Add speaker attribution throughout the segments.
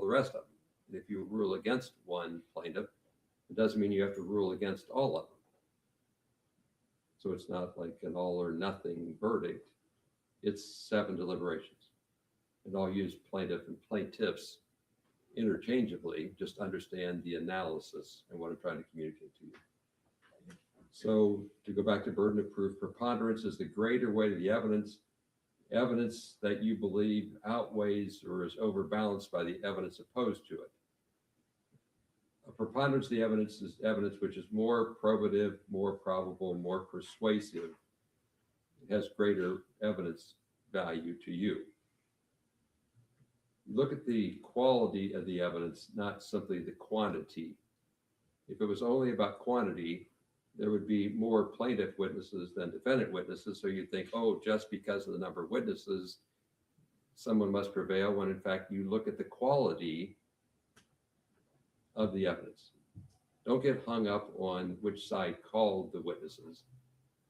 Speaker 1: rest of them. And if you rule against one plaintiff, it doesn't mean you have to rule against all of them. So it's not like an all or nothing verdict. It's 7 deliberations. And I'll use plaintiff and plaintiffs interchangeably, just understand the analysis and what I'm trying to communicate to you. So to go back to burden of proof, preponderance is the greater weight of the evidence that you believe outweighs or is overbalanced by the evidence opposed to it. A preponderance of the evidence is evidence which is more probative, more probable, more persuasive. It has greater evidence value to you. Look at the quality of the evidence, not simply the quantity. If it was only about quantity, there would be more plaintiff witnesses than defendant witnesses. So you'd think, oh, just because of the number of witnesses, someone must prevail, when in fact you look at the quality of the evidence. Don't get hung up on which side called the witnesses.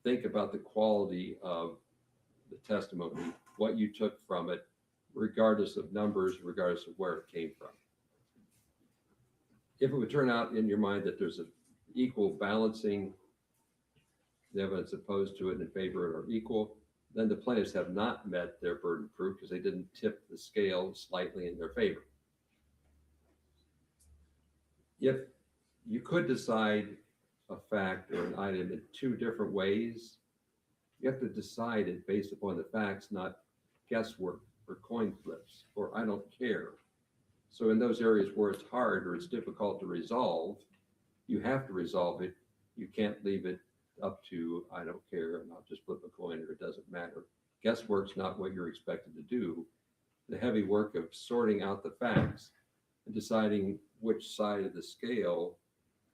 Speaker 1: Think about the quality of the testimony, what you took from it, regardless of numbers, regardless of where it came from. If it would turn out in your mind that there's an equal balancing, the evidence opposed to it in favor are equal, then the plaintiffs have not met their burden of proof because they didn't tip the scale slightly in their favor. If you could decide a fact or an item in 2 different ways, you have to decide it based upon the facts, not guesswork or coin flips or I don't care. So in those areas where it's hard or it's difficult to resolve, you have to resolve it. You can't leave it up to I don't care and I'll just flip a coin or it doesn't matter. Guesswork's not what you're expected to do. The heavy work of sorting out the facts and deciding which side of the scale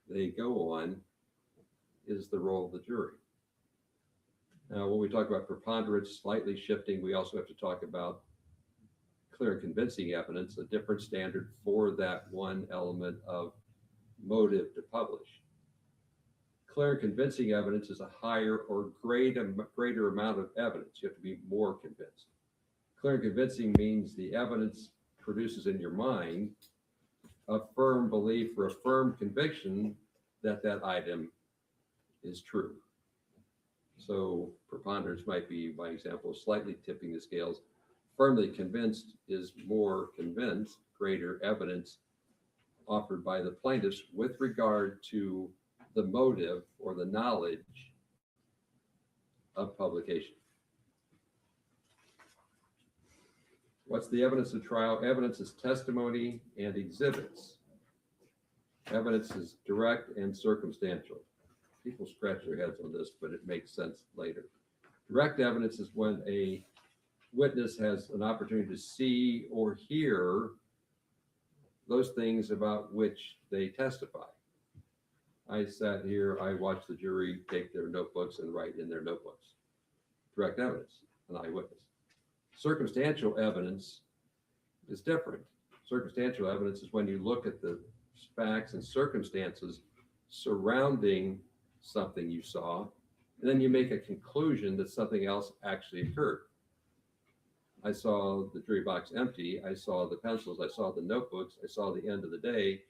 Speaker 1: they go on is the role of the jury. Now, when we talk about preponderance, slightly shifting, we also have to talk about clear and convincing evidence, a different standard for that one element of motive to publish. Clear and convincing evidence is a higher or greater amount of evidence. You have to be more convinced. Clear and convincing means the evidence produces in your mind a firm belief or a firm conviction that that item is true. So preponderance might be, by example, slightly tipping the scales. Firmly convinced is more convinced, greater evidence offered by the plaintiffs with regard to the motive or the knowledge of publication. What's the evidence of trial? Evidence is testimony and exhibits. Evidence is direct and circumstantial. People scratch their heads on this, but it makes sense later. Direct evidence is when a witness has an opportunity to see or hear those things about which they testify. I sat here, I watched the jury take their notebooks and write in their notebooks. Direct evidence, an eyewitness. Circumstantial evidence is different. Circumstantial evidence is when you look at the facts and circumstances surrounding something you saw, and then you make a conclusion that something else actually occurred. I saw the jury box empty. I saw the pencils. I saw the notebooks. I saw the end of the day.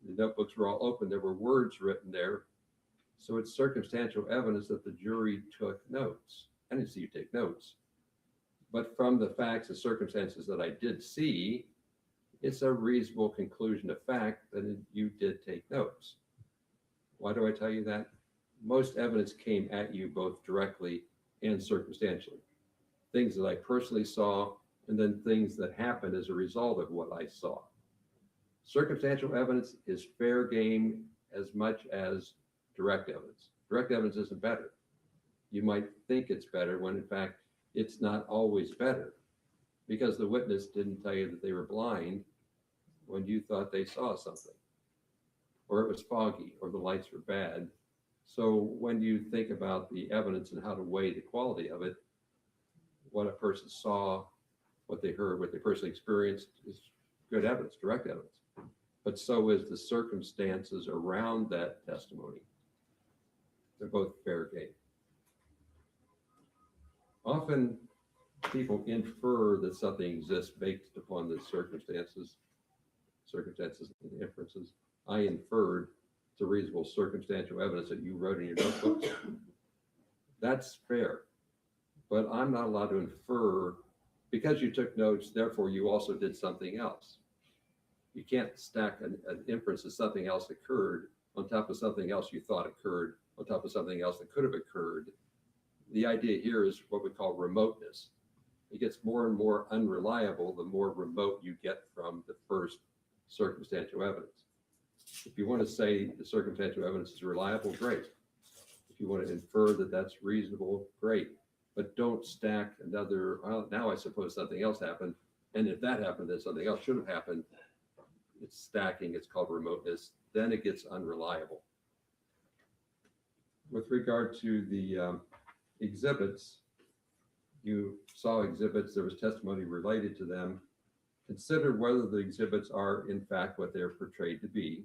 Speaker 1: The notebooks were all open. There were words written there. So it's circumstantial evidence that the jury took notes. I didn't see you take notes. But from the facts and circumstances that I did see, it's a reasonable conclusion of fact that you did take notes. Why do I tell you that? Most evidence came at you both directly and circumstantially. Things that I personally saw, and then things that happened as a result of what I saw. Circumstantial evidence is fair game as much as direct evidence. Direct evidence isn't better. You might think it's better when in fact it's not always better, because the witness didn't tell you that they were blind when you thought they saw something, or it was foggy, or the lights were bad. So when you think about the evidence and how to weigh the quality of it, what a person saw, what they heard, what they personally experienced is good evidence, direct evidence. But so is the circumstances around that testimony. They're both fair game. Often people infer that something exists based upon the circumstances circumstances and inferences. I inferred it's a reasonable circumstantial evidence that you wrote in your notebook. That's fair. But I'm not allowed to infer because you took notes, therefore you also did something else. You can't stack an inference that something else occurred on top of something else you thought occurred, on top of something else that could have occurred. The idea here is what we call remoteness. It gets more and more unreliable the more remote you get from the first circumstantial evidence. If you want to say the circumstantial evidence is reliable, great. If you want to infer that that's reasonable, great. But don't stack another, well, now I suppose something else happened. And if that happened, then something else should have happened. It's stacking, it's called remoteness. Then it gets unreliable. With regard to the exhibits, you saw exhibits, there was testimony related to them. Consider whether the exhibits are in fact what they're portrayed to be.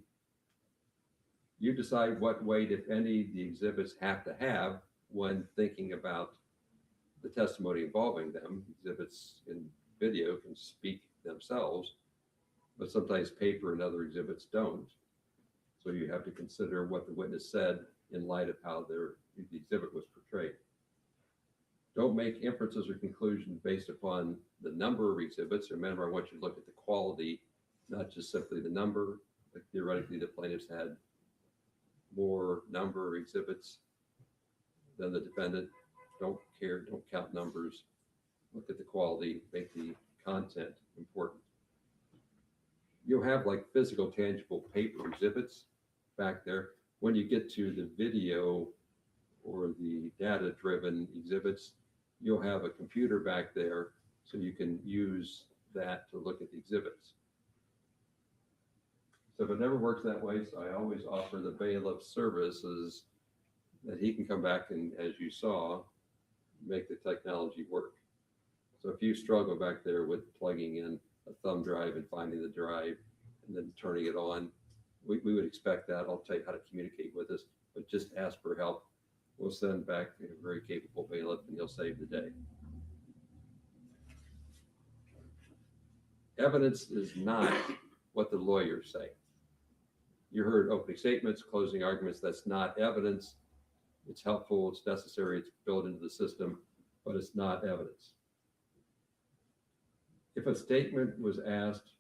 Speaker 1: You decide what weight, if any, the exhibits have to have when thinking about the testimony involving them. Exhibits in video can speak themselves, but sometimes paper and other exhibits don't. So you have to consider what the witness said in light of how the exhibit was portrayed. Don't make inferences or conclusions based upon the number of exhibits. Remember, I want you to look at the quality, not just simply the number. Like theoretically, the plaintiffs had more number of exhibits than the defendant. Don't care, don't count numbers. Look at the quality, make the content important. You'll have like physical, tangible paper exhibits back there. When you get to the video or the data-driven exhibits, you'll have a computer back there so you can use that to look at the exhibits. So if it never works that way, so I always offer the bailiff services that he can come back and, as you saw, make the technology work. So if you struggle back there with plugging in a thumb drive and finding the drive and then turning it on, we would expect that. I'll tell you how to communicate with us, but just ask for help. We'll send back a very capable bailiff and he'll save the day. Evidence is not what the lawyers say. You heard opening statements, closing arguments. That's not evidence. It's helpful, it's necessary, it's built into the system, but it's not evidence. If a statement was asked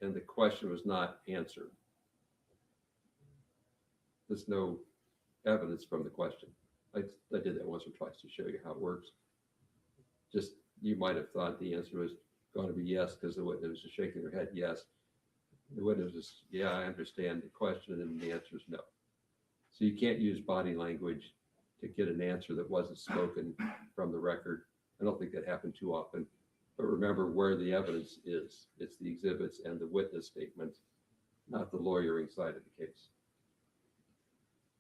Speaker 1: and the question was not answered, there's no evidence from the question. I did that once or twice to show you how it works. Just, you might have thought the answer was going to be yes because the witness was shaking their head yes. The witness is, yeah, I understand the question, and the answer is no. So you can't use body language to get an answer that wasn't spoken from the record. I don't think that happened too often. But remember where the evidence is. It's the exhibits and the witness statements, not the lawyering side of the case.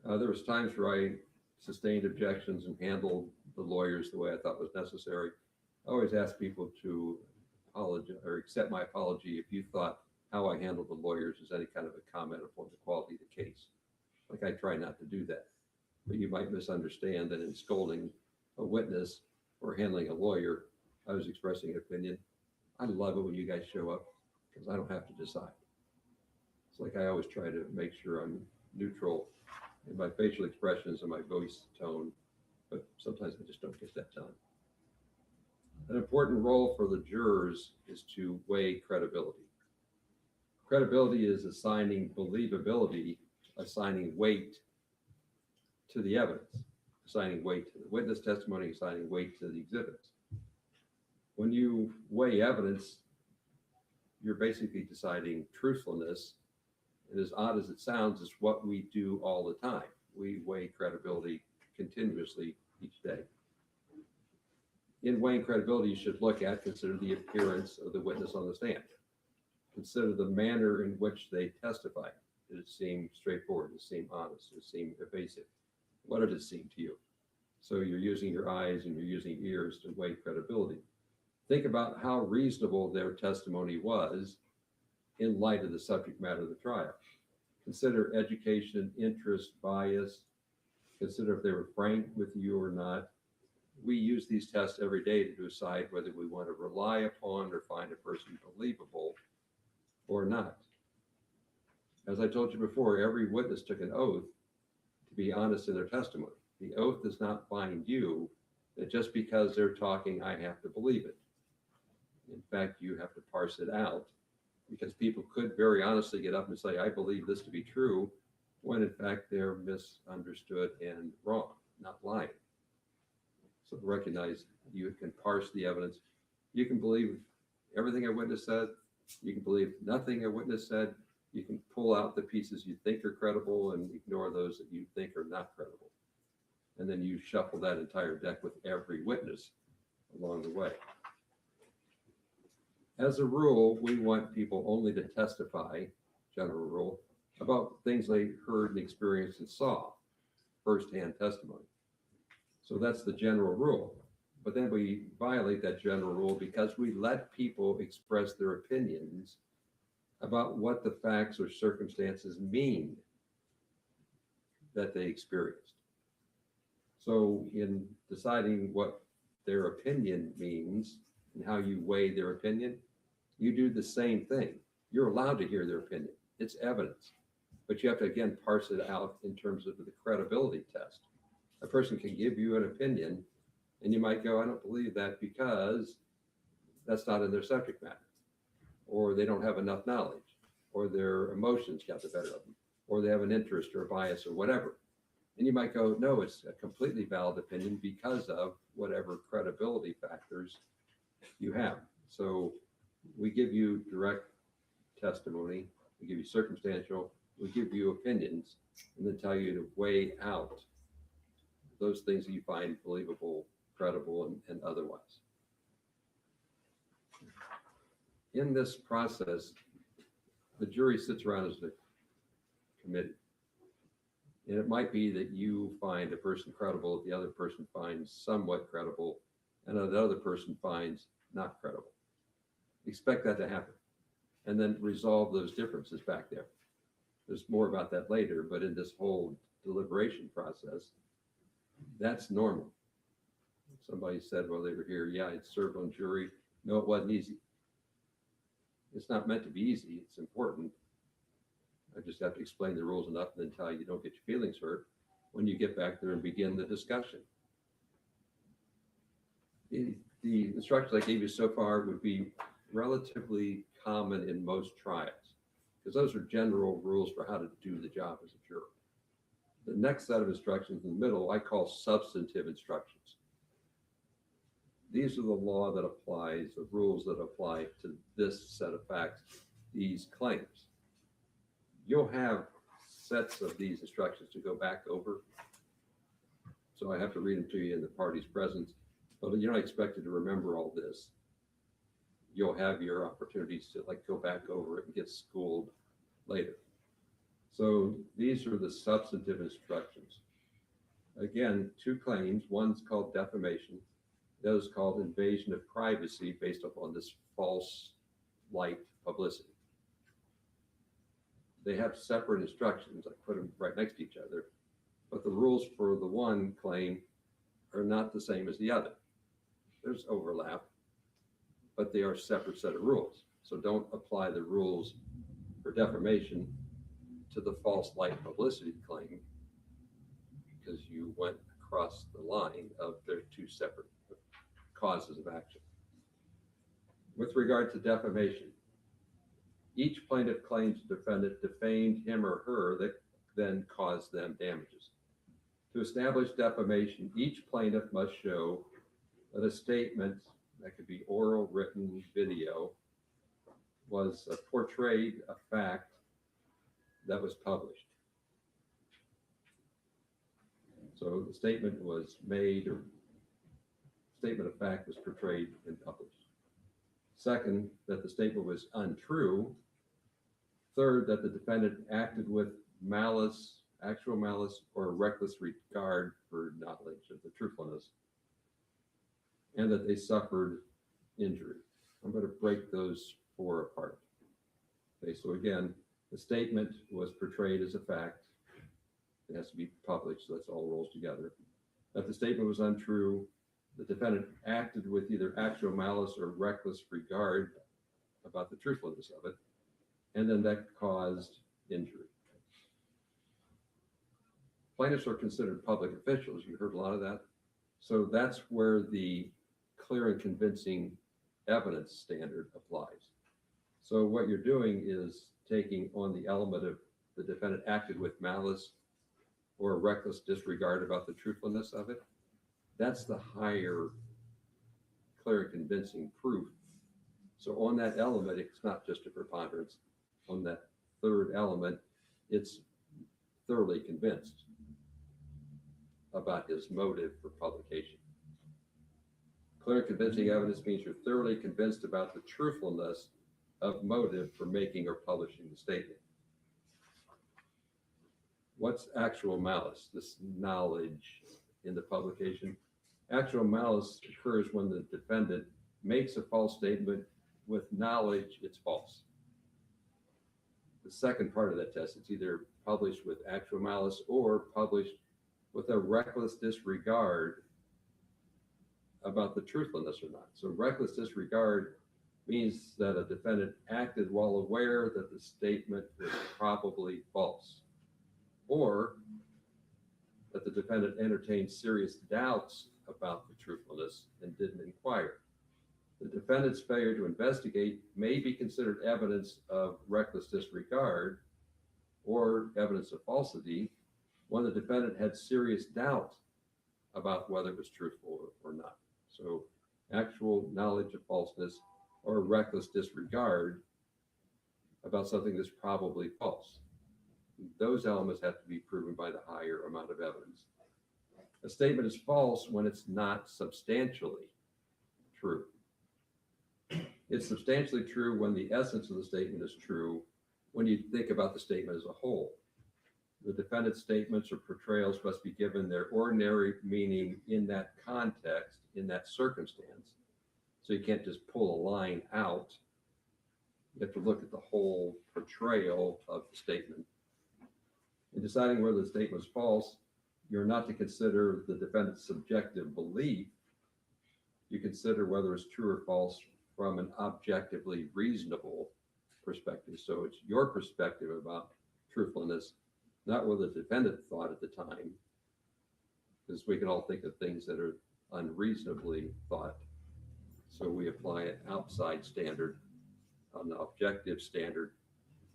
Speaker 1: There was times where I sustained objections and handled the lawyers the way I thought was necessary. I always ask people to apologize or accept my apology if you thought how I handled the lawyers is any kind of a comment upon the quality of the case. Like, I try not to do that. But you might misunderstand that in scolding a witness or handling a lawyer, I was expressing an opinion. I love it when you guys show up because I don't have to decide. It's like I always try to make sure I'm neutral in my facial expressions and my voice tone, but sometimes I just don't get that done. An important role for the jurors is to weigh credibility. Credibility is assigning believability, assigning weight to the evidence, assigning weight to the witness testimony, assigning weight to the exhibits. When you weigh evidence, you're basically deciding truthfulness. And as odd as it sounds, it's what we do all the time. We weigh credibility continuously each day. In weighing credibility, you should consider the appearance of the witness on the stand. Consider the manner in which they testify. Did it seem straightforward? Did it seem honest? Did it seem evasive? What did it seem to you? So you're using your eyes and you're using ears to weigh credibility. Think about how reasonable their testimony was in light of the subject matter of the trial. Consider education, interest, bias. Consider if they were frank with you or not. We use these tests every day to decide whether we want to rely upon or find a person believable. or not. As I told you before, every witness took an oath to be honest in their testimony. The oath does not bind you that just because they're talking, I have to believe it. In fact, you have to parse it out because people could very honestly get up and say, I believe this to be true, when in fact they're misunderstood and wrong, not lying. So recognize you can parse the evidence. You can believe everything a witness said. You can believe nothing a witness said. You can pull out the pieces you think are credible and ignore those that you think are not credible. And then you shuffle that entire deck with every witness along the way. As a rule, we want people only to testify, general rule, about things they heard and experienced and saw, firsthand testimony. So that's the general rule. But then we violate that general rule because we let people express their opinions about what the facts or circumstances mean that they experienced. So in deciding what their opinion means and how you weigh their opinion, you do the same thing. You're allowed to hear their opinion. It's evidence. But you have to, again, parse it out in terms of the credibility test. A person can give you an opinion, and you might go, I don't believe that because that's not in their subject matter, or they don't have enough knowledge, or their emotions got the better of them, or they have an interest or a bias or whatever. And you might go, no, it's a completely valid opinion because of whatever credibility factors you have. So we give you direct testimony, we give you circumstantial, we give you opinions, and then tell you to weigh out those things that you find believable, credible, and otherwise. In this process, the jury sits around as a committee. And it might be that you find a person credible, the other person finds somewhat credible, and the other person finds not credible. Expect that to happen. And then resolve those differences back there. There's more about that later, but in this whole deliberation process, that's normal. Somebody said while they were here, yeah, I'd served on jury. No, it wasn't easy. It's not meant to be easy. It's important. I just have to explain the rules enough and then tell you don't get your feelings hurt when you get back there and begin the discussion. The instructions I gave you so far would be relatively common in most trials because those are general rules for how to do the job as a juror. The next set of instructions in the middle, I call substantive instructions. These are the law that applies, the rules that apply to this set of facts, these claims. You'll have sets of these instructions to go back over. So I have to read them to you in the party's presence, but you're not expected to remember all this. You'll have your opportunities to go back over it and get schooled later. So these are the substantive instructions. Again, two claims. One's called defamation. The other's called invasion of privacy based upon this false light publicity. They have separate instructions. I put them right next to each other, but the rules for the one claim are not the same as the other. There's overlap, but they are a separate set of rules. So don't apply the rules for defamation to the false light publicity claim because you went across the line of their two separate causes of action. With regard to defamation, each plaintiff claims the defendant defamed him or her that then caused them damages. To establish defamation, each plaintiff must show that a statement, that could be oral, written, video, was portrayed a fact that was published. So the statement was made, or statement of fact was portrayed and published. Second, that the statement was untrue. Third, that the defendant acted with malice, actual malice, or reckless regard for knowledge of the truthfulness, and that they suffered injury. I'm going to break those four apart. Okay, so again, the statement was portrayed as a fact. It has to be published, so that's all rolls together. That the statement was untrue. The defendant acted with either actual malice or reckless regard about the truthfulness of it. and then that caused injury. Plaintiffs are considered public officials. You heard a lot of that. So that's where the clear and convincing evidence standard applies. So what you're doing is taking on the element of the defendant acted with malice or a reckless disregard about the truthfulness of it. That's the higher clear and convincing proof. So on that element, it's not just a preponderance. On that third element, it's thoroughly convinced about his motive for publication. Clear and convincing evidence means you're thoroughly convinced about the truthfulness of motive for making or publishing the statement. What's actual malice? This knowledge in the publication. Actual malice occurs when the defendant makes a false statement with knowledge it's false. The second part of that test, it's either published with actual malice or published with a reckless disregard about the truthfulness or not. So reckless disregard means that a defendant acted while aware that the statement was probably false, or that the defendant entertained serious doubts about the truthfulness and didn't inquire. The defendant's failure to investigate may be considered evidence of reckless disregard or evidence of falsity when the defendant had serious doubt about whether it was truthful or not. So actual knowledge of falseness or reckless disregard about something that's probably false. Those elements have to be proven by the higher amount of evidence. A statement is false when it's not substantially true. It's substantially true when the essence of the statement is true when you think about the statement as a whole. The defendant's statements or portrayals must be given their ordinary meaning in that context, in that circumstance. So you can't just pull a line out. You have to look at the whole portrayal of the statement. In deciding whether the statement is false, you're not to consider the defendant's subjective belief. You consider whether it's true or false from an objectively reasonable perspective. So it's your perspective about truthfulness, not what the defendant thought at the time, because we can all think of things that are unreasonably thought. So we apply an outside standard, an objective standard,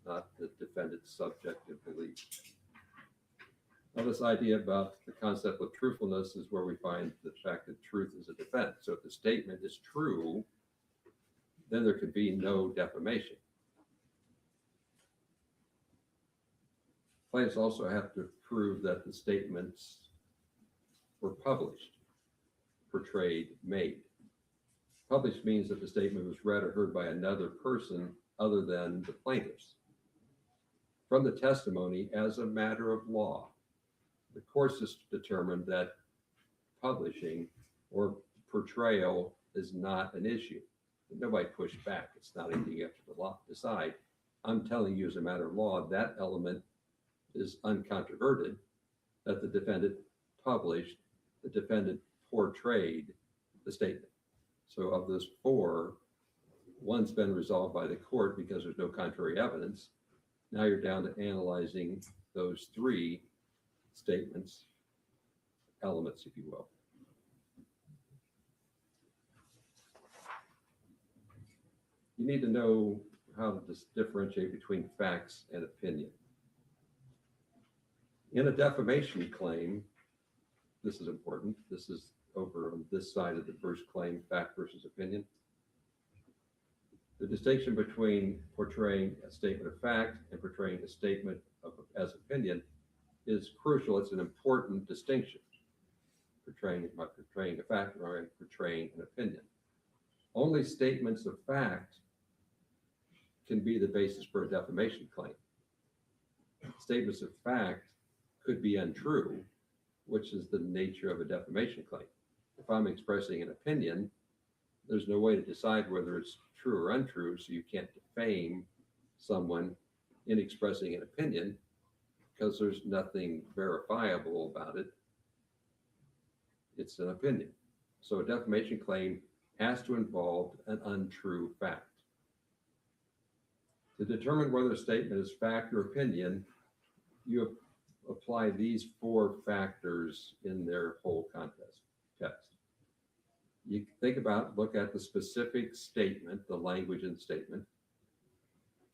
Speaker 1: not the defendant's subjective belief. Now, this idea about the concept of truthfulness is where we find the fact that truth is a defense. So if the statement is true, then there could be no defamation. Plaintiffs also have to prove that the statements were published, portrayed, made. Published means that the statement was read or heard by another person other than the plaintiffs. From the testimony, as a matter of law, the courts has determined that publishing or portrayal is not an issue. Nobody pushed back. It's not anything you have to decide. I'm telling you as a matter of law, that element is uncontroverted, that the defendant published, the defendant portrayed the statement. So of those four, one's been resolved by the court because there's no contrary evidence. Now you're down to analyzing those three statements, elements, if you will. You need to know how to differentiate between facts and opinion. In a defamation claim, this is important. This is over on this side of the first claim, fact versus opinion. The distinction between portraying a statement of fact and portraying a statement as opinion is crucial. It's an important distinction. Portraying a fact or portraying an opinion. Only statements of fact can be the basis for a defamation claim. Statements of fact could be untrue, which is the nature of a defamation claim. If I'm expressing an opinion, there's no way to decide whether it's true or untrue, so you can't defame someone in expressing an opinion because there's nothing verifiable about it. It's an opinion. So a defamation claim has to involve an untrue fact. To determine whether a statement is fact or opinion, you apply these four factors in their whole context text. You think about, look at the specific statement, the language in the statement.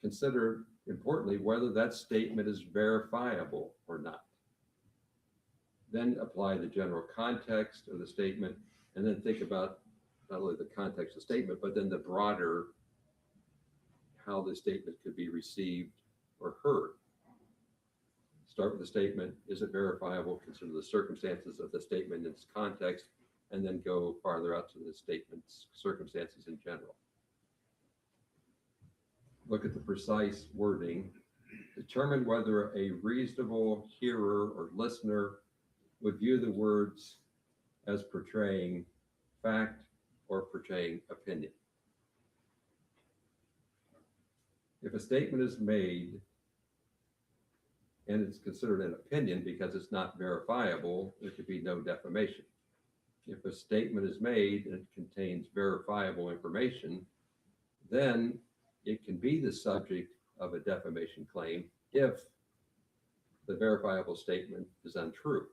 Speaker 1: Consider, importantly, whether that statement is verifiable or not. Then apply the general context of the statement, and then think about not only the context of the statement, but then the broader, how the statement could be received or heard. Start with the statement, is it verifiable? Consider the circumstances of the statement in its context, and then go farther out to the statement's circumstances in general. Look at the precise wording. Determine whether a reasonable hearer or listener would view the words as portraying fact or portraying opinion. If a statement is made and it's considered an opinion because it's not verifiable, there could be no defamation. If a statement is made and it contains verifiable information, then it can be the subject of a defamation claim if the verifiable statement is untrue.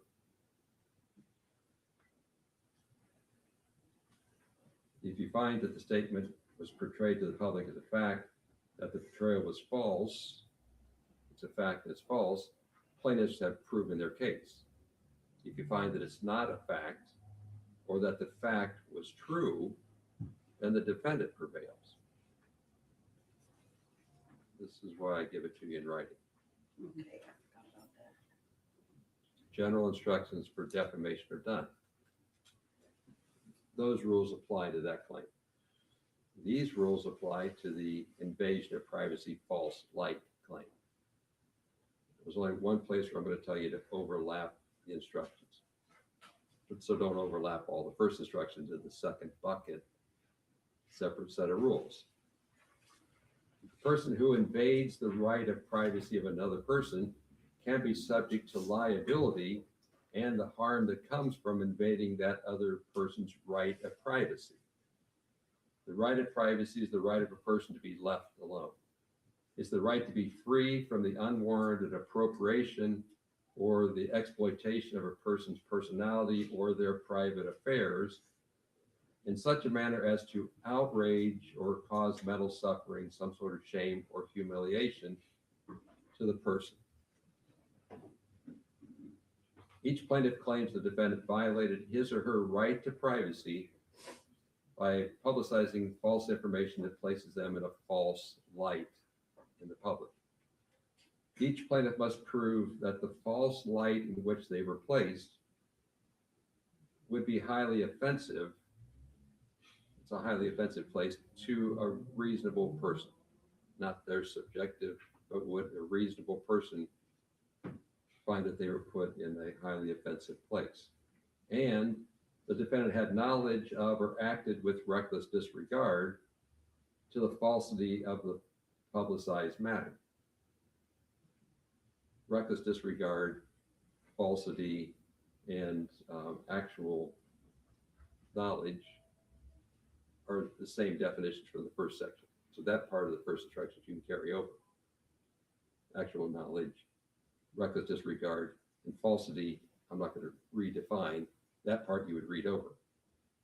Speaker 1: If you find that the statement was portrayed to the public as a fact, that the portrayal was false, it's a fact that's false, plaintiffs have proven their case. If you find that it's not a fact, or that the fact was true, then the defendant prevails. This is why I give it to you in writing.
Speaker 2: Okay, I forgot about that.
Speaker 1: General instructions for defamation are done. Those rules apply to that claim. These rules apply to the invasion of privacy false light claim. There's only one place where I'm going to tell you to overlap the instructions. So don't overlap all the first instructions in the second bucket, separate set of rules. The person who invades the right of privacy of another person can be subject to liability and the harm that comes from invading that other person's right of privacy. The right of privacy is the right of a person to be left alone. It's the right to be free from the unwarranted appropriation or the exploitation of a person's personality or their private affairs in such a manner as to outrage or cause mental suffering, some sort of shame or humiliation to the person. Each plaintiff claims the defendant violated his or her right to privacy by publicizing false information that places them in a false light in the public. Each plaintiff must prove that the false light in which they were placed would be highly offensive. It's a highly offensive place to a reasonable person, not their subjective, but would a reasonable person find that they were put in a highly offensive place. And the defendant had knowledge of or acted with reckless disregard to the falsity of the publicized matter. Reckless disregard, falsity, and actual knowledge are the same definitions from the first section. So that part of the first instructions you can carry over. Actual knowledge, reckless disregard, and falsity, I'm not going to redefine. That part you would read over.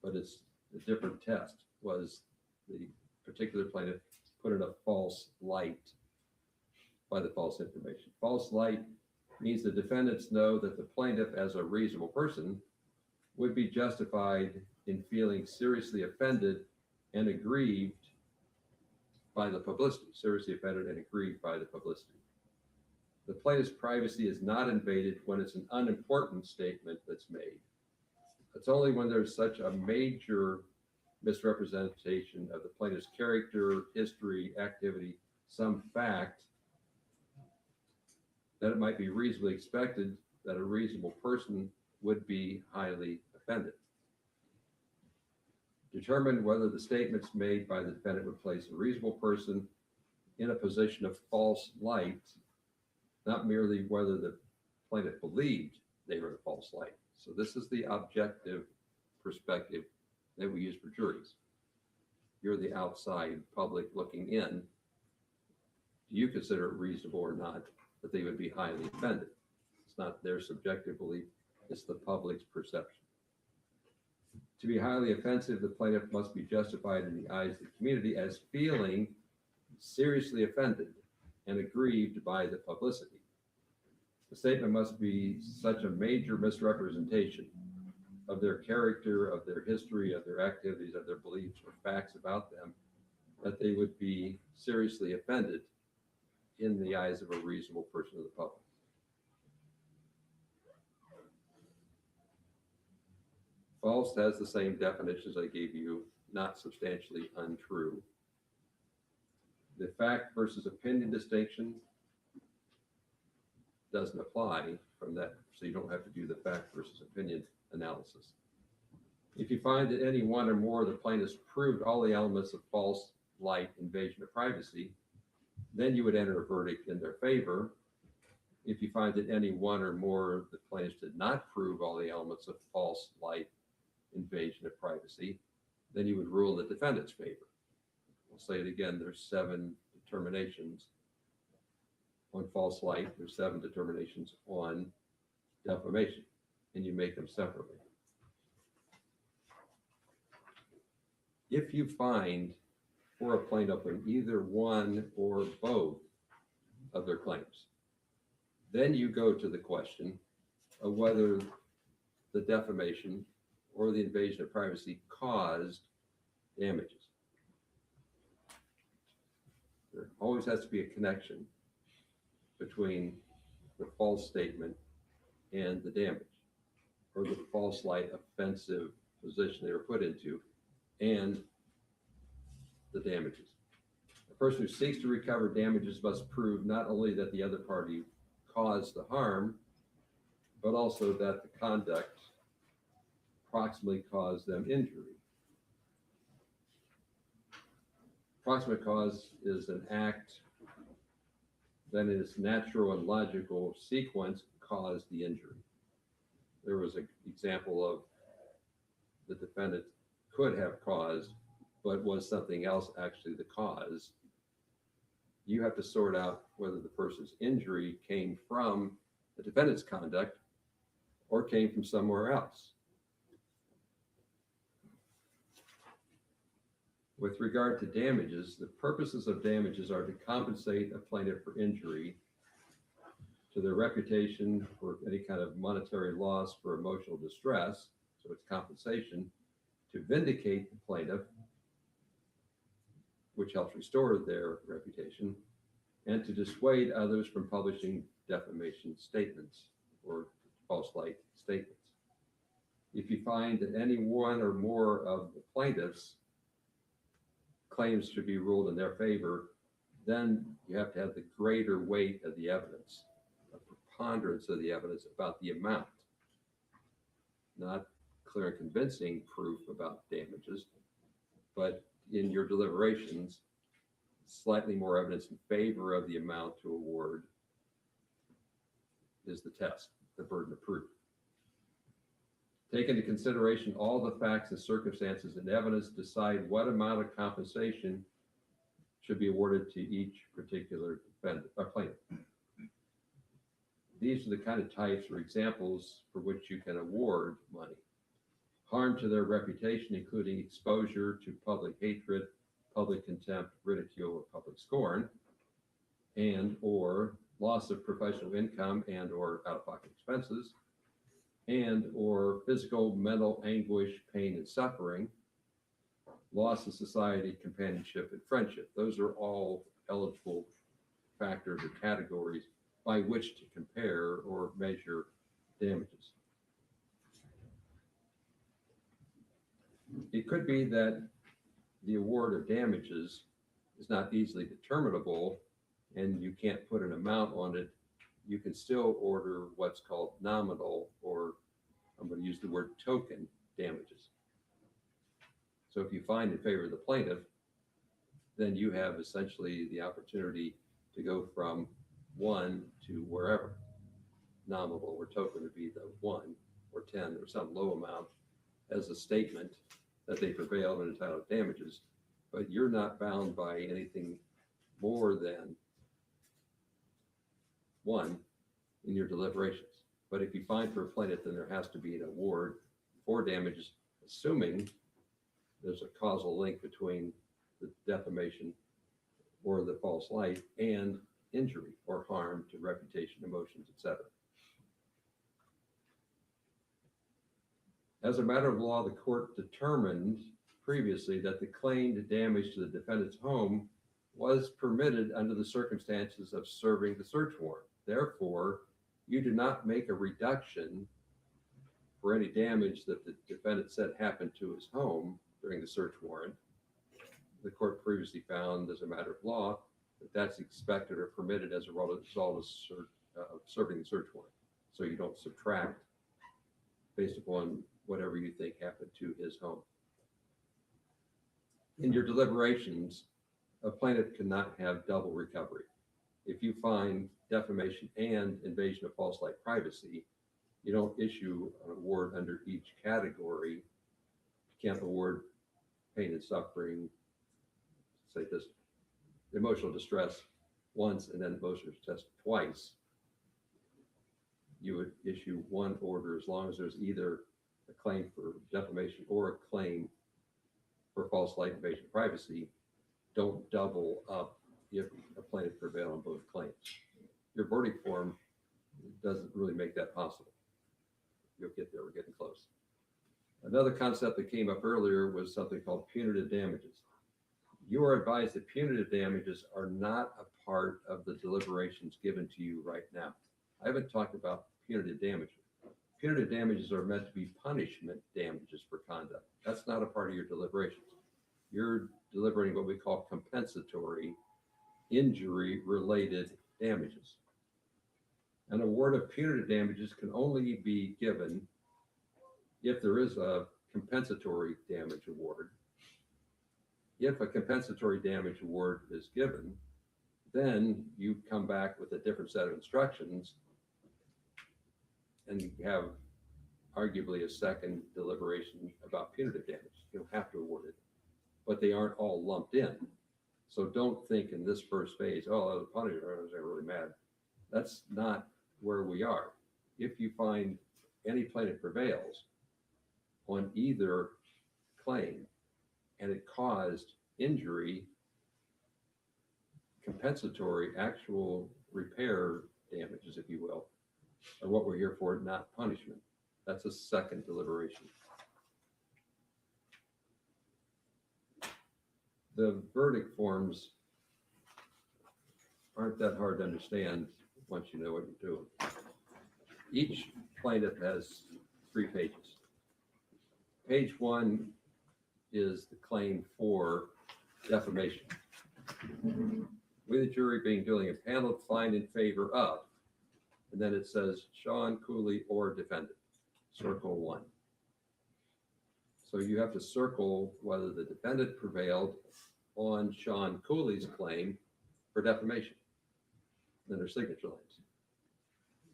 Speaker 1: But it's a different test. Was the particular plaintiff put in a false light by the false information? False light means the defendants know that the plaintiff, as a reasonable person, would be justified in feeling seriously offended and aggrieved by the publicity, seriously offended and aggrieved by the publicity. The plaintiff's privacy is not invaded when it's an unimportant statement that's made. It's only when there's such a major misrepresentation of the plaintiff's character, history, activity, some fact, that it might be reasonably expected that a reasonable person would be highly offended. Determine whether the statements made by the defendant would place a reasonable person in a position of false light, not merely whether the plaintiff believed they were in a false light. So this is the objective perspective that we use for juries. You're the outside public looking in. do you consider it reasonable or not that they would be highly offended? It's not their subjective belief, it's the public's perception. To be highly offensive, the plaintiff must be justified in the eyes of the community as feeling seriously offended and aggrieved by the publicity. The statement must be such a major misrepresentation of their character, of their history, of their activities, of their beliefs or facts about them, that they would be seriously offended in the eyes of a reasonable person of the public. False has the same definitions I gave you, not substantially untrue. The fact versus opinion distinction doesn't apply from that, so you don't have to do the fact versus opinion analysis. If you find that any one or more of the plaintiffs proved all the elements of false light, invasion of privacy, then you would enter a verdict in their favor. If you find that any one or more of the plaintiffs did not prove all the elements of false light, invasion of privacy, then you would rule in the defendant's favor. I'll say it again, there's 7 determinations on false light, there's 7 determinations on defamation, and you make them separately. If you find for a plaintiff on either one or both of their claims, then you go to the question of whether the defamation or the invasion of privacy caused damages. There always has to be a connection between the false statement and the damage, or the false light offensive position they were put into and the damages. A person who seeks to recover damages must prove not only that the other party caused the harm, but also that the conduct proximately caused them injury. Proximate cause is an act that in its natural and logical sequence caused the injury. There was an example of the defendant could have caused, but was something else actually the cause. You have to sort out whether the person's injury came from the defendant's conduct or came from somewhere else. With regard to damages, the purposes of damages are to compensate a plaintiff for injury to their reputation, for any kind of monetary loss, for emotional distress, so it's compensation, to vindicate the plaintiff, which helps restore their reputation, and to dissuade others from publishing defamation statements or false light statements. If you find that any one or more of the plaintiffs' claims should be ruled in their favor, then you have to have the greater weight of the evidence, a preponderance of the evidence about the amount, not clear and convincing proof about damages, but in your deliberations, slightly more evidence in favor of the amount to award is the test, the burden of proof. Take into consideration all the facts and circumstances and evidence, decide what amount of compensation should be awarded to each particular defendant or plaintiff. These are the kind of types or examples for which you can award money. Harm to their reputation, including exposure to public hatred, public contempt, ridicule, or public scorn, and or loss of professional income and or out-of-pocket expenses, and or physical, mental anguish, pain, and suffering, loss of society, companionship, and friendship. Those are all eligible factors or categories by which to compare or measure damages. It could be that the award of damages is not easily determinable and you can't put an amount on it. You can still order what's called nominal, or I'm going to use the word token damages. So if you find in favor of the plaintiff, then you have essentially the opportunity to go from 1 to wherever. Nominal or token would be the 1 or 10 or some low amount as a statement that they prevailed and entitled damages, but you're not bound by anything more than one in your deliberations. But if you find for a plaintiff, then there has to be an award for damages, assuming there's a causal link between the defamation or the false light and injury or harm to reputation, emotions, etc. As a matter of law, the court determined previously that the claimed damage to the defendant's home was permitted under the circumstances of serving the search warrant. Therefore, you do not make a reduction for any damage that the defendant said happened to his home during the search warrant. The court previously found, as a matter of law, that that's expected or permitted as a result of serving the search warrant. So you don't subtract based upon whatever you think happened to his home. In your deliberations, a plaintiff cannot have double recovery. If you find defamation and invasion of false light privacy, you don't issue an award under each category. You can't award pain and suffering, say this, emotional distress once and then emotional distress twice. You would issue one order as long as there's either a claim for defamation or a claim for false light, invasion of privacy. Don't double up if a plaintiff prevail on both claims. Your verdict form doesn't really make that possible. You'll get there, we're getting close. Another concept that came up earlier was something called punitive damages. You are advised that punitive damages are not a part of the deliberations given to you right now. I haven't talked about punitive damages. Punitive damages are meant to be punishment damages for conduct. That's not a part of your deliberations. You're deliberating what we call compensatory injury-related damages. An award of punitive damages can only be given if there is a compensatory damage award. If a compensatory damage award is given, then you come back with a different set of instructions and you have arguably a second deliberation about punitive damage. You don't have to award it, but they aren't all lumped in. So don't think in this first phase, oh, the punishment, I was really mad. That's not where we are. If you find any plaintiff prevails on either claim and it caused injury, compensatory, actual repair damages, if you will, are what we're here for, not punishment. That's a second deliberation. The verdict forms aren't that hard to understand once you know what you're doing. Each plaintiff has 3 pages. Page 1 is the claim for defamation. With the jury being duly impaneled, find in favor of, and then it says Sean Cooley or defendant, circle 1. So you have to circle whether the defendant prevailed on Sean Cooley's claim for defamation. Then there's signature lines.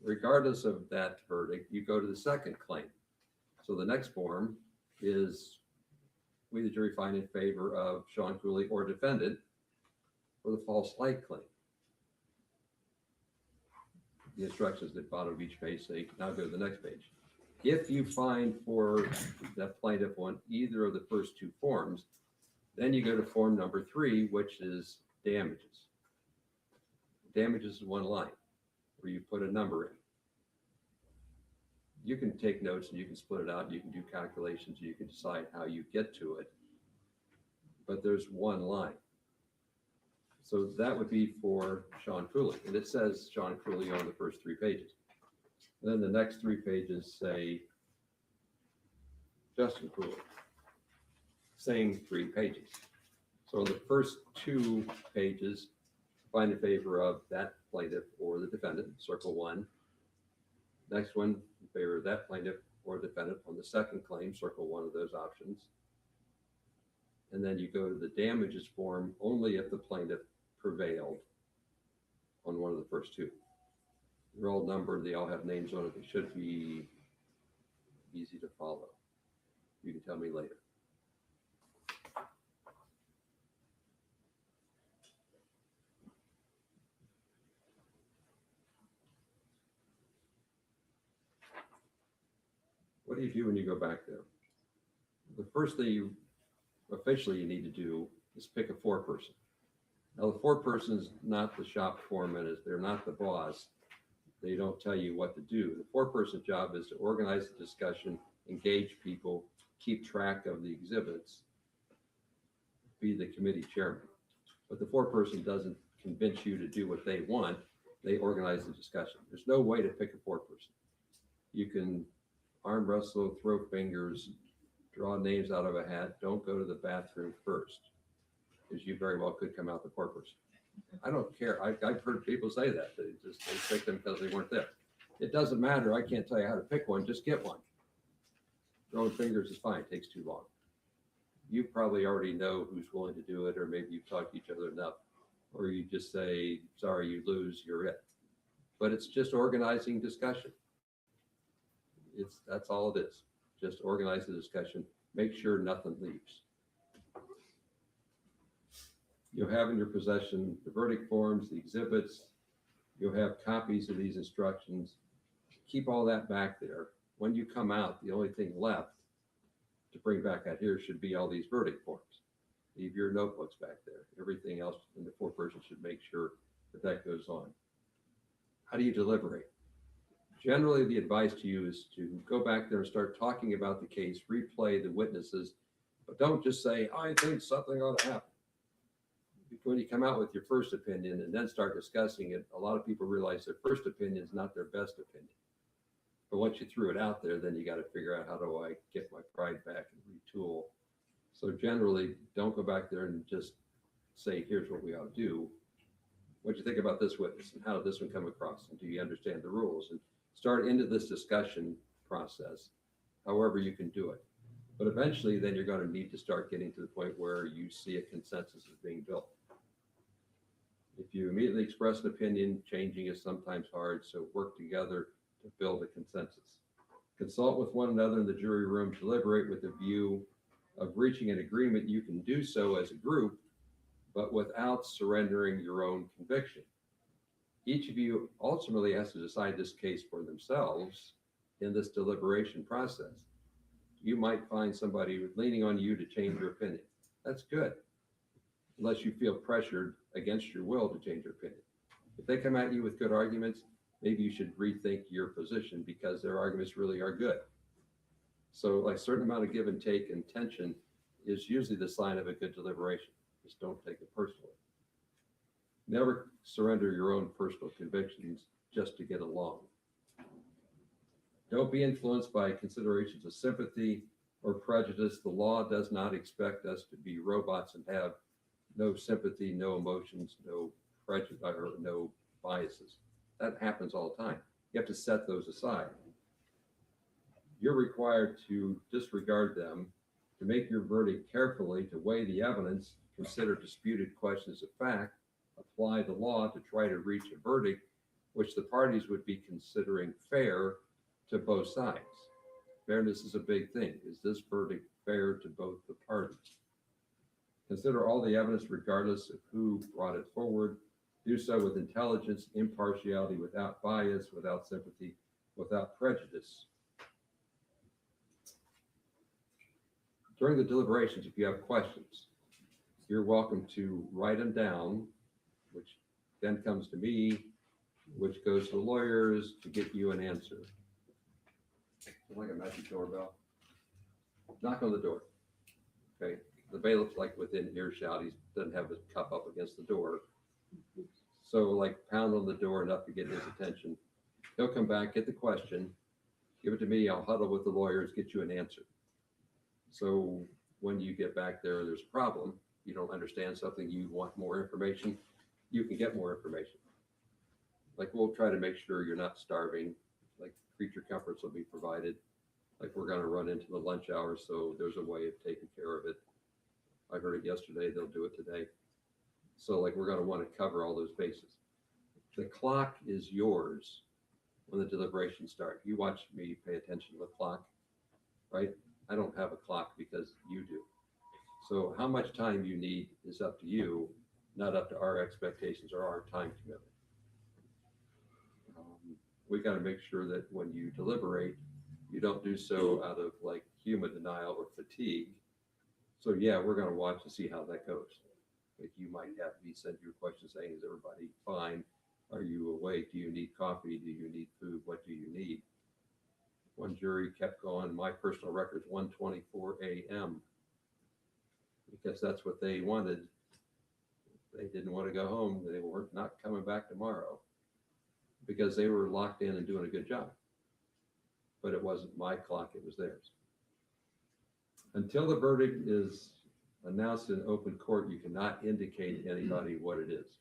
Speaker 1: Regardless of that verdict, you go to the second claim. So the next form is we, the jury, find in favor of Sean Cooley or defendant for the false light claim. The instructions at the bottom of each page say, now go to the next page. If you find for that plaintiff on either of the first 2 forms, then you go to form number 3, which is damages. Damages is 1 line where you put a number in. You can take notes and you can split it out. You can do calculations. You can decide how you get to it. But there's 1 line. So that would be for Sean Cooley. And it says Sean Cooley on the first 3 pages. And then the next 3 pages say Justin Cooley. Same 3 pages. So the first 2 pages find in favor of that plaintiff or the defendant, circle 1. Next one, in favor of that plaintiff or defendant on the second claim, circle 1 of those options. And then you go to the damages form only if the plaintiff prevailed on one of the first 2. They're all numbered, they all have names on it. They should be easy to follow. You can tell me later. do you do when you go back there? The first thing you officially you need to do is pick a foreperson. Now, the foreperson is not the shop foreman, is they're not the boss. They don't tell you what to do. The foreperson's job is to organize the discussion, engage people, keep track of the exhibits, be the committee chairman. But the foreperson doesn't convince you to do what they want. They organize the discussion. There's no way to pick a foreperson. You can arm wrestle, throw fingers, draw names out of a hat. Don't go to the bathroom first, because you very well could come out the foreperson. I don't care. I've heard people say that. They pick them because they weren't there. It doesn't matter. I can't tell you how to pick one. Just get one. Throwing fingers is fine. It takes too long. You probably already know who's willing to do it, or maybe you've talked to each other enough, or you just say, sorry, you lose, you're it. But it's just organizing discussion. That's all it is. Just organize the discussion. Make sure nothing leaves. You'll have in your possession the verdict forms, the exhibits. You'll have copies of these instructions. Keep all that back there. When you come out, the only thing left to bring back out here should be all these verdict forms. Leave your notebooks back there. Everything else in the foreperson should make sure that goes on. How do you deliberate? Generally, the advice to you is to go back there and start talking about the case, replay the witnesses, but don't just say, I think something ought to happen. When you come out with your first opinion and then start discussing it, a lot of people realize their first opinion is not their best opinion. But once you threw it out there, then you got to figure out, how do I get my pride back and retool? So generally, don't go back there and just say, here's what we ought to do. What do you think about this witness, and how did this one come across? And do you understand the rules? And start into this discussion process, however you can do it. But eventually, then you're going to need to start getting to the point where you see a consensus is being built. If you immediately express an opinion, changing is sometimes hard, so work together to build a consensus. Consult with one another in the jury room, deliberate with a view of reaching an agreement. You can do so as a group, but without surrendering your own conviction. Each of you ultimately has to decide this case for themselves in this deliberation process. You might find somebody leaning on you to change your opinion. That's good, unless you feel pressured against your will to change your opinion. If they come at you with good arguments, maybe you should rethink your position, because their arguments really are good. So like a certain amount of give and take and tension is usually the sign of a good deliberation. Just don't take it personally. Never surrender your own personal convictions just to get along. Don't be influenced by considerations of sympathy or prejudice. The law does not expect us to be robots and have no sympathy, no emotions, no prejudice, or no biases. That happens all the time. You have to set those aside. You're required to disregard them, to make your verdict carefully, to weigh the evidence, consider disputed questions of fact, apply the law to try to reach a verdict which the parties would be considering fair to both sides. Fairness is a big thing. Is this verdict fair to both the parties? Consider all the evidence regardless of who brought it forward. Do so with intelligence, impartiality, without bias, without sympathy, without prejudice. During the deliberations, if you have questions, you're welcome to write them down, which then comes to me, which goes to the lawyers to get you an answer. Like a magic doorbell. Knock on the door. Okay. The bailiff's like within earshot. He doesn't have his cup up against the door. So like pound on the door enough to get his attention. He'll come back, get the question, give it to me. I'll huddle with the lawyers, get you an answer. So when you get back there, there's a problem. You don't understand something, you want more information, you can get more information. Like we'll try to make sure you're not starving, like creature comforts will be provided. Like we're going to run into the lunch hour, so there's a way of taking care of it. I heard it yesterday, they'll do it today. So like we're going to want to cover all those bases. The clock is yours when the deliberations start. You watch me pay attention to the clock, right? I don't have a clock because you do. So how much time you need is up to you, not up to our expectations or our time commitment. We got to make sure that when you deliberate, You don't do so out of like human denial or fatigue. So yeah, we're going to watch to see how that goes. Like you might have me send you a question saying, is everybody fine? Are you awake? Do you need coffee? Do you need food? What do you need? One jury kept going, my personal record's 1:24 a.m. because that's what they wanted. They didn't want to go home. They were not coming back tomorrow because they were locked in and doing a good job. But it wasn't my clock, it was theirs. Until the verdict is announced in open court, you cannot indicate to anybody what it is.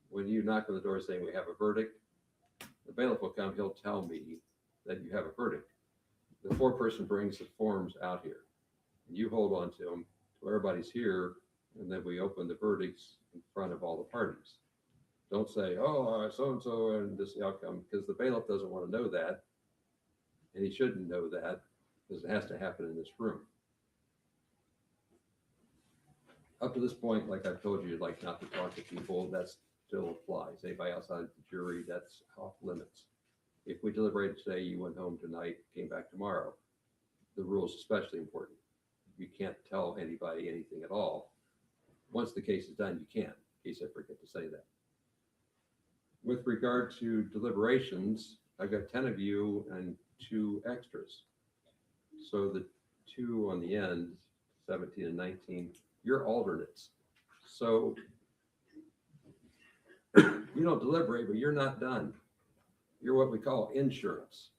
Speaker 1: When you knock on the door saying we have a verdict, the bailiff will come, he'll tell me that you have a verdict. The foreperson brings the forms out here, and you hold on to them till everybody's here, and then we open the verdicts in front of all the parties. Don't say, oh, so-and-so, and this is the outcome, because the bailiff doesn't want to know that, and he shouldn't know that, because it has to happen in this room. Up to this point, like I've told you, like not to talk to people, that still applies. Anybody outside the jury, that's off limits. If we deliberated today, you went home tonight, came back tomorrow, the rule is especially important. You can't tell anybody anything at all. Once the case is done, you can, in case I forget to say that. With regard to deliberations, I've got 10 of you and 2 extras. So the 2 on the end, 17 and 19, you're alternates. So you don't deliberate, but you're not done. You're what we call insurance.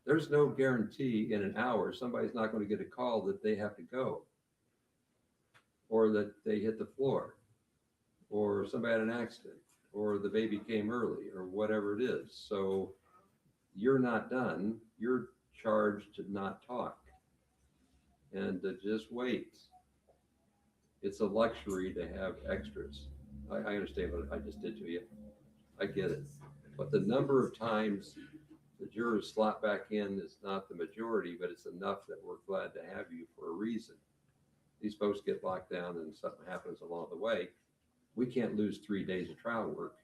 Speaker 1: There's no guarantee in an hour somebody's not going to get a call that they have to go, or that they hit the floor, or somebody had an accident, or the baby came early, or whatever it is. So you're not done. You're charged to not talk and to just wait. It's a luxury to have extras. I understand what I just did to you. I get it. But the number of times the jurors slot back in is not the majority, but it's enough that we're glad to have you for a reason. These folks get locked down and something happens along the way. We can't lose 3 days of trial work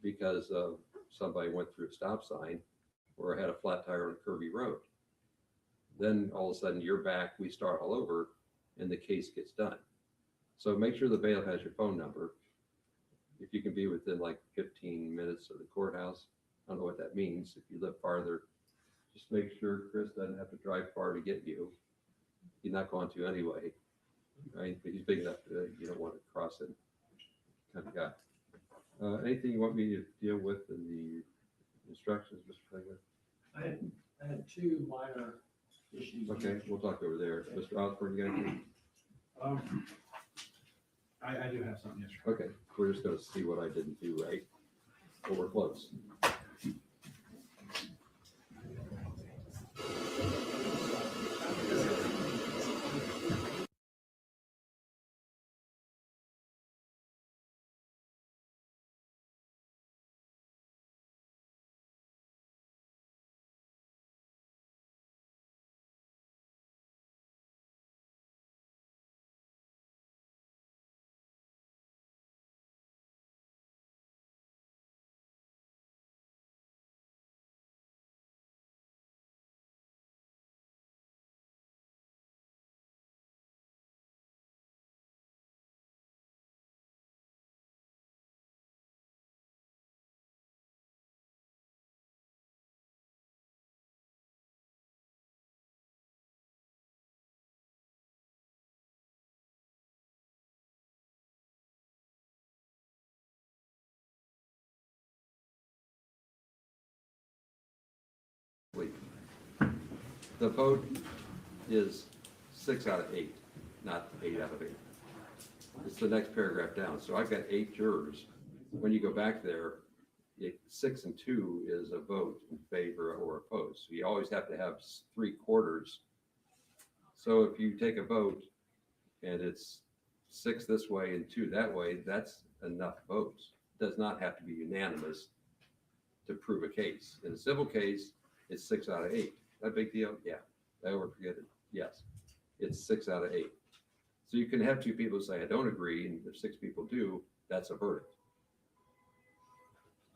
Speaker 1: because somebody went through a stop sign or had a flat tire on a curvy road. Then all of a sudden you're back, we start all over, and the case gets done. So make sure the bailiff has your phone number. If you can be within like 15 minutes of the courthouse, I don't know what that means. If you live farther, just make sure Chris doesn't have to drive far to get you. He's not going to anyway, right? But he's big enough to, you don't want to cross it kind of guy. Anything you want me to deal with in the instructions, Mr. Plager?
Speaker 3: I had 2 minor issues.
Speaker 1: Okay, we'll talk over there. Mr. Osborne, you got anything?
Speaker 3: I do have something, yes, sir.
Speaker 1: Okay, we're just gonna see what I didn't do right, but we're close. The vote is 6 out of 8, not 8 out of 8. It's the next paragraph down. So I've got 8 jurors. When you go back there, 6 and 2 is a vote in favor or opposed. So you always have to have 3/4. So if you take a vote and it's 6 this way and 2 that way, that's enough votes. It does not have to be unanimous to prove a case. In a civil case, it's 6 out of 8. That a big deal? Yeah. I overforget it. Yes. It's 6 out of 8. So you can have 2 people say, I don't agree, and if 6 people do, that's a verdict.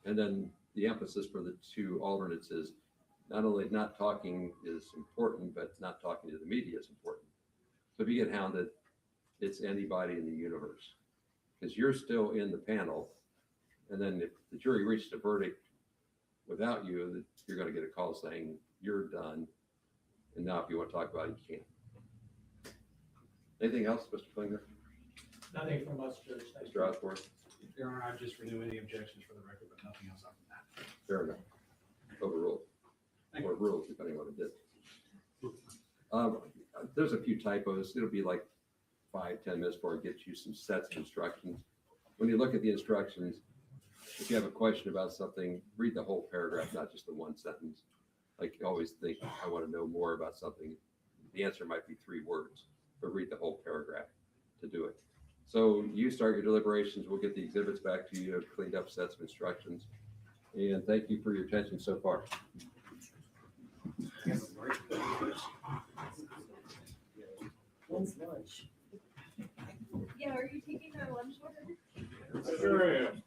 Speaker 1: And then the emphasis for the 2 alternates is not only not talking is important, but not talking to the media is important. So if you get hounded, it's anybody in the universe, because you're still in the panel. And then if the jury reached a verdict without you, you're going to get a call saying you're done. And now if you want to talk about it, you can't. Anything else, Mr. Klinger?
Speaker 3: Nothing from us, Judge. Thank
Speaker 1: Mr.
Speaker 3: you.
Speaker 1: Osborne?
Speaker 3: Your Honor, I just renew any objections for the record, but nothing else other than that.
Speaker 1: Fair enough. Overruled.
Speaker 3: Thank
Speaker 1: Or
Speaker 3: you.
Speaker 1: ruled, depending on what it did. There's a few typos. It'll be like 5-10 minutes before it gets you some sets of instructions. When you look at the instructions, if you have a question about something, read the whole paragraph, not just the one sentence. Like you always think, I want to know more about something. The answer might be 3 words, but read the whole paragraph to do it. So you start your deliberations. We'll get the exhibits back to you, cleaned up sets of instructions. And thank you for your attention so far.
Speaker 2: When's lunch?
Speaker 4: Yeah, are you taking our lunch order?
Speaker 5: Sure am.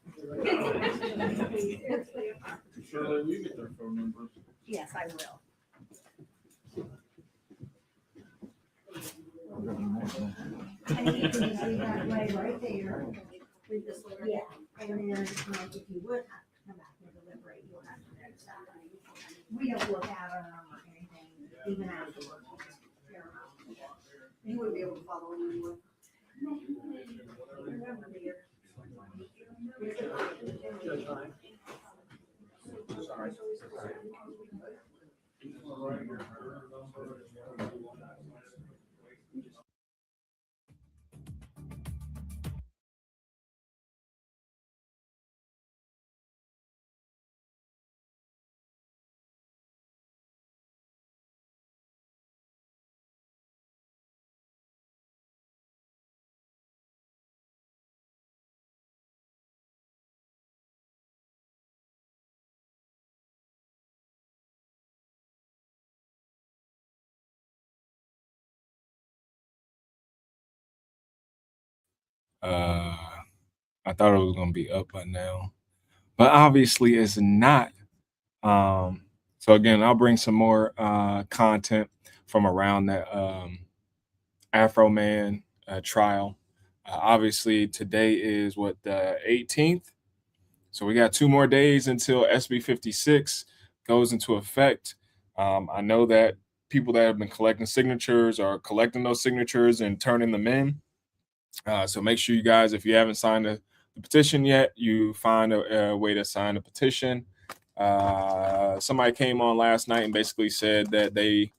Speaker 4: Seriously.
Speaker 5: Shirley, will you get their phone numbers?
Speaker 2: Yes, I will.
Speaker 6: And you can see that way right there.
Speaker 2: Read this letter.
Speaker 6: Yeah, and then, if you would have to come back and deliberate, you'll have to notice that. We don't look at them or anything, even afterwards.
Speaker 2: You wouldn't be able to follow him anyway. Remember, dear.
Speaker 3: Judge Ryan. Sorry.
Speaker 5: I thought it was gonna be up by now, but obviously it's not. So again, I'll bring some more content from around that Afroman trial. Obviously, today is what, the 18th. So we got 2 more days until SB 56 goes into effect. I know that people that have been collecting signatures are collecting those signatures and turning them in. So make sure you guys, if you haven't signed the petition yet, you find a way to sign the petition. Somebody came on last night and basically said that they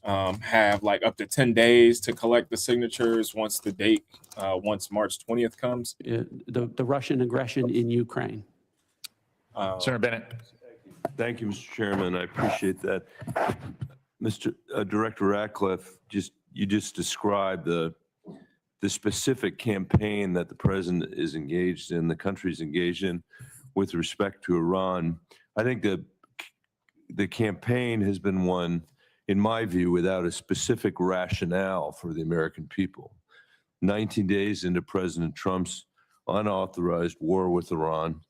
Speaker 5: have like up to 10 days to collect the signatures once the date, once March 20th comes.
Speaker 7: The Russian aggression in Ukraine.
Speaker 5: Senator Bennett.
Speaker 8: Thank you, Mr. Chairman. I appreciate that. Mr. Director Ratcliffe, you just described the specific campaign that the president is engaged in, the country's engaged in with respect to Iran. I think the campaign has been one, in my view, without a specific rationale for the American people. 19 days into President Trump's unauthorized war with Iran,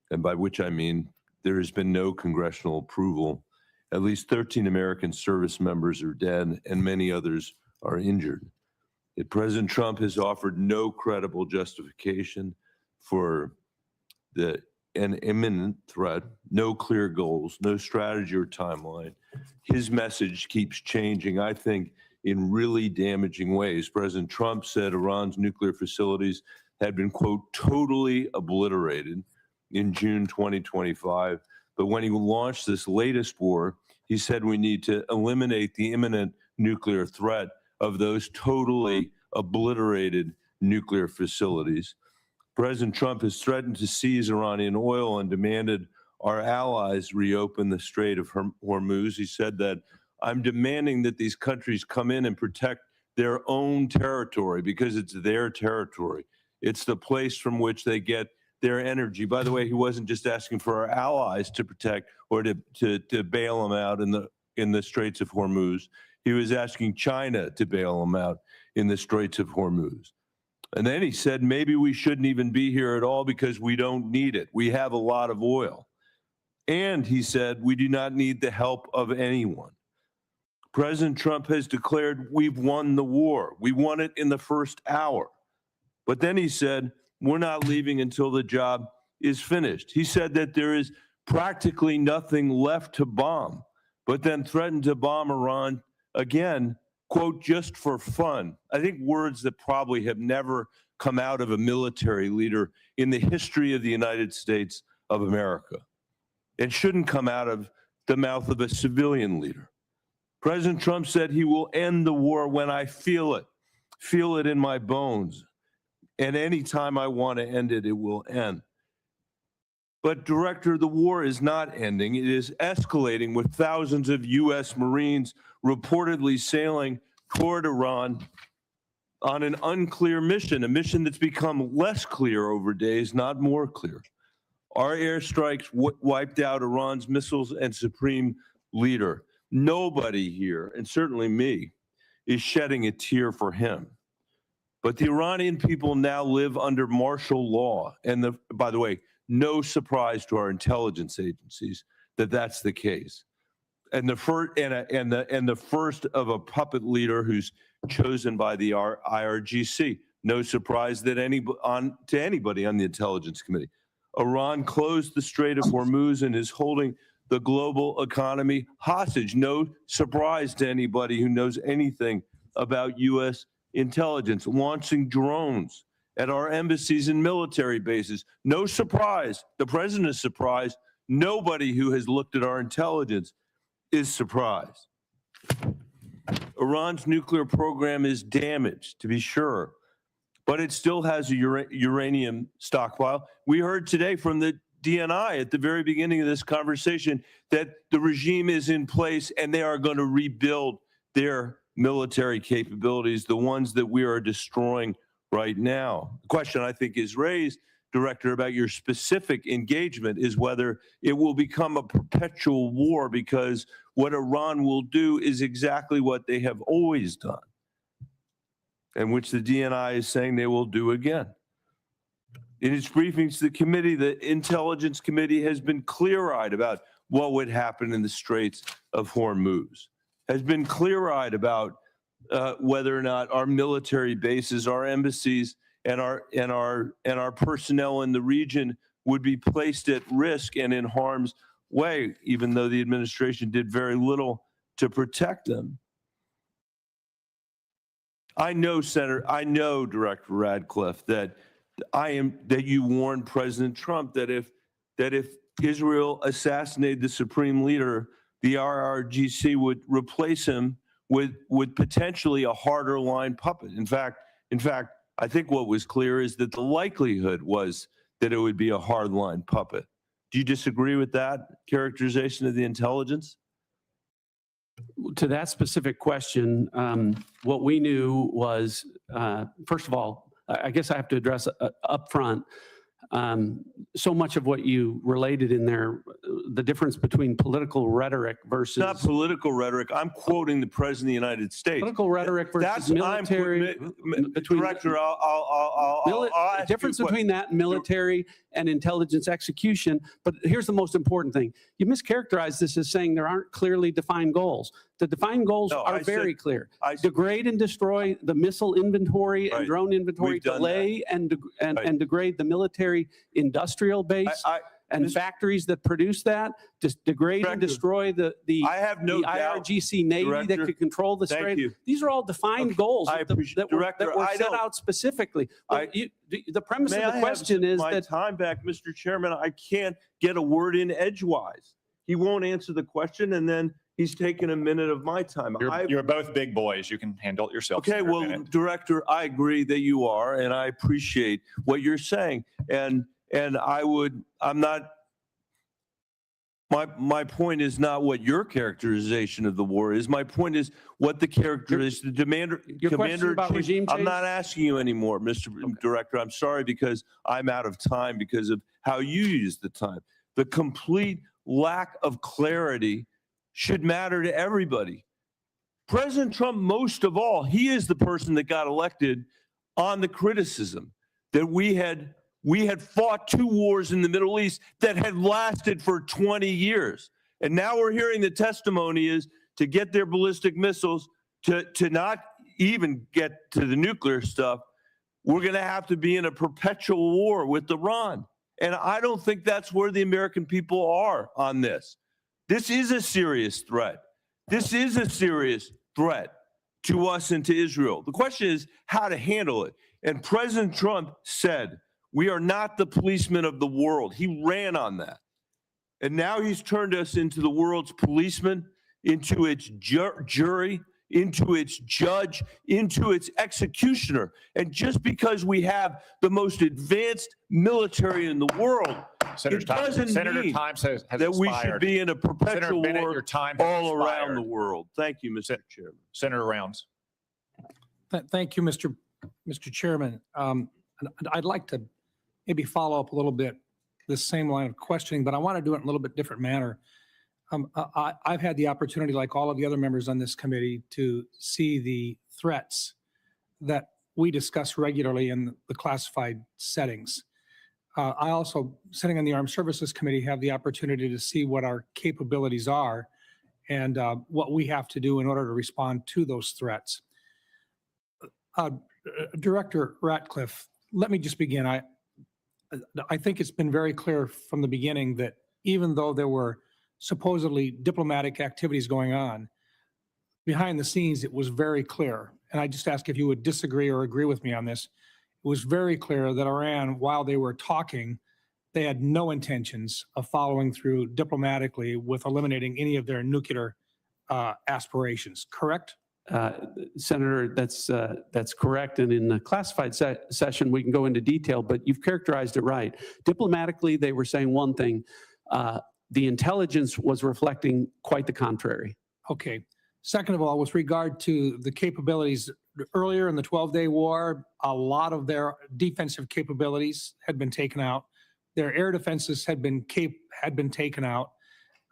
Speaker 8: and by which I mean there has been no congressional approval. At least 13 American service members are dead and many others are injured. Yet President Trump has offered no credible justification for an imminent threat, no clear goals, no strategy or timeline. His message keeps changing, I think, in really damaging ways. President Trump said Iran's nuclear facilities had been, quote, totally obliterated in June 2025. But when he launched this latest war, he said we need to eliminate the imminent nuclear threat of those totally obliterated nuclear facilities. President Trump has threatened to seize Iranian oil and demanded our allies reopen the Strait of Hormuz. He said that I'm demanding that these countries come in and protect their own territory because it's their territory. It's the place from which they get their energy. By the way, he wasn't just asking for our allies to protect or to bail them out in the Straits of Hormuz. He was asking China to bail them out in the Straits of Hormuz. And then he said, maybe we shouldn't even be here at all because we don't need it. We have a lot of oil. And he said, we do not need the help of anyone. President Trump has declared we've won the war. We won it in the first hour. But then he said, we're not leaving until the job is finished. He said that there is practically nothing left to bomb, but then threatened to bomb Iran again, quote, just for fun. I think words that probably have never come out of a military leader in the history of the United States of America. It shouldn't come out of the mouth of a civilian leader. President Trump said he will end the war when I feel it in my bones. And anytime I want to end it, it will end. But, Director, the war is not ending. It is escalating with thousands of U.S. Marines reportedly sailing toward Iran on an unclear mission, a mission that's become less clear over days, not more clear. Our airstrikes wiped out Iran's missiles and supreme leader. Nobody here, and certainly me, is shedding a tear for him. But the Iranian people now live under martial law. And by the way, no surprise to our intelligence agencies that that's the case. And the first of a puppet leader who's chosen by the IRGC. No surprise that to anybody on the Intelligence Committee. Iran closed the Strait of Hormuz and is holding the global economy hostage. No surprise to anybody who knows anything about U.S. intelligence. Launching drones at our embassies and military bases. No surprise. The president is surprised. Nobody who has looked at our intelligence is surprised. Iran's nuclear program is damaged, to be sure, but it still has a uranium stockpile. We heard today from the DNI at the very beginning of this conversation that the regime is in place and they are going to rebuild their military capabilities, the ones that we are destroying right now. The question I think is raised, Director, about your specific engagement is whether it will become a perpetual war, because what Iran will do is exactly what they have always done, and which the DNI is saying they will do again. In its briefings to the committee, the Intelligence Committee has been clear-eyed about what would happen in the Straits of Hormuz, has been clear-eyed about whether or not our military bases, our embassies, and our personnel in the region would be placed at risk and in harm's way, even though the administration did very little to protect them. I know, Director Radcliffe, that you warned President Trump that if Israel assassinated the supreme leader, the IRGC would replace him with potentially a harder line puppet. In fact, I think what was clear is that the likelihood was that it would be a hard line puppet. Do you disagree with that characterization of the intelligence?
Speaker 7: To that specific question, what we knew was, first of all, I guess I have to address up front, so much of what you related in there, the difference between political rhetoric versus...
Speaker 8: Not political rhetoric. I'm quoting the President of the United States.
Speaker 7: Political rhetoric versus military...
Speaker 8: Director, I'll ask
Speaker 7: difference
Speaker 8: you
Speaker 7: between that and military and intelligence execution. But here's the most important thing. You mischaracterized this as saying there aren't clearly defined goals. The defined goals are very clear. Degrade and destroy the missile inventory and drone inventory, delay and degrade the military industrial base and factories that produce that, just degrade and destroy the IRGC Navy that could control the strait. These are all defined goals that were set out specifically. The premise of the question is that...
Speaker 8: time back, Mr. Chairman, I can't get a word in edgewise. He won't answer the question, and then he's taken a minute of my time.
Speaker 9: You're both big boys. You can handle it yourself.
Speaker 8: Okay, well, Director, I agree that you are, and I appreciate what you're saying. My point is not what your characterization of the war is. My point is what the characterization,
Speaker 7: Your question about regime change?
Speaker 8: I'm not asking you anymore, Mr. Director. I'm sorry, because I'm out of time because of how you use the time. The complete lack of clarity should matter to everybody. President Trump, most of all, he is the person that got elected on the criticism that we had We had fought 2 wars in the Middle East that had lasted for 20 years. And now we're hearing the testimony is to get their ballistic missiles, to not even get to the nuclear stuff, we're going to have to be in a perpetual war with Iran. And I don't think that's where the American people are on this. This is a serious threat. This is a serious threat to us and to Israel. The question is how to handle it. And President Trump said, we are not the policemen of the world. He ran on that. And now he's turned us into the world's policeman, into its jury, into its judge, into its executioner. And just because we have the most advanced military in the world,
Speaker 9: Senator
Speaker 8: it doesn't mean
Speaker 9: Times has
Speaker 8: that we should
Speaker 9: expired.
Speaker 8: be in a perpetual
Speaker 9: Senator Bennett,
Speaker 8: war
Speaker 9: your time has
Speaker 8: all around
Speaker 9: expired.
Speaker 8: the world. Thank you, Mr. Chairman.
Speaker 9: Senator Rounds.
Speaker 10: Thank you, Mr. Chairman. And I'd like to maybe follow up a little bit this same line of questioning, but I want to do it in a little bit different manner. I've had the opportunity, like all of the other members on this committee, to see the threats that we discuss regularly in the classified settings. I also, sitting on the Armed Services Committee, have the opportunity to see what our capabilities are and what we have to do in order to respond to those threats. Director Ratcliffe, let me just begin. I think it's been very clear from the beginning that even though there were supposedly diplomatic activities going on, behind the scenes, it was very clear. And I just ask if you would disagree or agree with me on this. It was very clear that Iran, while they were talking, they had no intentions of following through diplomatically with eliminating any of their nuclear aspirations, correct?
Speaker 7: Senator, that's correct. And in the classified session, we can go into detail, but you've characterized it right. Diplomatically, they were saying one thing. The intelligence was reflecting quite the contrary.
Speaker 10: Okay. Second of all, with regard to the capabilities, earlier in the 12-day war, a lot of their defensive capabilities had been taken out. Their air defenses had been taken out.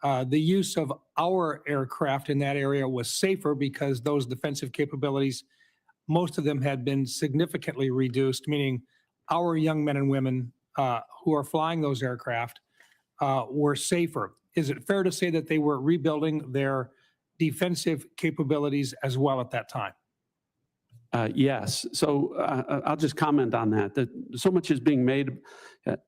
Speaker 10: The use of our aircraft in that area was safer because those defensive capabilities, most of them had been significantly reduced, meaning our young men and women who are flying those aircraft were safer. Is it fair to say that they were rebuilding their defensive capabilities as well at that time?
Speaker 7: Yes. So I'll just comment on that. So much is being made.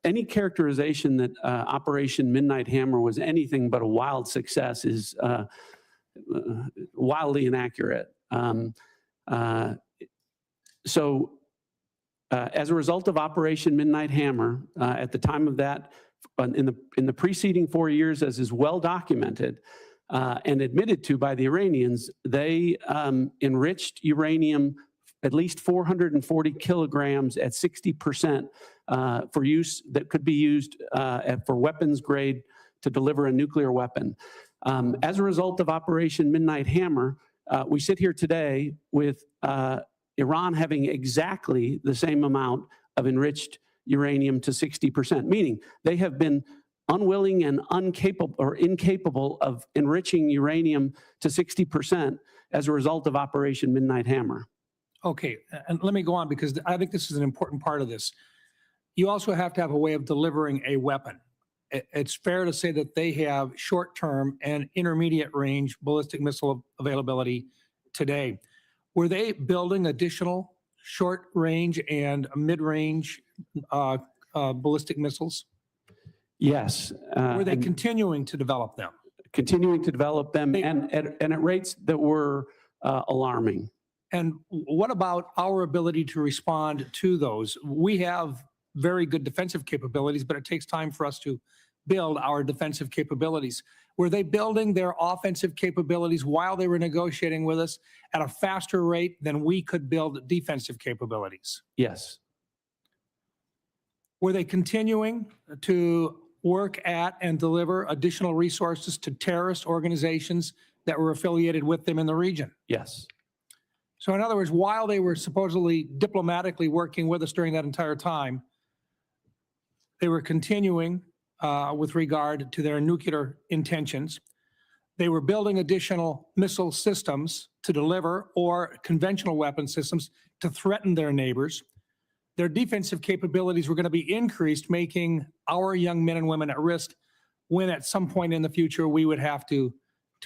Speaker 7: Any characterization that Operation Midnight Hammer was anything but a wild success is wildly inaccurate. As a result of Operation Midnight Hammer, at the time of that, in the preceding 4 years, as is well documented and admitted to by the Iranians, they enriched uranium at least 440 kilograms at 60% for use that could be used for weapons grade to deliver a nuclear weapon. As a result of Operation Midnight Hammer, we sit here today with Iran having exactly the same amount of enriched uranium to 60%, meaning they have been unwilling and incapable of enriching uranium to 60% as a result of Operation Midnight Hammer.
Speaker 10: Okay, and let me go on because I think this is an important part of this. You also have to have a way of delivering a weapon. It's fair to say that they have short-term and intermediate range ballistic missile availability today. Were they building additional short-range and mid-range ballistic missiles?
Speaker 7: Yes.
Speaker 10: Were they continuing to develop them?
Speaker 7: Continuing to develop them and at rates that were alarming.
Speaker 10: And what about our ability to respond to those? We have very good defensive capabilities, but it takes time for us to build our defensive capabilities. Were they building their offensive capabilities while they were negotiating with us at a faster rate than we could build defensive capabilities?
Speaker 7: Yes.
Speaker 10: Were they continuing to work at and deliver additional resources to terrorist organizations that were affiliated with them in the region?
Speaker 7: Yes.
Speaker 10: So in other words, while they were supposedly diplomatically working with us during that entire time, they were continuing with regard to their nuclear intentions. They were building additional missile systems to deliver or conventional weapon systems to threaten their neighbors. their defensive capabilities were going to be increased, making our young men and women at risk when at some point in the future we would have to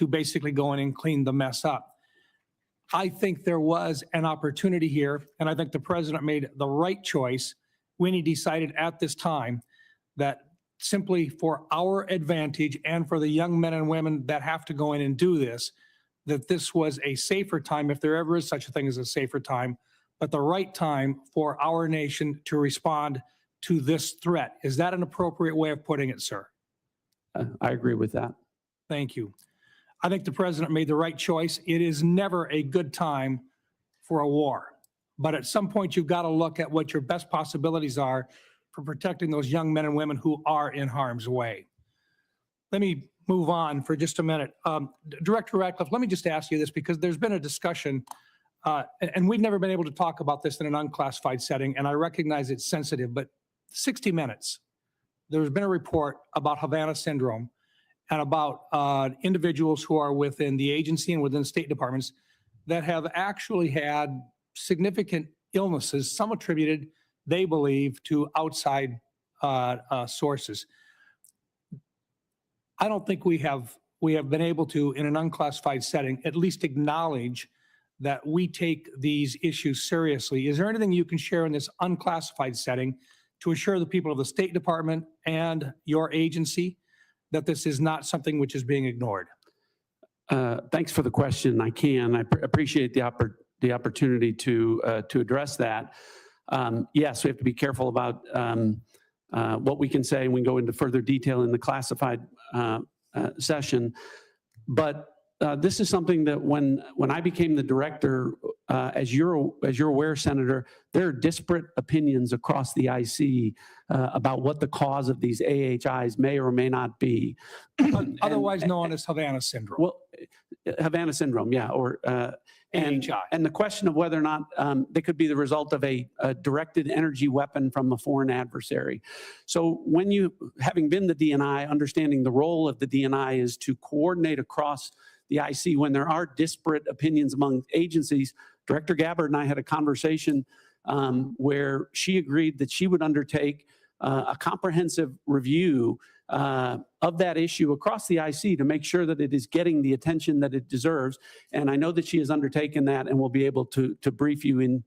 Speaker 10: basically go in and clean the mess up. I think there was an opportunity here, and I think the president made the right choice when he decided at this time that simply for our advantage and for the young men and women that have to go in and do this, that this was a safer time, if there ever is such a thing as a safer time, but the right time for our nation to respond to this threat. Is that an appropriate way of putting it, sir?
Speaker 7: I agree with that.
Speaker 10: Thank you. I think the president made the right choice. It is never a good time for a war, but at some point you've got to look at what your best possibilities are for protecting those young men and women who are in harm's way. Let me move on for just a minute. Director Ratcliffe, let me just ask you this, because there's been a discussion, and we've never been able to talk about this in an unclassified setting, and I recognize it's sensitive, but 60 Minutes, there's been a report about Havana syndrome and about individuals who are within the agency and within state departments that have actually had significant illnesses, some attributed, they believe, to outside sources. I don't think we have been able to, in an unclassified setting, at least acknowledge that we take these issues seriously. Is there anything you can share in this unclassified setting to assure the people of the State Department and your agency that this is not something which is being ignored?
Speaker 7: Thanks for the question. I appreciate the opportunity to address that. Yes, we have to be careful about what we can say, and we can go into further detail in the classified session. But this is something that when I became the director, as you're aware, Senator, there are disparate opinions across the IC about what the cause of these AHIs may or may not be.
Speaker 10: Otherwise known as Havana syndrome.
Speaker 7: Well, Havana syndrome, yeah, or
Speaker 10: AHI.
Speaker 7: and the question of whether or not they could be the result of a directed energy weapon from a foreign adversary. So when you, having been the DNI, understanding the role of the DNI is to coordinate across the IC when there are disparate opinions among agencies. Director Gabbard and I had a conversation where she agreed that she would undertake a comprehensive review of that issue across the IC to make sure that it is getting the attention that it deserves. And I know that she has undertaken that and will be able to brief you in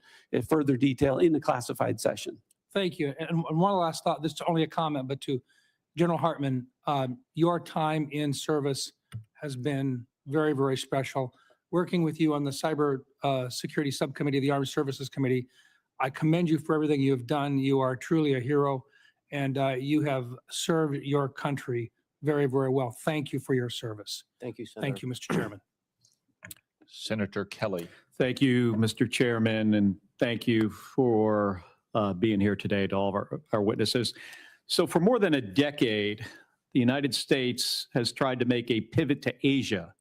Speaker 7: further detail in the classified session.
Speaker 10: Thank you. And one last thought, this is only a comment, but to General Hartman, your time in service has been very, very special. Working with you on the Cyber Security Subcommittee of the Armed Services Committee, I commend you for everything you have done. You are truly a hero, and you have served your country very, very well. Thank you for your service.
Speaker 11: Thank you, Senator.
Speaker 10: Thank you, Mr. Chairman.
Speaker 9: Senator Kelly.
Speaker 12: Thank you, Mr. Chairman, and thank you for being here today to all of our witnesses. So for more than a decade, the United States has tried to make a pivot to Asia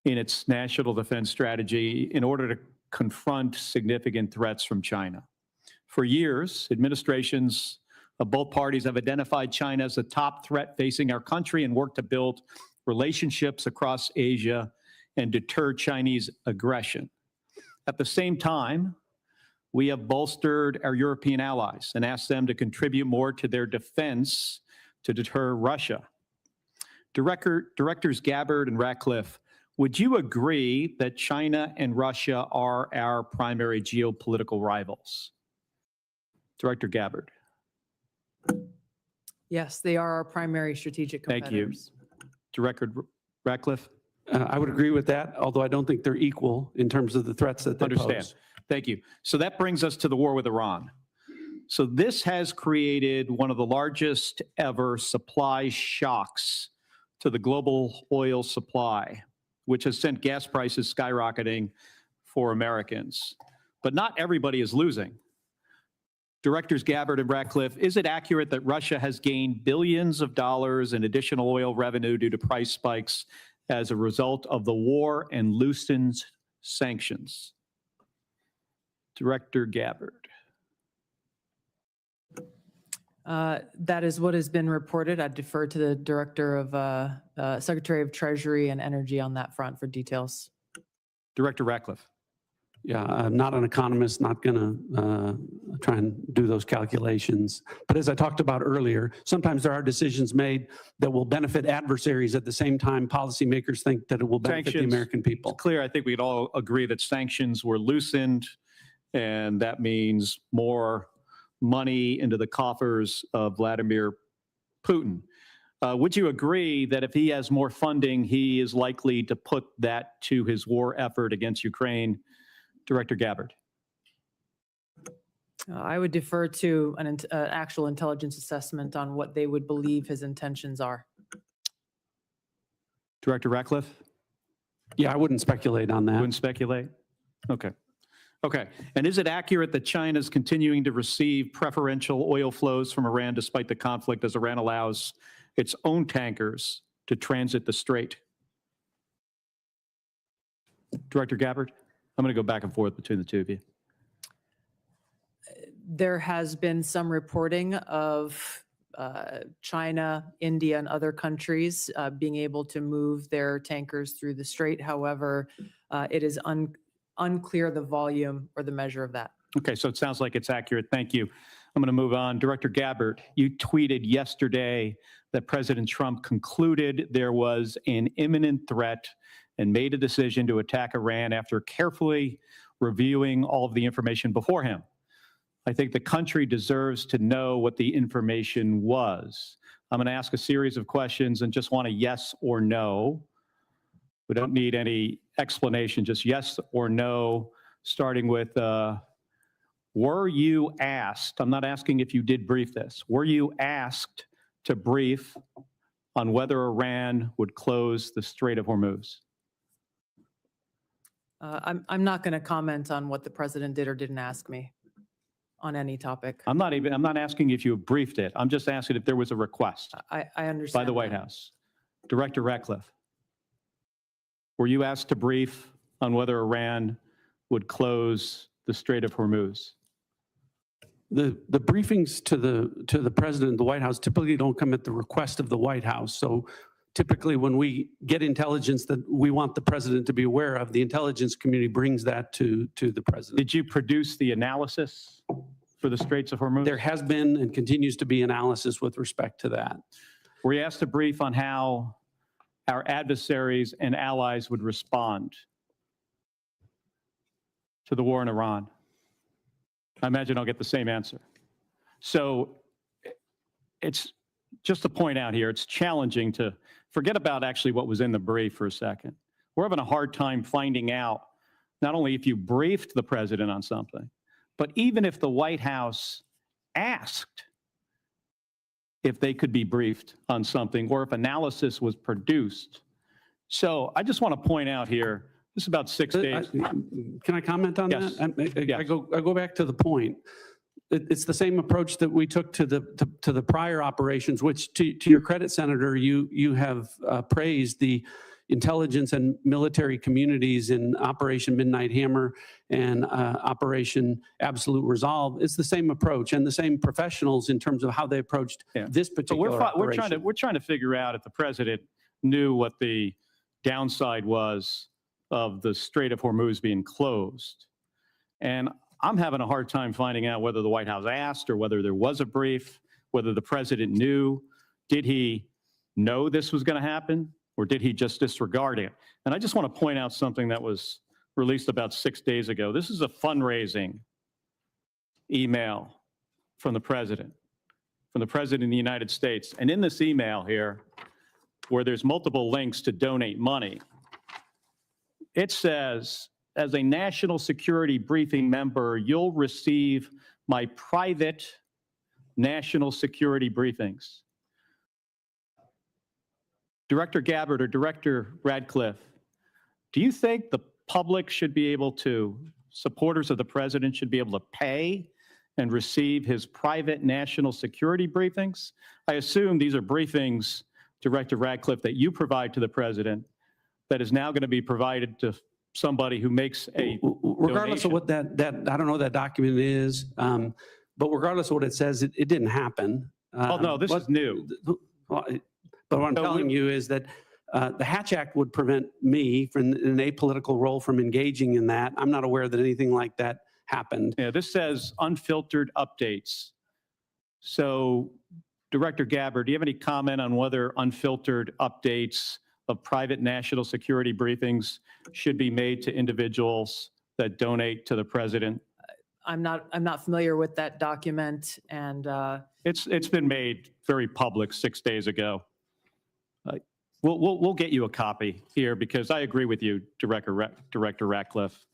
Speaker 12: in its national defense strategy in order to confront significant threats from China. For years, administrations of both parties have identified China as a top threat facing our country and worked to build relationships across Asia and deter Chinese aggression. At the same time, we have bolstered our European allies and asked them to contribute more to their defense to deter Russia. Directors Gabbard and Ratcliffe, would you agree that China and Russia are our primary geopolitical rivals? Director Gabbard.
Speaker 13: Yes, they are our primary strategic competitors.
Speaker 12: Thank you. Director Ratcliffe?
Speaker 7: I would agree with that, although I don't think they're equal in terms of the threats that they pose.
Speaker 12: Thank you. So that brings us to the war with Iran. So this has created one of the largest ever supply shocks to the global oil supply, which has sent gas prices skyrocketing for Americans. But not everybody is losing. Directors Gabbard and Ratcliffe, is it accurate that Russia has gained billions of dollars in additional oil revenue due to price spikes as a result of the war and loosened sanctions? Director Gabbard.
Speaker 13: That is what has been reported. I'd defer to the Director of Secretary of Treasury and Energy on that front for details.
Speaker 12: Director Ratcliffe.
Speaker 7: Yeah, I'm not an economist, not going to try and do those calculations. But as I talked about earlier, sometimes there are decisions made that will benefit adversaries at the same time policymakers think that it will benefit the
Speaker 12: Sanctions.
Speaker 7: American people.
Speaker 12: It's clear, I think we'd all agree that sanctions were loosened, and that means more money into the coffers of Vladimir Putin. Would you agree that if he has more funding, he is likely to put that to his war effort against Ukraine? Director Gabbard.
Speaker 13: I would defer to an actual intelligence assessment on what they would believe his intentions are.
Speaker 12: Director Ratcliffe?
Speaker 7: Yeah, I wouldn't speculate on that.
Speaker 12: Wouldn't speculate? Okay. Okay. And is it accurate that China is continuing to receive preferential oil flows from Iran despite the conflict, as Iran allows its own tankers to transit the strait? Director Gabbard? I'm going to go back and forth between the two of you.
Speaker 13: There has been some reporting of China, India, and other countries being able to move their tankers through the strait. However, it is unclear the volume or the measure of that.
Speaker 12: Okay, so it sounds like it's accurate. Thank you. I'm going to move on. Director Gabbard, you tweeted yesterday that President Trump concluded there was an imminent threat and made a decision to attack Iran after carefully reviewing all of the information before him. I think the country deserves to know what the information was. I'm going to ask a series of questions and just want a yes or no. We don't need any explanation, just yes or no, starting with, were you asked, I'm not asking if you did brief this, were you asked to brief on whether Iran would close the Strait of Hormuz?
Speaker 13: I'm not going to comment on what the president did or didn't ask me on any topic.
Speaker 12: I'm not asking if you briefed it. I'm just asking if there was a request
Speaker 13: I understand
Speaker 12: by the White
Speaker 13: that.
Speaker 12: House. Director Ratcliffe, were you asked to brief on whether Iran would close the Strait of Hormuz?
Speaker 7: The briefings to the president of the White House typically don't come at the request of the White House. So typically when we get intelligence that we want the president to be aware of, the intelligence community brings that to the president.
Speaker 12: Did you produce the analysis for the Straits of Hormuz?
Speaker 7: There has been and continues to be analysis with respect to that.
Speaker 12: Were you asked to brief on how our adversaries and allies would respond to the war in Iran? I imagine I'll get the same answer. So it's just to point out here, it's challenging to forget about actually what was in the brief for a second. We're having a hard time finding out not only if you briefed the president on something, but even if the White House asked if they could be briefed on something or if analysis was produced. So I just want to point out here, this is about 6 days.
Speaker 7: Can I comment on
Speaker 12: Yes.
Speaker 7: that?
Speaker 12: Yes.
Speaker 7: I go back to the point. It's the same approach that we took to the prior operations, which to your credit, Senator, you have praised the intelligence and military communities in Operation Midnight Hammer and Operation Absolute Resolve. It's the same approach and the same professionals in terms of how they approached this
Speaker 12: So
Speaker 7: particular operation.
Speaker 12: we're trying to figure out if the president knew what the downside was of the Strait of Hormuz being closed. And I'm having a hard time finding out whether the White House asked or whether there was a brief, whether the president knew. Did he know this was going to happen or did he just disregard it? And I just want to point out something that was released about 6 days ago. This is a fundraising email from the president of the United States. And in this email here, where there's multiple links to donate money, it says, as a national security briefing member, you'll receive my private national security briefings. Director Gabbard or Director Ratcliffe, do you think the public should be able to, supporters of the president should be able to pay and receive his private national security briefings? I assume these are briefings, Director Ratcliffe, that you provide to the president that is now going to be provided to somebody who makes a
Speaker 7: Regardless
Speaker 12: donation.
Speaker 7: of what that I don't know what that document is, but regardless of what it says, it didn't happen.
Speaker 12: Oh, no, this is new.
Speaker 7: But what I'm telling you is that The Hatch Act would prevent me from an apolitical role from engaging in that. I'm not aware that anything like that happened.
Speaker 12: Yeah, this says unfiltered updates. So Director Gabbard, do you have any comment on whether unfiltered updates of private national security briefings should be made to individuals that donate to the president?
Speaker 13: I'm not familiar with that document, and
Speaker 12: It's been made very public 6 days ago. We'll get you a copy here because I agree with you, Director Ratcliffe,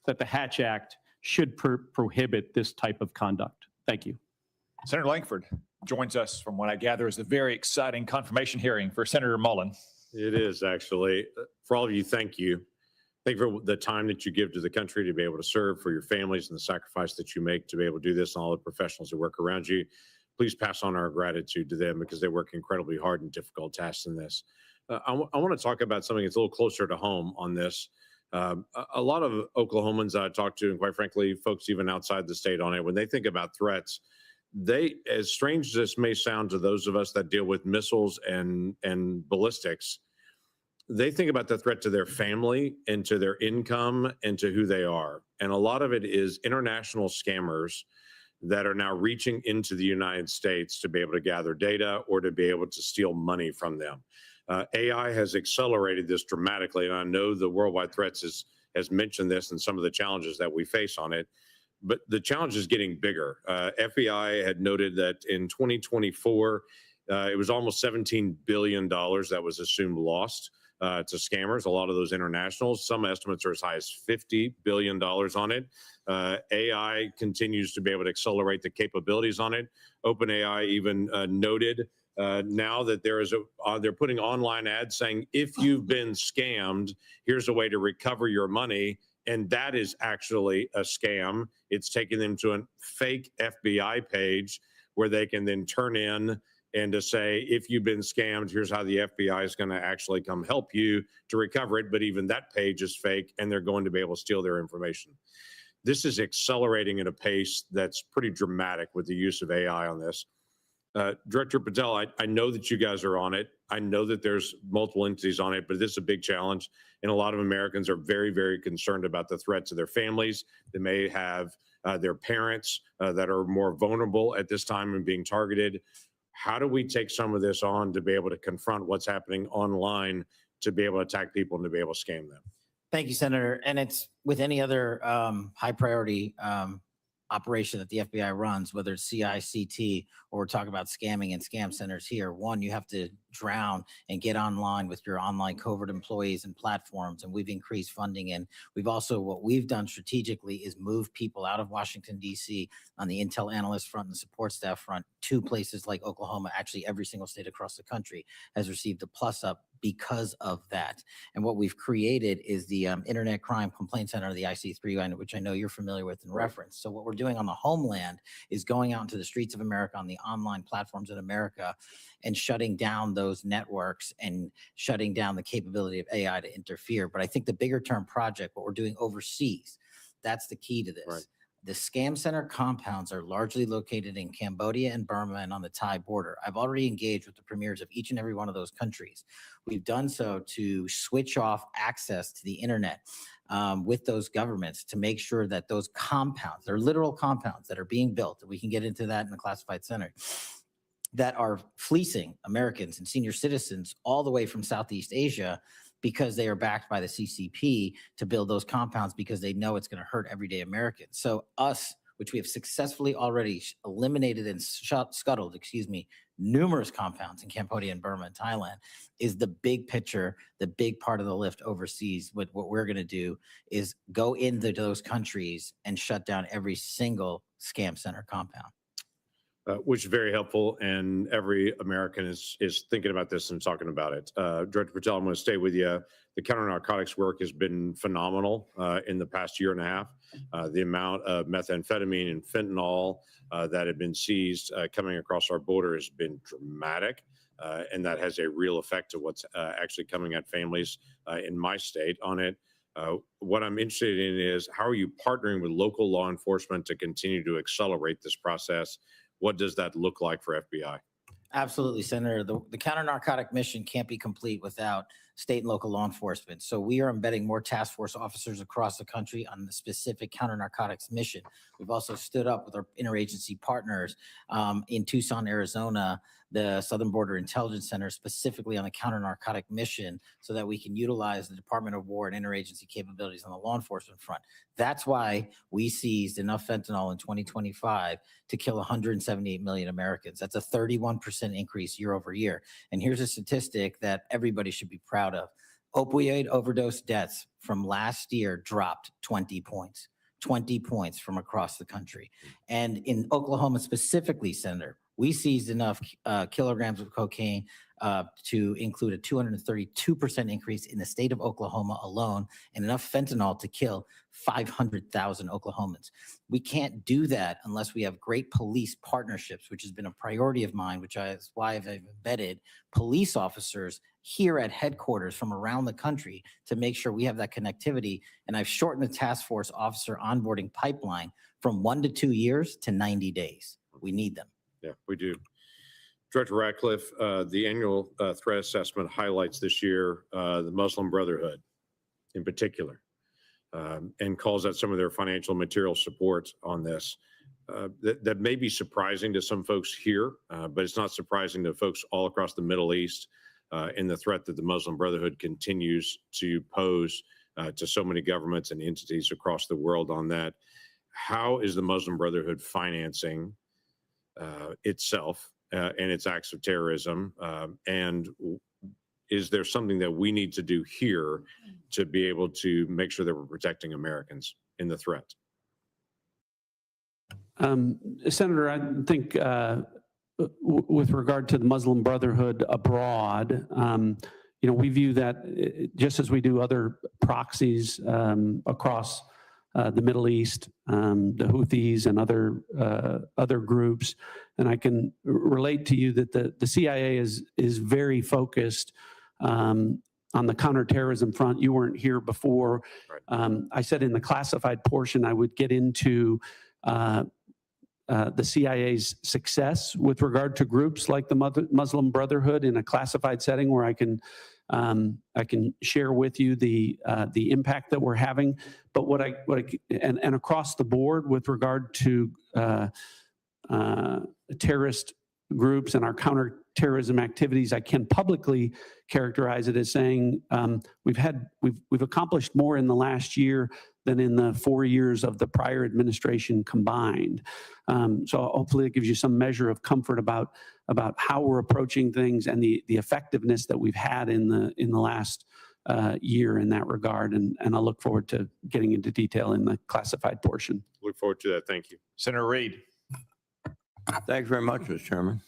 Speaker 12: that the Hatch Act should prohibit this type of conduct. Thank you.
Speaker 9: Senator Langford joins us from what I gather is a very exciting confirmation hearing for Senator Mullen.
Speaker 11: It is actually. For all of you, thank you. Thank you for the time that you give to the country to be able to serve, for your families and the sacrifice that you make to be able to do this, and all the professionals who work around you. Please pass on our gratitude to them because they work incredibly hard and difficult tasks in this. I want to talk about something that's a little closer to home on this. A lot of Oklahomans that I talk to, and quite frankly, folks even outside the state on it, when they think about threats, as strange as this may sound to those of us that deal with missiles and ballistics, they think about the threat to their family and to their income and to who they are. And a lot of it is international scammers that are now reaching into the United States to be able to gather data or to be able to steal money from them. AI has accelerated this dramatically, and I know the Worldwide Threats has mentioned this and some of the challenges that we face on it, but the challenge is getting bigger. FBI had noted that in 2024, it was almost $17 billion that was assumed lost to scammers, a lot of those internationals. Some estimates are as high as $50 billion on it. AI continues to be able to accelerate the capabilities on it. OpenAI even noted now that they're putting online ads saying, if you've been scammed, here's a way to recover your money. And that is actually a scam. It's taking them to a fake FBI page where they can then turn in and to say, if you've been scammed, here's how the FBI is going to actually come help you to recover it. But even that page is fake, and they're going to be able to steal their information. This is accelerating at a pace that's pretty dramatic with the use of AI on this. Director Patel, I know that you guys are on it. I know that there's multiple entities on it, but this is a big challenge. And a lot of Americans are very, very concerned about the threat to their families. They may have their parents that are more vulnerable at this time and being targeted. How do we take some of this on to be able to confront what's happening online, to be able to attack people and to be able to scam them?
Speaker 14: Thank you, Senator. And it's with any other high priority operation that the FBI runs, whether it's CICT or we're talking about scamming and scam centers here. One, you have to drown and get online with your online covert employees and platforms. And we've increased funding. And we've also, what we've done strategically is move people out of Washington, D.C. on the intel analyst front and the support staff front to places like Oklahoma. Actually, every single state across the country has received a plus up because of that. And what we've created is the Internet Crime Complaint Center, the IC3, which I know you're familiar with in reference. So what we're doing on the homeland is going out into the streets of America, on the online platforms in America, and shutting down those networks and shutting down the capability of AI to interfere. But I think the bigger term project, what we're doing overseas, that's the key to this. Right. The scam center compounds are largely located in Cambodia and Burma and on the Thai border. I've already engaged with the premiers of each and every one of those countries. We've done so to switch off access to the internet with those governments to make sure that those compounds, they're literal compounds that are being built, and we can get into that in the classified center, that are fleecing Americans and senior citizens all the way from Southeast Asia, because they are backed by the CCP to build those compounds because they know it's going to hurt everyday Americans. So us, which we have successfully already eliminated and scuttled, numerous compounds in Cambodia and Burma and Thailand, is the big picture, the big part of the lift overseas. What we're going to do is go into those countries and shut down every single scam center compound.
Speaker 11: Which is very helpful, and every American is thinking about this and talking about it. Director Patel, I'm going to stay with you. The counter-narcotics work has been phenomenal in the past year and a half. The amount of methamphetamine and fentanyl that have been seized coming across our border has been dramatic, and that has a real effect to what's actually coming at families in my state on it. What I'm interested in is, how are you partnering with local law enforcement to continue to accelerate this process? What does that look like for FBI?
Speaker 14: Absolutely, Senator. The counter-narcotic mission can't be complete without state and local law enforcement. So we are embedding more task force officers across the country on the specific counter-narcotics mission. We've also stood up with our interagency partners in Tucson, Arizona, the Southern Border Intelligence Center, specifically on the counter-narcotic mission, so that we can utilize the Department of War and interagency capabilities on the law enforcement front. That's why we seized enough fentanyl in 2025 to kill 178 million Americans. That's a 31% increase year over year. And here's a statistic that everybody should be proud of. Opioid overdose deaths from last year dropped 20 points. 20 points from across the country. And in Oklahoma specifically, Senator, we seized enough kilograms of cocaine to include a 232% increase in the state of Oklahoma alone, and enough fentanyl to kill 500,000 Oklahomans. We can't do that unless we have great police partnerships, which has been a priority of mine, which is why I've embedded police officers here at headquarters from around the country to make sure we have that connectivity. And I've shortened the task force officer onboarding pipeline from 1 to 2 years to 90 days. We need them.
Speaker 11: Yeah, we do. Director Ratcliffe, the annual threat assessment highlights this year the Muslim Brotherhood in particular, and calls out some of their financial and material support on this. That may be surprising to some folks here, but it's not surprising to folks all across the Middle East in the threat that the Muslim Brotherhood continues to pose to so many governments and entities across the world on that. How is the Muslim Brotherhood financing itself and its acts of terrorism? And is there something that we need to do here to be able to make sure that we're protecting Americans in the threat?
Speaker 7: Senator, I think with regard to the Muslim Brotherhood abroad, we view that just as we do other proxies across the Middle East, the Houthis and other groups. And I can relate to you that the CIA is very focused on the counterterrorism front. You weren't here before.
Speaker 11: Right.
Speaker 7: I said in the classified portion I would get into the CIA's success with regard to groups like the Muslim Brotherhood in a classified setting, where I can share with you the impact that we're having. But and across the board with regard to terrorist groups and our counterterrorism activities, I can publicly characterize it as saying we've accomplished more in the last year than in the 4 years of the prior administration combined. So hopefully it gives you some measure of comfort about how we're approaching things and the effectiveness that we've had in the last year in that regard. And I look forward to getting into detail in the classified portion.
Speaker 11: Look forward to that. Thank you.
Speaker 9: Senator Reed.
Speaker 15: Thank you very much, Mr. Chairman.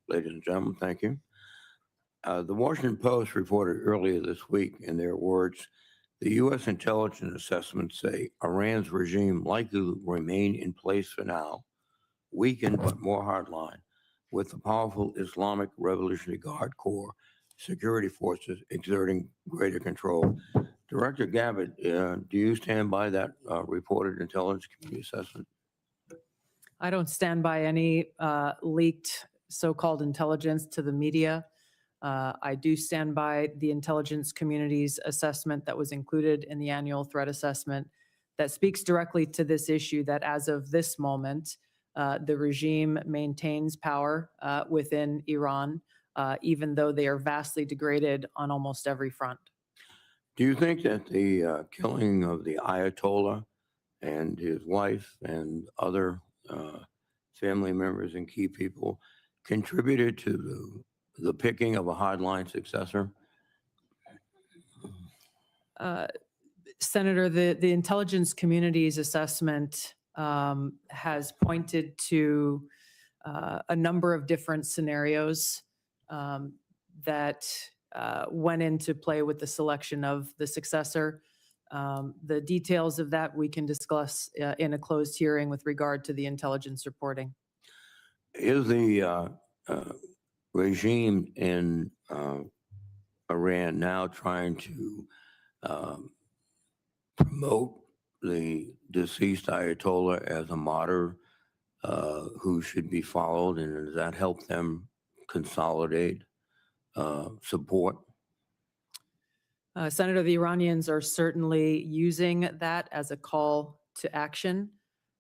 Speaker 15: Ladies and gentlemen, thank you. The Washington Post reported earlier this week, in their words, the U.S. intelligence assessments say Iran's regime likely to remain in place for now, weakened but more hardline, with the powerful Islamic Revolutionary Guard Corps security forces exerting greater control. Director Gabbard, do you stand by that reported intelligence community assessment?
Speaker 13: I don't stand by any leaked so-called intelligence to the media. I do stand by the intelligence community's assessment that was included in the annual threat assessment that speaks directly to this issue, that as of this moment, the regime maintains power within Iran, even though they are vastly degraded on almost every front.
Speaker 15: Do you think that the killing of the Ayatollah and his wife and other family members and key people contributed to the picking of a hardline successor?
Speaker 13: Senator, the intelligence community's assessment has pointed to a number of different scenarios that went into play with the selection of the successor. The details of that we can discuss in a closed hearing with regard to the intelligence reporting.
Speaker 15: Is the regime in Iran now trying to promote the deceased Ayatollah as a martyr who should be followed, and does that help them consolidate support?
Speaker 13: Senator, the Iranians are certainly using that as a call to action.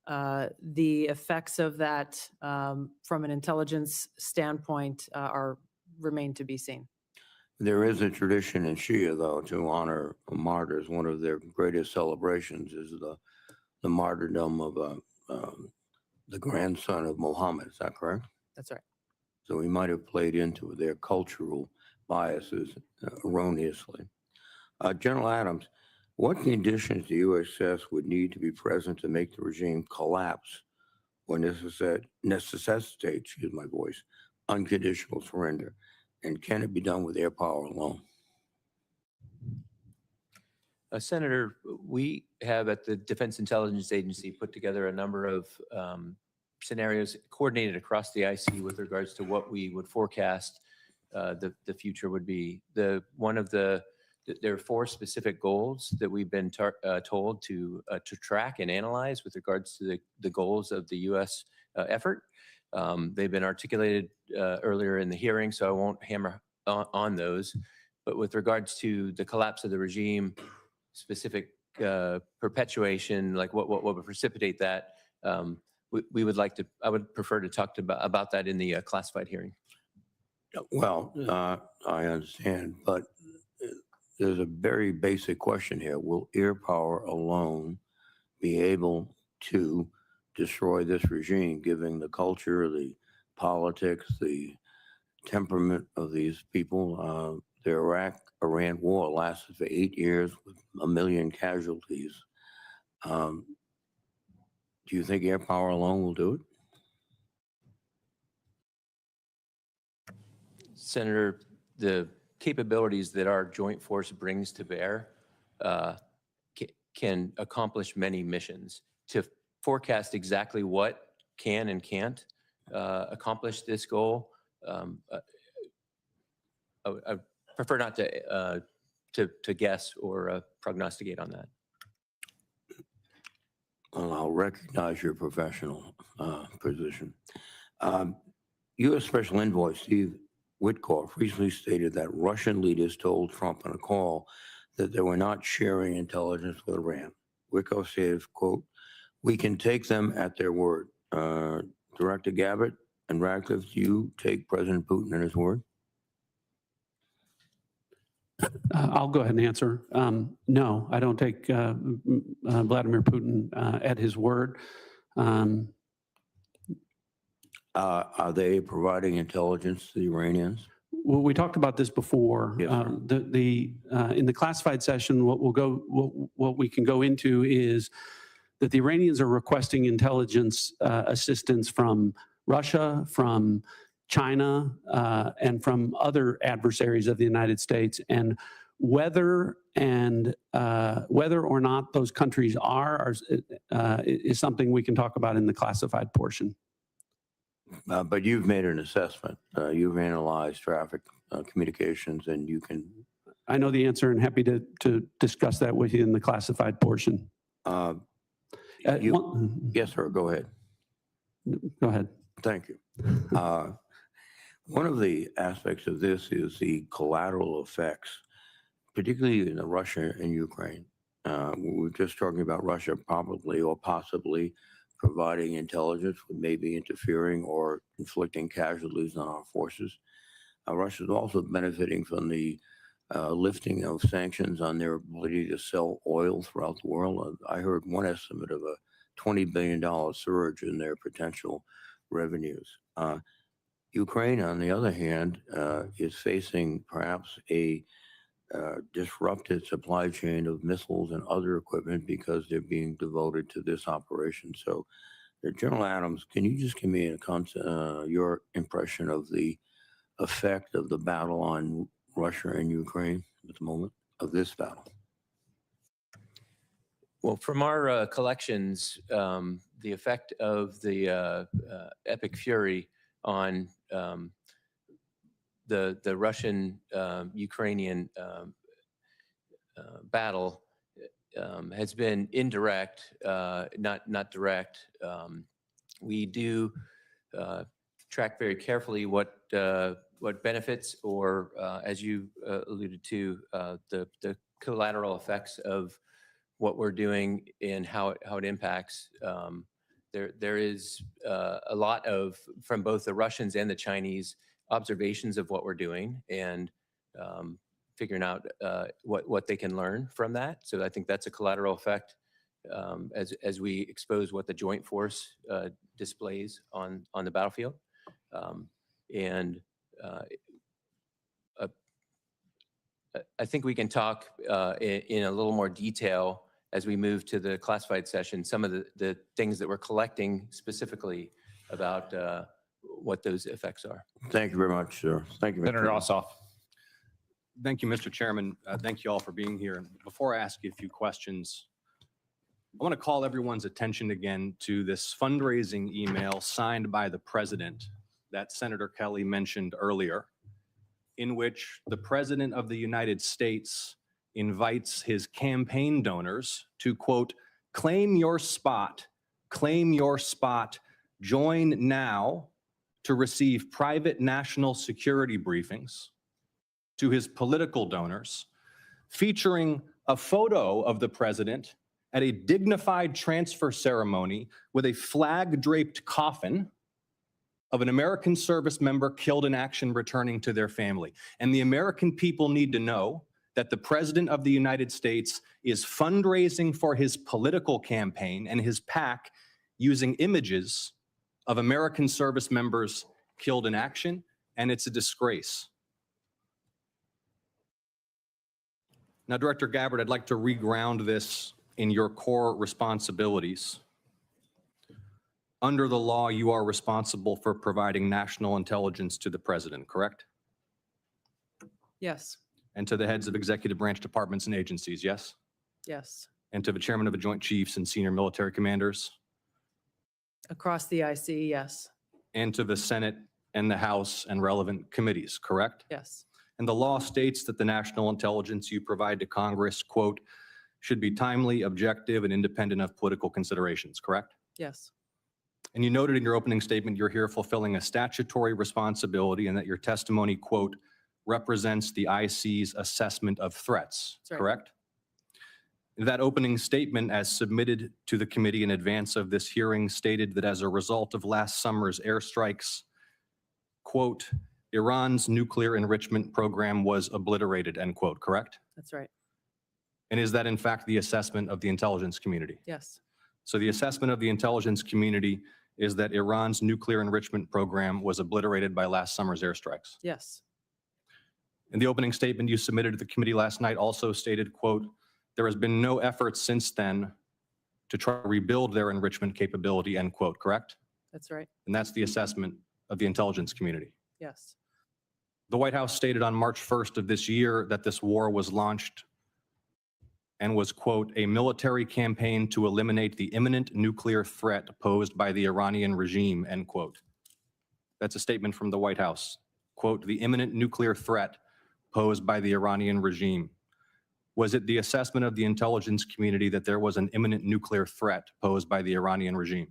Speaker 13: The effects of that from an intelligence standpoint remain to be seen.
Speaker 15: There is a tradition in Shia, though, to honor martyrs. One of their greatest celebrations is the martyrdom of the grandson of Muhammad. Is that correct?
Speaker 13: That's right.
Speaker 15: So we might have played into their cultural biases erroneously. General Adams, what conditions do you assess would need to be present to make the regime collapse or necessitate, excuse my voice, unconditional surrender? And can it be done with air power alone?
Speaker 16: Senator, we have at the Defense Intelligence Agency put together a number of scenarios coordinated across the IC with regards to what we would forecast the future would be. There are 4 specific goals that we've been told to track and analyze with regards to the goals of the U.S. Effort. They've been articulated earlier in the hearing, so I won't hammer on those. But with regards to the collapse of the regime, specific perpetuation, like what would precipitate that, we would like to. I would prefer to talk about that in the classified hearing.
Speaker 15: Well, I understand, but there's a very basic question here. Will air power alone be able to destroy this regime, given the culture, the politics, the temperament of these people? The Iraq-Iran war lasted for 8 years with 1 million casualties. Do you think air power alone will do it?
Speaker 16: Senator, the capabilities that our joint force brings to bear can accomplish many missions. To forecast exactly what can and can't accomplish this goal, I prefer not to guess or prognosticate on that.
Speaker 15: Well, I'll recognize your professional position. U.S. Special Envoy Steve Witkoff recently stated that Russian leaders told Trump on a call that they were not sharing intelligence with Iran. Witkoff said, quote, "We can take them at their word." Director Gabbard and Ratcliffe, do you take President Putin at his word?
Speaker 7: I'll go ahead and answer. No, I don't take Vladimir Putin at his word.
Speaker 15: Are they providing intelligence to the Iranians?
Speaker 7: Well, we talked about this before.
Speaker 15: Yes, sir.
Speaker 7: In the classified session, what we can go into is that the Iranians are requesting intelligence assistance from Russia, from China, and from other adversaries of the United States. And whether or not those countries is something we can talk about in the classified portion.
Speaker 15: But you've made an assessment. You've analyzed traffic communications, and you can.
Speaker 7: I know the answer, and happy to discuss that with you in the classified portion.
Speaker 15: Yes, sir. Go ahead.
Speaker 7: Go ahead.
Speaker 15: Thank you. One of the aspects of this is the collateral effects, particularly in Russia and Ukraine. We were just talking about Russia probably or possibly providing intelligence, maybe interfering or inflicting casualties on our forces. Russia is also benefiting from the lifting of sanctions on their ability to sell oil throughout the world. I heard one estimate of a $20 billion surge in their potential revenues. Ukraine, on the other hand, is facing perhaps a disrupted supply chain of missiles and other equipment because they're being devoted to this operation. So, General Adams, can you just give me your impression of the effect of the battle on Russia and Ukraine at the moment, of this battle?
Speaker 16: Well, from our collections, the effect of the epic fury on the Russian-Ukrainian battle has been indirect, not direct. We do track very carefully what benefits or, as you alluded to, the collateral effects of what we're doing and how it impacts. There is a lot of, from both the Russians and the Chinese, observations of what we're doing and figuring out what they can learn from that. So I think that's a collateral effect as we expose what the joint force displays on the battlefield. And I think we can talk in a little more detail as we move to the classified session, some of the things that we're collecting specifically about what those effects are.
Speaker 15: Thank you very much, sir. Thank you, Mr.
Speaker 9: Senator
Speaker 15: Chairman.
Speaker 9: Ossoff.
Speaker 17: Thank you, Mr. Chairman. Thank you all for being here. Before I ask you a few questions, I want to call everyone's attention again to this fundraising email signed by the president that Senator Kelly mentioned earlier, in which the President of the United States invites his campaign donors to, quote, claim your spot, join now to receive private national security briefings, to his political donors, featuring a photo of the president at a dignified transfer ceremony with a flag-draped coffin of an American service member killed in action returning to their family. And the American people need to know that the President of the United States is fundraising for his political campaign and his PAC using images of American service members killed in action, and it's a disgrace. Now, Director Gabbard, I'd like to reground this in your core responsibilities. Under the law, you are responsible for providing national intelligence to the president, correct?
Speaker 13: Yes,
Speaker 17: And to the heads of executive branch departments and agencies, yes?
Speaker 13: yes.
Speaker 17: And to the chairman of the Joint Chiefs and senior military commanders?
Speaker 13: Across the IC, yes,
Speaker 17: And to the Senate and the House and relevant committees, correct?
Speaker 13: yes,
Speaker 17: And the law states that the national intelligence you provide to Congress, quote, should be timely, objective, and independent of political considerations, correct?
Speaker 13: yes,
Speaker 17: And you noted in your opening statement, you're here fulfilling a statutory responsibility and that your testimony, quote, represents the IC's assessment of threats,
Speaker 13: That's right.
Speaker 17: correct? That opening statement, as submitted to the committee in advance of this hearing, stated that as a result of last summer's airstrikes, quote, Iran's nuclear enrichment program was obliterated, end quote, correct?
Speaker 13: that's right.
Speaker 17: And is that in fact the assessment of the intelligence community?
Speaker 13: Yes,
Speaker 17: So the assessment of the intelligence community is that Iran's nuclear enrichment program was obliterated by last summer's airstrikes.
Speaker 13: yes,
Speaker 17: In the opening statement you submitted to the committee last night also stated, quote, there has been no effort since then to try to rebuild their enrichment capability, end quote, correct?
Speaker 13: that's right.
Speaker 17: And that's the assessment of the intelligence community.
Speaker 13: Yes,
Speaker 17: The White House stated on March 1st of this year that this war was launched and was, quote, a military campaign to eliminate the imminent nuclear threat posed by the Iranian regime, end quote. That's a statement from the White House. Quote, the imminent nuclear threat posed by the Iranian regime. Was it the assessment of the intelligence community that there was an imminent nuclear threat posed by the Iranian regime?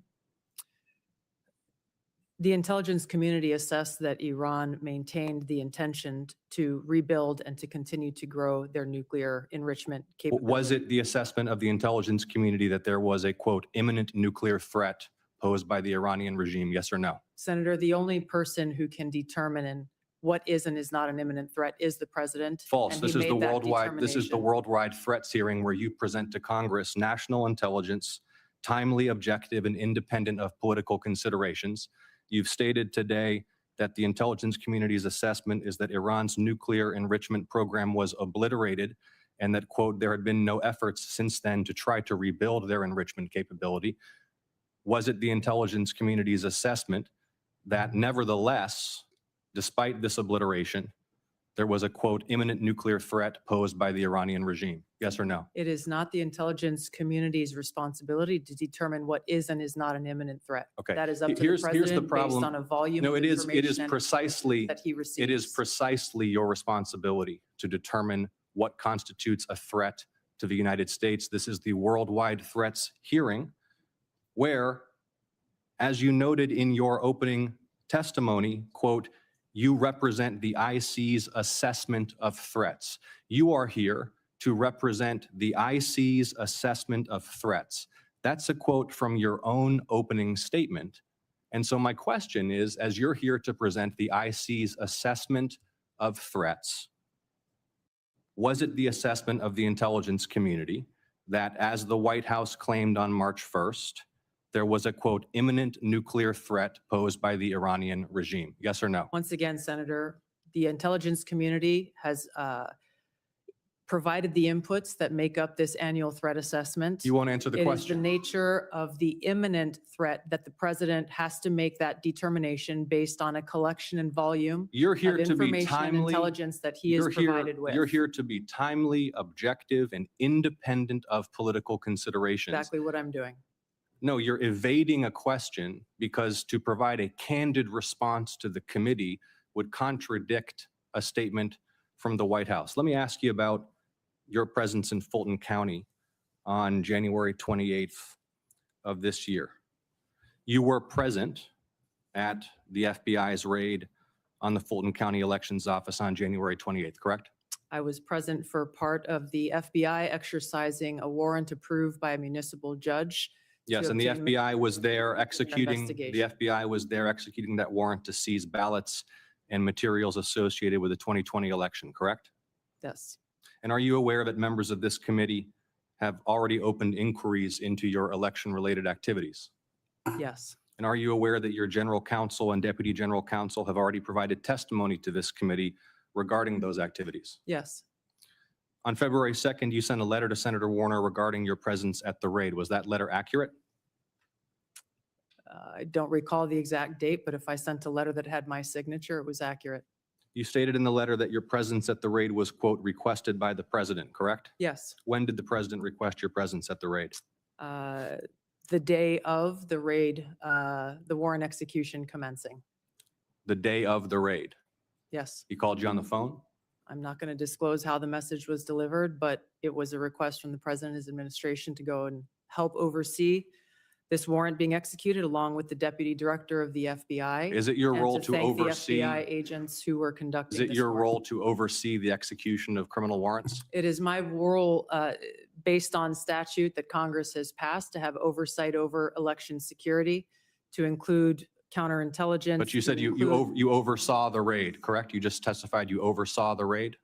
Speaker 13: the intelligence community assessed that Iran maintained the intention to rebuild and to continue to grow their nuclear enrichment capability.
Speaker 17: Was it the assessment of the intelligence community that there was a, quote, imminent nuclear threat posed by the Iranian regime, yes or no?
Speaker 13: Senator, the only person who can determine what is and is not an imminent threat is the president.
Speaker 17: False.
Speaker 13: and he
Speaker 17: This is the
Speaker 13: made that
Speaker 17: worldwide, this is the
Speaker 13: determination.
Speaker 17: worldwide threats hearing where you present to Congress national intelligence, timely, objective, and independent of political considerations. You've stated today that the intelligence community's assessment is that Iran's nuclear enrichment program was obliterated and that, quote, there had been no efforts since then to try to rebuild their enrichment capability. Was it the intelligence community's assessment that nevertheless, despite this obliteration, there was a, quote, imminent nuclear threat posed by the Iranian regime? Yes or no?
Speaker 13: It is not the intelligence community's responsibility to determine what is and is not an imminent threat.
Speaker 17: Okay.
Speaker 13: That is up to the
Speaker 17: Here's the
Speaker 13: president
Speaker 17: problem.
Speaker 13: based on a volume
Speaker 17: No,
Speaker 13: of
Speaker 17: it is
Speaker 13: information
Speaker 17: precisely,
Speaker 13: that he receives.
Speaker 17: it is precisely your responsibility to determine what constitutes a threat to the United States. This is the worldwide threats hearing where, as you noted in your opening testimony, quote, "You represent the IC's assessment of threats." You are here to represent the IC's assessment of threats. That's a quote from your own opening statement. And so my question is, as you're here to present the IC's assessment of threats, was it the assessment of the intelligence community that, as the White House claimed on March 1st, there was a, quote, imminent nuclear threat posed by the Iranian regime? Yes or no?
Speaker 13: Once again, Senator, the intelligence community has provided the inputs that make up this annual threat assessment.
Speaker 17: You won't answer the
Speaker 13: It is the
Speaker 17: question.
Speaker 13: nature of the imminent threat that the president has to make that determination based on a collection and volume
Speaker 17: You're here
Speaker 13: of
Speaker 17: to be
Speaker 13: information and
Speaker 17: timely.
Speaker 13: intelligence that he is
Speaker 17: You're here-
Speaker 13: provided with.
Speaker 17: You're here to be timely, objective, and independent of political considerations.
Speaker 13: Exactly what I'm doing.
Speaker 17: No, you're evading a question because to provide a candid response to the committee would contradict a statement from the White House. Let me ask you about your presence in Fulton County on January 28th of this year. You were present at the FBI's raid on the Fulton County Elections Office on January 28th, correct?
Speaker 13: I was present for part of the FBI exercising a warrant approved by a municipal judge.
Speaker 17: Yes,
Speaker 13: to
Speaker 17: and the
Speaker 13: obtain
Speaker 17: FBI was there executing, the
Speaker 13: investigation.
Speaker 17: FBI was there executing that warrant to seize ballots and materials associated with the 2020 election, correct?
Speaker 13: Yes,
Speaker 17: And are you aware that members of this committee have already opened inquiries into your election-related activities?
Speaker 13: yes,
Speaker 17: And are you aware that your general counsel and deputy general counsel have already provided testimony to this committee regarding those activities?
Speaker 13: yes,
Speaker 17: On February 2nd, you sent a letter to Senator Warner regarding your presence at the raid. Was that letter accurate?
Speaker 13: I don't recall the exact date, but if I sent a letter that had my signature, it was accurate.
Speaker 17: You stated in the letter that your presence at the raid was, quote, requested by the president, correct?
Speaker 13: Yes,
Speaker 17: When did the president request your presence at the raid?
Speaker 13: the day of the raid, the warrant execution commencing.
Speaker 17: The day of the raid.
Speaker 13: Yes,
Speaker 17: He called you on the phone?
Speaker 13: I'm not going to disclose how the message was delivered, but it was a request from the president's administration to go and help oversee this warrant being executed along with the deputy director of the FBI.
Speaker 17: Is it your
Speaker 13: and
Speaker 17: role to
Speaker 13: thank
Speaker 17: oversee?
Speaker 13: the FBI agents who were conducting
Speaker 17: Is it
Speaker 13: this
Speaker 17: your
Speaker 13: warrant.
Speaker 17: role to oversee the execution of criminal warrants?
Speaker 13: It is my role, based on statute that Congress has passed, to have oversight over election security, to include counterintelligence.
Speaker 17: But you said
Speaker 13: to
Speaker 17: you
Speaker 13: include
Speaker 17: you oversaw the raid, correct? You just testified you oversaw the raid?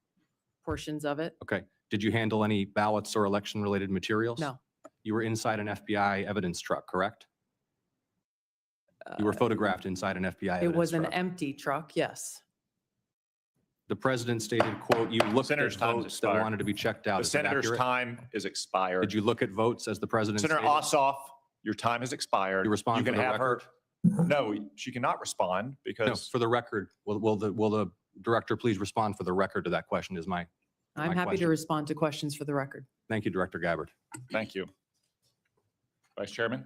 Speaker 13: portions of it.
Speaker 17: Okay. Did you handle any ballots or election-related materials?
Speaker 13: No.
Speaker 17: You were inside an FBI evidence truck, correct? You were photographed inside an FBI
Speaker 13: It
Speaker 17: evidence
Speaker 13: was an
Speaker 17: truck.
Speaker 13: empty truck, yes.
Speaker 17: The president stated, quote, you looked at
Speaker 9: Senator's time has
Speaker 17: votes that
Speaker 9: expired.
Speaker 17: wanted to be checked out.
Speaker 9: The
Speaker 17: Is that
Speaker 9: senator's
Speaker 17: accurate?
Speaker 9: time is expired.
Speaker 17: Did you look at votes as the president
Speaker 9: Senator
Speaker 17: stated?
Speaker 9: Ossoff, your time has expired.
Speaker 17: You respond
Speaker 9: You
Speaker 17: for
Speaker 9: can
Speaker 17: the
Speaker 9: have her.
Speaker 17: record?
Speaker 9: No, she cannot respond
Speaker 17: No,
Speaker 9: because
Speaker 17: for the record, will the director please respond for the record to that question is my
Speaker 13: I'm happy to
Speaker 17: question.
Speaker 13: respond to questions for the record.
Speaker 17: Thank you, Director Gabbard.
Speaker 9: thank you. Vice Chairman?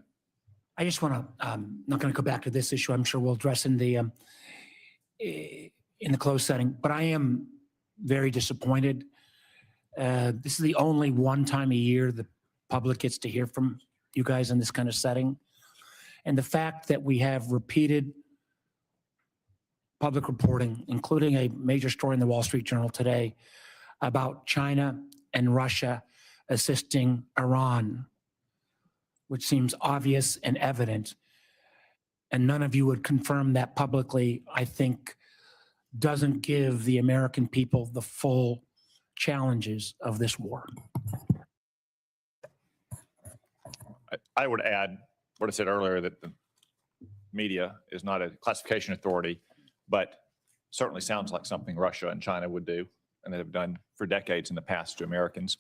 Speaker 18: I just want to, not going to go back to this issue. I'm sure we'll address in the closed setting, but I am very disappointed. This is the only one time a year the public gets to hear from you guys in this kind of setting. And the fact that we have repeated public reporting, including a major story in the Wall Street Journal today about China and Russia assisting Iran, which seems obvious and evident, and none of you would confirm that publicly, I think doesn't give the American people the full challenges of this war.
Speaker 9: I would add what I said earlier, that the media is not a classification authority, but certainly sounds like something Russia and China would do, and they have done for decades in the past to Americans.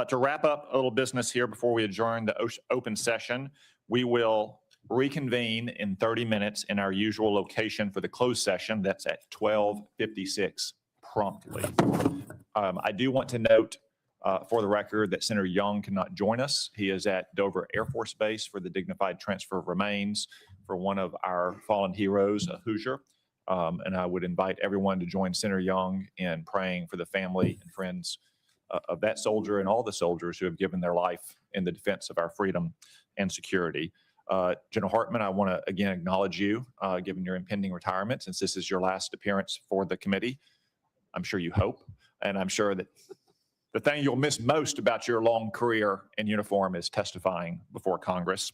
Speaker 9: To wrap up a little business here before we adjourn the open session, we will reconvene in 30 minutes in our usual location for the closed session. That's at 12:56 promptly. I do want to note for the record that Senator Young cannot join us. He is at Dover Air Force Base for the dignified transfer of remains for one of our fallen heroes, a Hoosier. And I would invite everyone to join Senator Young in praying for the family and friends of that soldier and all the soldiers who have given their life in the defense of our freedom and security. General Hartman, I want to again acknowledge you, given your impending retirement, since this is your last appearance for the committee. I'm sure you hope, and I'm sure that the thing you'll miss most about your long career in uniform is testifying before Congress.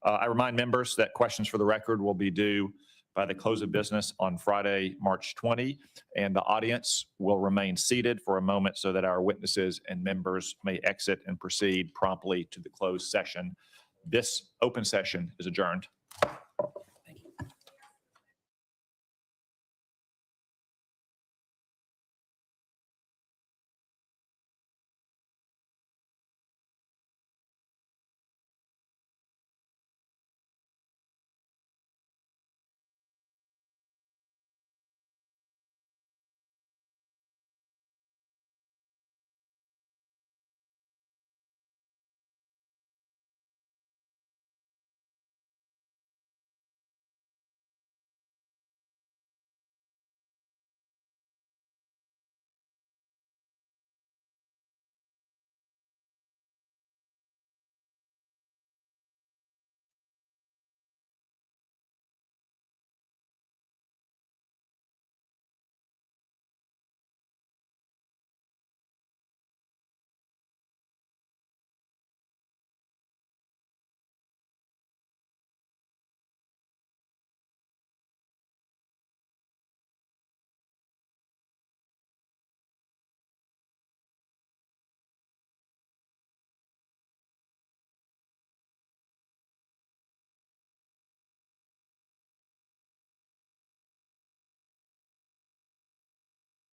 Speaker 9: I remind members that questions for the record will be due by the close of business on Friday, March 20, and the audience will remain seated for a moment so that our witnesses and members may exit and proceed promptly to the closed session. This open session is adjourned.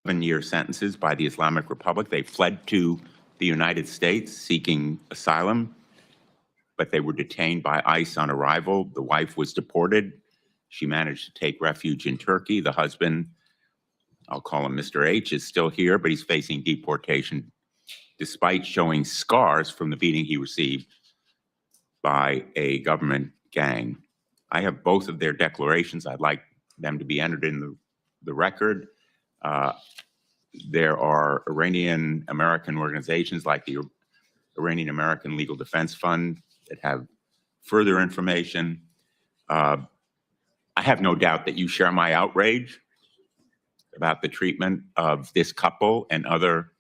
Speaker 19: Year sentences by the Islamic Republic. They fled to the United States seeking asylum, but they were detained by ICE on arrival. The wife was deported. She managed to take refuge in Turkey. The husband, I'll call him Mr. H, is still here, but he's facing deportation despite showing scars from the beating he received by a government gang. I have both of their declarations. I'd like them to be entered in the record. There are Iranian American organizations like the Iranian American Legal Defense Fund that have further information. I have no doubt that you share my outrage about the treatment of this couple and other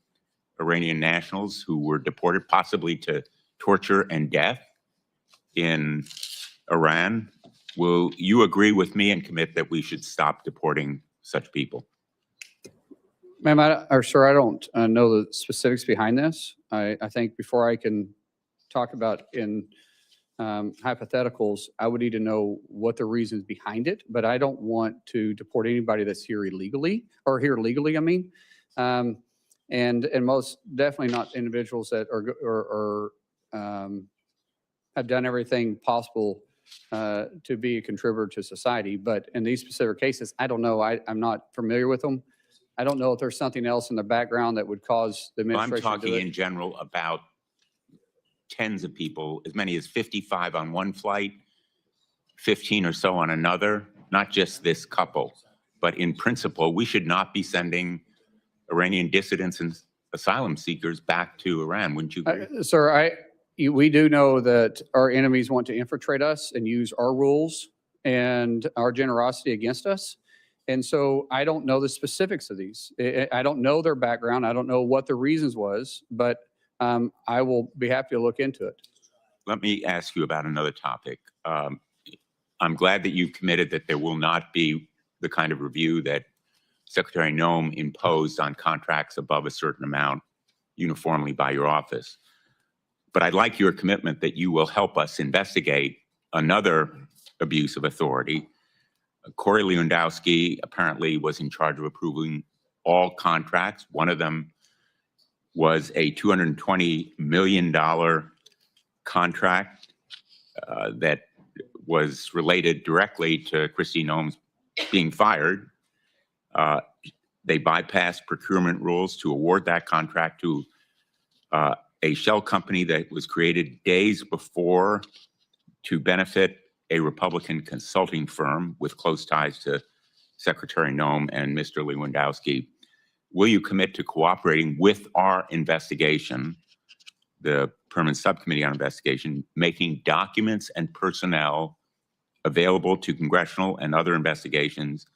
Speaker 19: Iranian nationals who were deported possibly to torture and death in Iran. Will you agree with me and commit that we should stop deporting such people?
Speaker 20: Ma'am, sir, I don't know the specifics behind this. I think before I can talk about in hypotheticals, I would need to know what the reasons behind it, but I don't want to deport anybody that's here illegally, or here legally, I mean. And most definitely not individuals that are have done everything possible to be a contributor to society. But in these specific cases, I don't know. I'm not familiar with them. I don't know if there's something else in the background that would cause the
Speaker 19: Well,
Speaker 20: administration
Speaker 19: I'm
Speaker 20: to do
Speaker 19: talking
Speaker 20: it.
Speaker 19: in general about tens of people, as many as 55 on one flight, 15 or so on another, not just this couple. But in principle, we should not be sending Iranian dissidents and asylum seekers back to Iran. Wouldn't you agree?
Speaker 20: Sir, we do know that our enemies want to infiltrate us and use our rules and our generosity against us. And so I don't know the specifics of these. I don't know their background. I don't know what the reasons was, but I will be happy to look into it.
Speaker 19: Let me ask you about another topic. I'm glad that you've committed that there will not be the kind of review that Secretary Noem imposed on contracts above a certain amount uniformly by your office. But I'd like your commitment that you will help us investigate another abuse of authority. Corey Lewandowski apparently was in charge of approving all contracts. One of them was a $220 million contract that was related directly to Kristi Noem's being fired. They bypassed procurement rules to award that contract to a shell company that was created days before to benefit a Republican consulting firm with close ties to Secretary Noem and Mr. Lewandowski. Will you commit to cooperating with our investigation, the Permanent Subcommittee on Investigation, making documents and personnel available to congressional and other investigations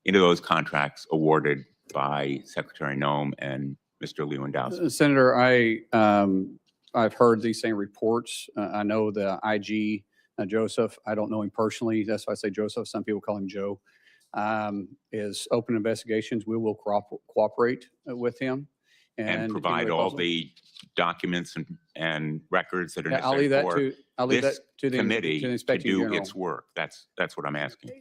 Speaker 19: into those contracts awarded by Secretary Noem and Mr. Lewandowski.
Speaker 20: Senator, I've heard these same reports. I know the IG, Joseph, I don't know him personally. That's why I say Joseph. Some people call him Joe. Is open investigations. We will cooperate with him.
Speaker 19: And provide all the documents and records that are
Speaker 20: Yeah, I'll leave
Speaker 19: necessary
Speaker 20: that
Speaker 19: for
Speaker 20: I'll leave that
Speaker 19: this
Speaker 20: to the
Speaker 19: committee to
Speaker 20: Inspector
Speaker 19: do
Speaker 20: General.
Speaker 19: its work. That's what I'm asking.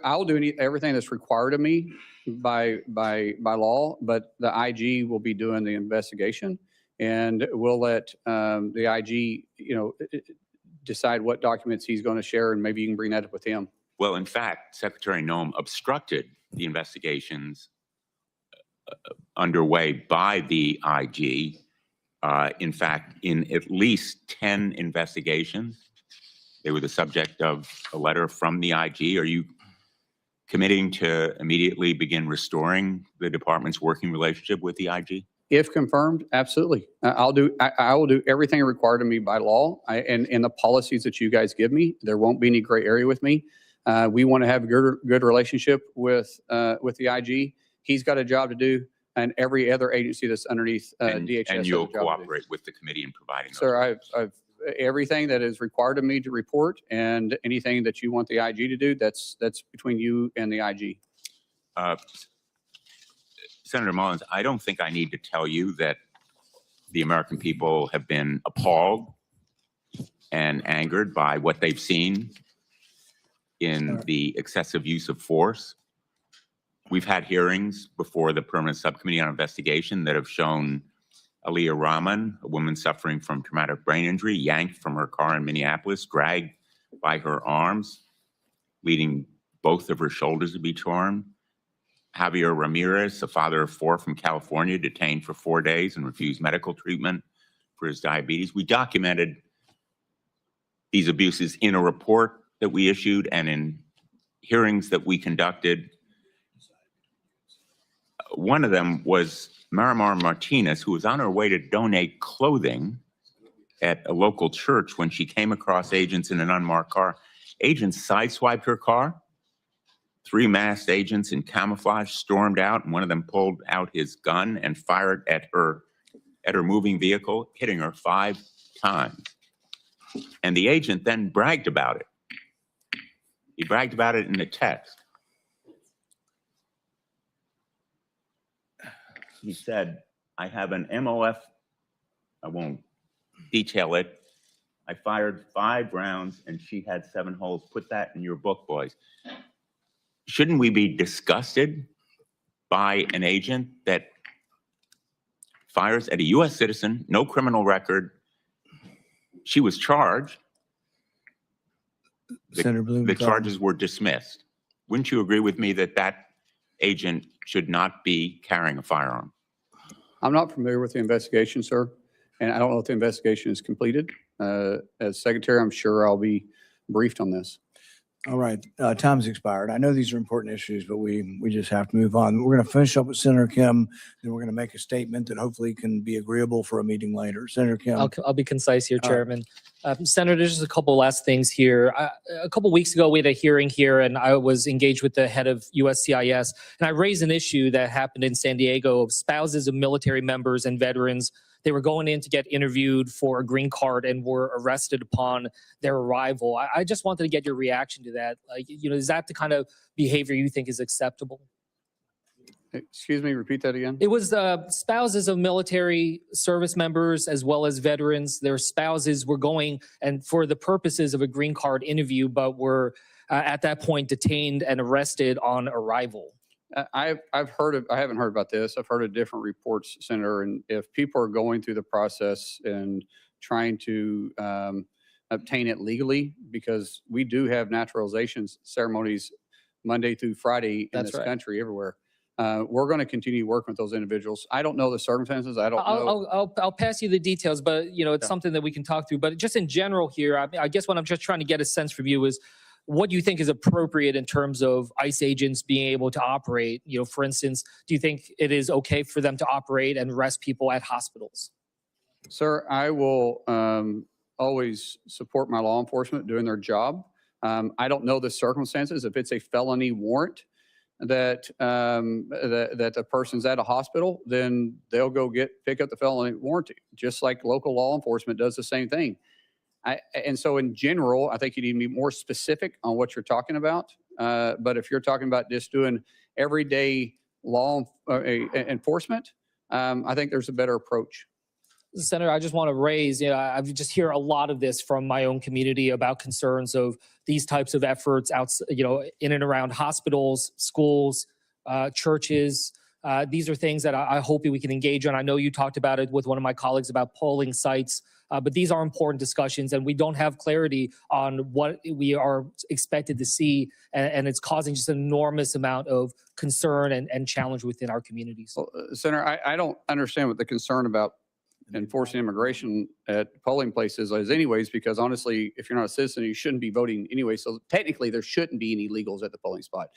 Speaker 20: I'll do everything that's required of me by law, but the IG will be doing the investigation, and we'll let the IG, decide what documents he's going to share, and maybe you can bring that up with him.
Speaker 19: Well, in fact, Secretary Noem obstructed the investigations underway by the IG. In fact, in at least 10 investigations, they were the subject of a letter from the IG. Are you committing to immediately begin restoring the department's working relationship with the IG?
Speaker 20: If confirmed, absolutely. I will do everything required of me by law and the policies that you guys give me. There won't be any gray area with me. We want to have a good relationship with the IG. He's got a job to do, and every other agency that's underneath DHS.
Speaker 19: And
Speaker 20: has a
Speaker 19: you'll
Speaker 20: job to do.
Speaker 19: cooperate with the committee in providing those.
Speaker 20: Sir, I've everything that is required of me to report, and anything that you want the IG to do, that's between you and the IG.
Speaker 19: Senator Mullins, I don't think I need to tell you that the American people have been appalled and angered by what they've seen in the excessive use of force. We've had hearings before the Permanent Subcommittee on Investigation that have shown Aliyah Rahman, a woman suffering from traumatic brain injury, yanked from her car in Minneapolis, dragged by her arms, leading both of her shoulders to be torn. Javier Ramirez, a father of 4 from California, detained for 4 days and refused medical treatment for his diabetes. We documented these abuses in a report that we issued and in hearings that we conducted. One of them was Marimar Martinez, who was on her way to donate clothing at a local church when she came across agents in an unmarked car. Agents sideswiped her car. 3 masked agents in camouflage stormed out, and one of them pulled out his gun and fired at her moving vehicle, hitting her 5 times. And the agent then bragged about it. He bragged about it in the text. He said, I have an MOF, I won't detail it. I fired 5 rounds and she had 7 holes. Put that in your book, boys. Shouldn't we be disgusted by an agent that fires at a U.S. citizen, no criminal record? She was charged.
Speaker 21: Senator Bloom,
Speaker 19: the charges were dismissed. Wouldn't you agree with me that that agent should not be carrying a firearm?
Speaker 20: I'm not familiar with the investigation, sir, and I don't know if the investigation is completed. As Secretary, I'm sure I'll be briefed on this.
Speaker 21: All right, time's expired. I know these are important issues, but we just have to move on. We're going to finish up with Senator Kim, then we're going to make a statement that hopefully can be agreeable for a meeting later. Senator Kim.
Speaker 22: I'll be concise here,
Speaker 21: All right.
Speaker 22: Chairman. Senator, there's just a couple last things here. A couple weeks ago, we had a hearing here, and I was engaged with the head of USCIS, and I raised an issue that happened in San Diego of spouses of military members and veterans. They were going in to get interviewed for a green card and were arrested upon their arrival. I just wanted to get your reaction to that. Like, is that the kind of behavior you think is acceptable?
Speaker 20: Excuse me, repeat that again.
Speaker 22: It was spouses of military service members as well as veterans. Their spouses were going and for the purposes of a green card interview, but were at that point detained and arrested on arrival.
Speaker 20: I've heard of, I haven't heard about this. I've heard of different reports, Senator, and if people are going through the process and trying to obtain it legally, because we do have naturalization ceremonies Monday through Friday in
Speaker 22: That's
Speaker 20: this
Speaker 22: right.
Speaker 20: country everywhere. We're going to continue working with those individuals. I don't know the circumstances. I don't know.
Speaker 22: I'll pass you the details, but it's
Speaker 20: Yeah.
Speaker 22: something that we can talk through. But just in general here, I guess what I'm just trying to get a sense from you is what you think is appropriate in terms of ICE agents being able to operate. For instance, do you think it is okay for them to operate and arrest people at hospitals?
Speaker 20: Sir, I will always support my law enforcement doing their job. I don't know the circumstances. If it's a felony warrant that that the person's at a hospital, then they'll go pick up the felony warranty, just like local law enforcement does the same thing. And so in general, I think you need to be more specific on what you're talking about. But if you're talking about just doing everyday law enforcement, I think there's a better approach.
Speaker 22: Senator, I just want to raise, I just hear a lot of this from my own community about concerns of these types of efforts out, in and around hospitals, schools, churches. These are things that I hope we can engage on. I know you talked about it with one of my colleagues about polling sites, but these are important discussions, and we don't have clarity on what we are expected to see, and it's causing just an enormous amount of concern and challenge within our communities.
Speaker 20: Well, Senator, I don't understand what the concern about enforcing immigration at polling places is anyways, because honestly, if you're not a citizen, you shouldn't be voting anyway. So technically there shouldn't be any illegals at the polling spot.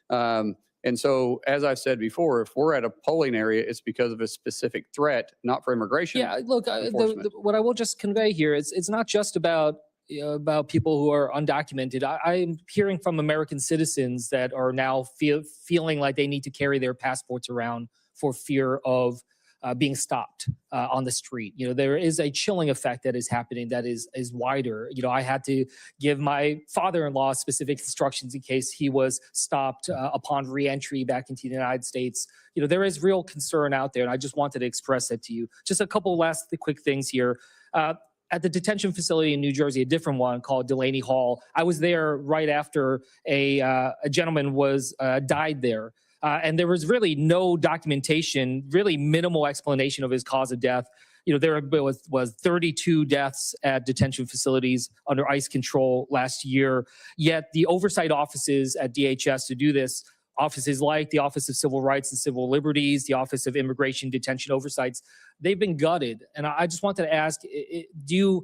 Speaker 20: And so, as I've said before, if we're at a polling area, it's because of a specific threat, not for immigration.
Speaker 22: Yeah, look, what I will just convey here is it's not just about people who are undocumented. I'm hearing from American citizens that are now feeling like they need to carry their passports around for fear of being stopped on the street. There is a chilling effect that is happening that is wider. I had to give my father-in-law specific instructions in case he was stopped upon re-entry back into the United States. There is real concern out there, and I just wanted to express that to you. Just a couple last quick things here. At the detention facility in New Jersey, a different one called Delaney Hall, I was there right after a gentleman died there. And there was really no documentation, really minimal explanation of his cause of death. There was 32 deaths at detention facilities under ICE control last year. Yet the oversight offices at DHS to do this, offices like the Office of Civil Rights and Civil Liberties, the Office of Immigration Detention Oversights, they've been gutted. And I just wanted to ask, do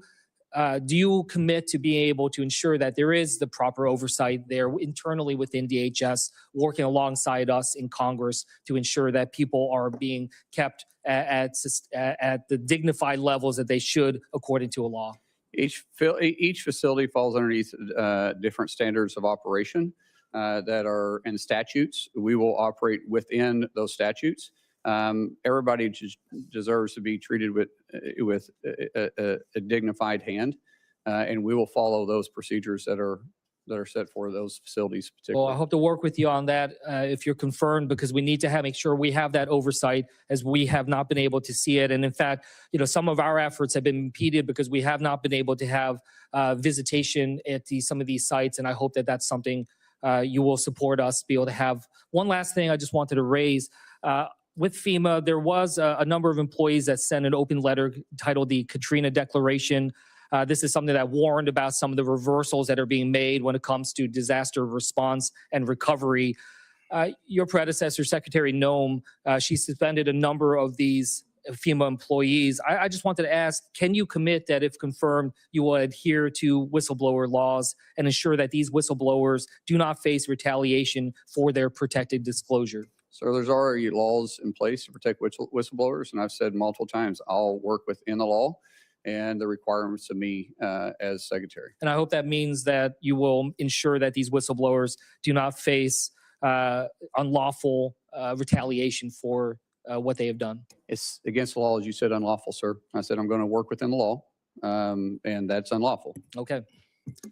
Speaker 22: you commit to being able to ensure that there is the proper oversight there internally within DHS, working alongside us in Congress to ensure that people are being kept at the dignified levels that they should according to a law?
Speaker 20: Each facility falls underneath different standards of operation that are in statutes. We will operate within those statutes. Everybody deserves to be treated with a dignified hand, and we will follow those procedures that are set for those facilities particularly.
Speaker 22: Well, I hope to work with you on that if you're confirmed, because we need to make sure we have that oversight, as we have not been able to see it. And in fact, some of our efforts have been impeded because we have not been able to have visitation at some of these sites, and I hope that that's something you will support us be able to have. One last thing I just wanted to raise. With FEMA, there was a number of employees that sent an open letter titled the Katrina Declaration. This is something that warned about some of the reversals that are being made when it comes to disaster response and recovery. Your predecessor, Secretary Noem, she suspended a number of these FEMA employees. I just wanted to ask, can you commit that if confirmed, you will adhere to whistleblower laws and ensure that these whistleblowers do not face retaliation for their protected disclosure?
Speaker 20: So there's already laws in place to protect whistleblowers, and I've said multiple times, I'll work within the law and the requirements of me as secretary.
Speaker 22: And I hope that means that you will ensure that these whistleblowers do not face unlawful retaliation for what they have done.
Speaker 20: It's against the law, as you said, unlawful, sir. I said I'm going to work within the law, and that's unlawful.
Speaker 22: Okay.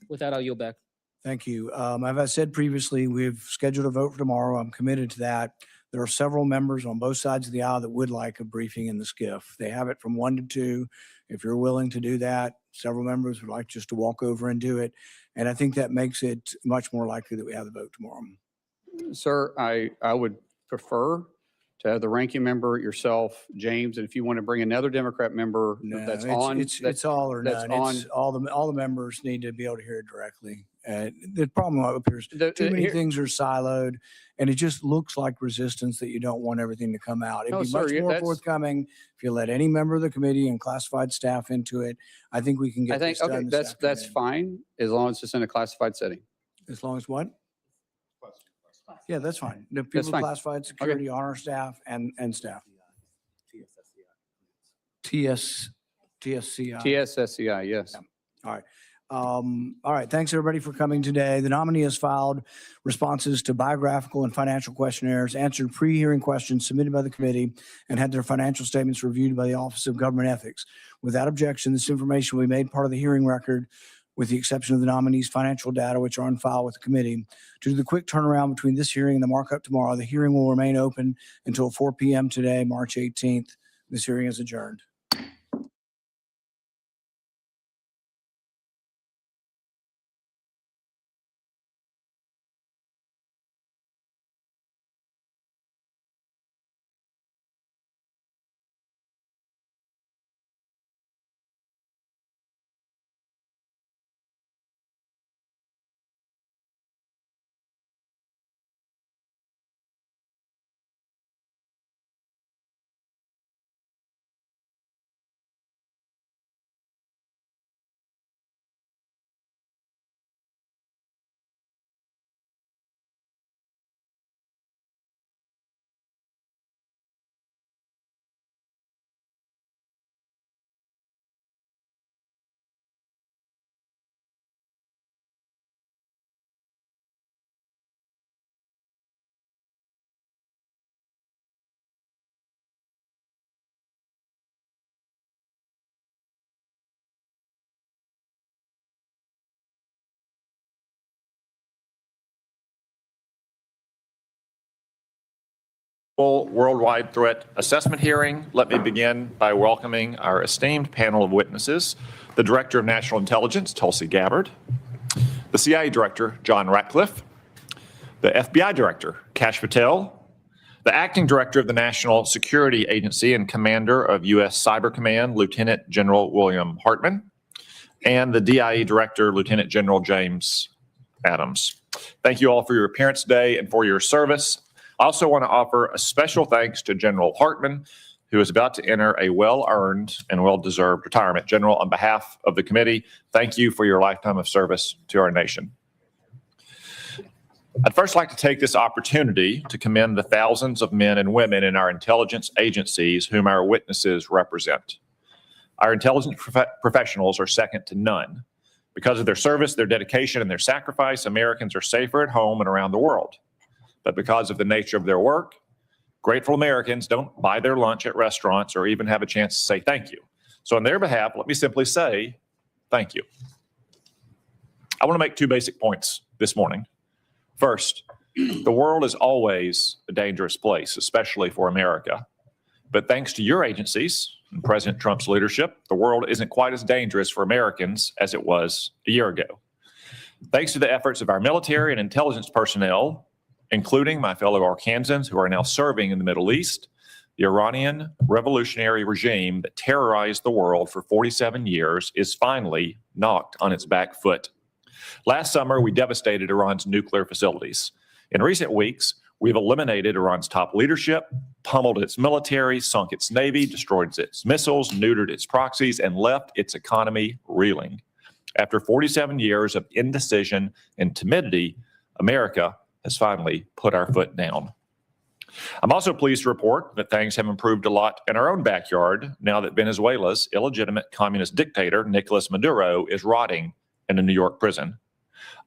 Speaker 22: With that, I'll yield back.
Speaker 21: Thank you. As I said previously, we've scheduled a vote for tomorrow. I'm committed to that. There are several members on both sides of the aisle that would like a briefing in the SCIF. They have it from 1 to 2. If you're willing to do that, several members would like just to walk over and do it. And I think that makes it much more likely that we have the vote tomorrow.
Speaker 20: Sir, I would prefer to have the ranking member, yourself, James, and if you want to bring another Democrat member that's on.
Speaker 21: It's all or none. All the members need to be able to hear it directly. The problem up here is too many things are siloed, and it just looks like resistance that you don't want everything to come out. It'd be much more forthcoming if you let any member of the committee and classified staff into it. I think we can get this done this afternoon.
Speaker 20: That's fine, as long as it's in a classified setting.
Speaker 21: As long as what? Yeah, that's fine. The people classified security on our staff and staff. TSCI.
Speaker 20: TSSCI, yes.
Speaker 21: All right. All right. Thanks, everybody, for coming today. The nominee has filed responses to biographical and financial questionnaires, answered pre-hearing questions submitted by the committee, and had their financial statements reviewed by the Office of Government Ethics. Without objection, this information will be made part of the hearing record, with the exception of the nominee's financial data, which are on file with the committee. Due to the quick turnaround between this hearing and the markup tomorrow, the hearing will remain open until 4 p.m. today, March 18th. This hearing is adjourned.
Speaker 9: Worldwide threat assessment hearing. Let me begin by welcoming our esteemed panel of witnesses, the Director of National Intelligence, Tulsi Gabbard, the CIA Director, John Ratcliffe, the FBI Director, Kash Patel, the Acting Director of the National Security Agency and Commander of U.S. Cyber Command, Lieutenant General William Hartman, and the DIE Director, Lieutenant General James Adams. Thank you all for your appearance today and for your service. I also want to offer a special thanks to General Hartman, who is about to enter a well-earned and well-deserved retirement. General, on behalf of the committee, thank you for your lifetime of service to our nation. I'd first like to take this opportunity to commend the thousands of men and women in our intelligence agencies whom our witnesses represent. Our intelligence professionals are second to none. Because of their service, their dedication, and their sacrifice, Americans are safer at home and around the world. But because of the nature of their work, grateful Americans don't buy their lunch at restaurants or even have a chance to say thank you. So on their behalf, let me simply say thank you. I want to make two basic points this morning. First, the world is always a dangerous place, especially for America. But thanks to your agencies and President Trump's leadership, the world isn't quite as dangerous for Americans as it was a year ago. Thanks to the efforts of our military and intelligence personnel, including my fellow Arkansans who are now serving in the Middle East, the Iranian revolutionary regime that terrorized the world for 47 years is finally knocked on its back foot. Last summer, we devastated Iran's nuclear facilities. In recent weeks, we've eliminated Iran's top leadership, pummeled its military, sunk its navy, destroyed its missiles, neutered its proxies, and left its economy reeling. After 47 years of indecision and timidity, America has finally put our foot down. I'm also pleased to report that things have improved a lot in our own backyard now that Venezuela's illegitimate communist dictator, Nicolas Maduro, is rotting in a New York prison.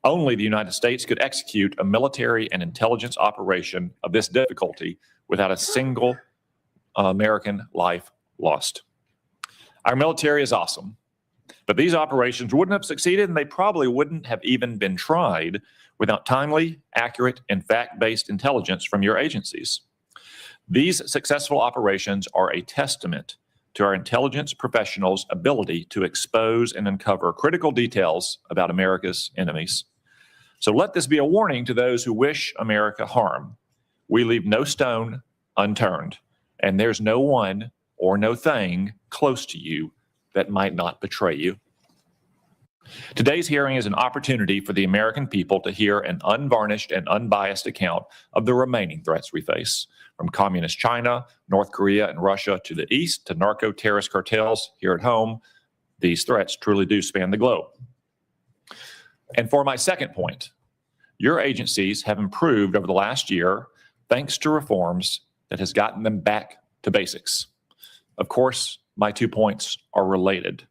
Speaker 9: Only the United States could execute a military and intelligence operation of this difficulty without a single American life lost. Our military is awesome, but these operations wouldn't have succeeded, and they probably wouldn't have even been tried without timely, accurate, and fact-based intelligence from your agencies. These successful operations are a testament to our intelligence professionals' ability to expose and uncover critical details about America's enemies. So let this be a warning to those who wish America harm. We leave no stone unturned, and there's no one or no thing close to you that might not betray you. Today's hearing is an opportunity for the American people to hear an unvarnished and unbiased account of the remaining threats we face, from communist China, North Korea, and Russia to the east to narco-terrorist cartels here at home. These threats truly do span the globe. And for my second point, your agencies have improved over the last year thanks to reforms that has gotten them back to basics. Of course, my 2 points are related.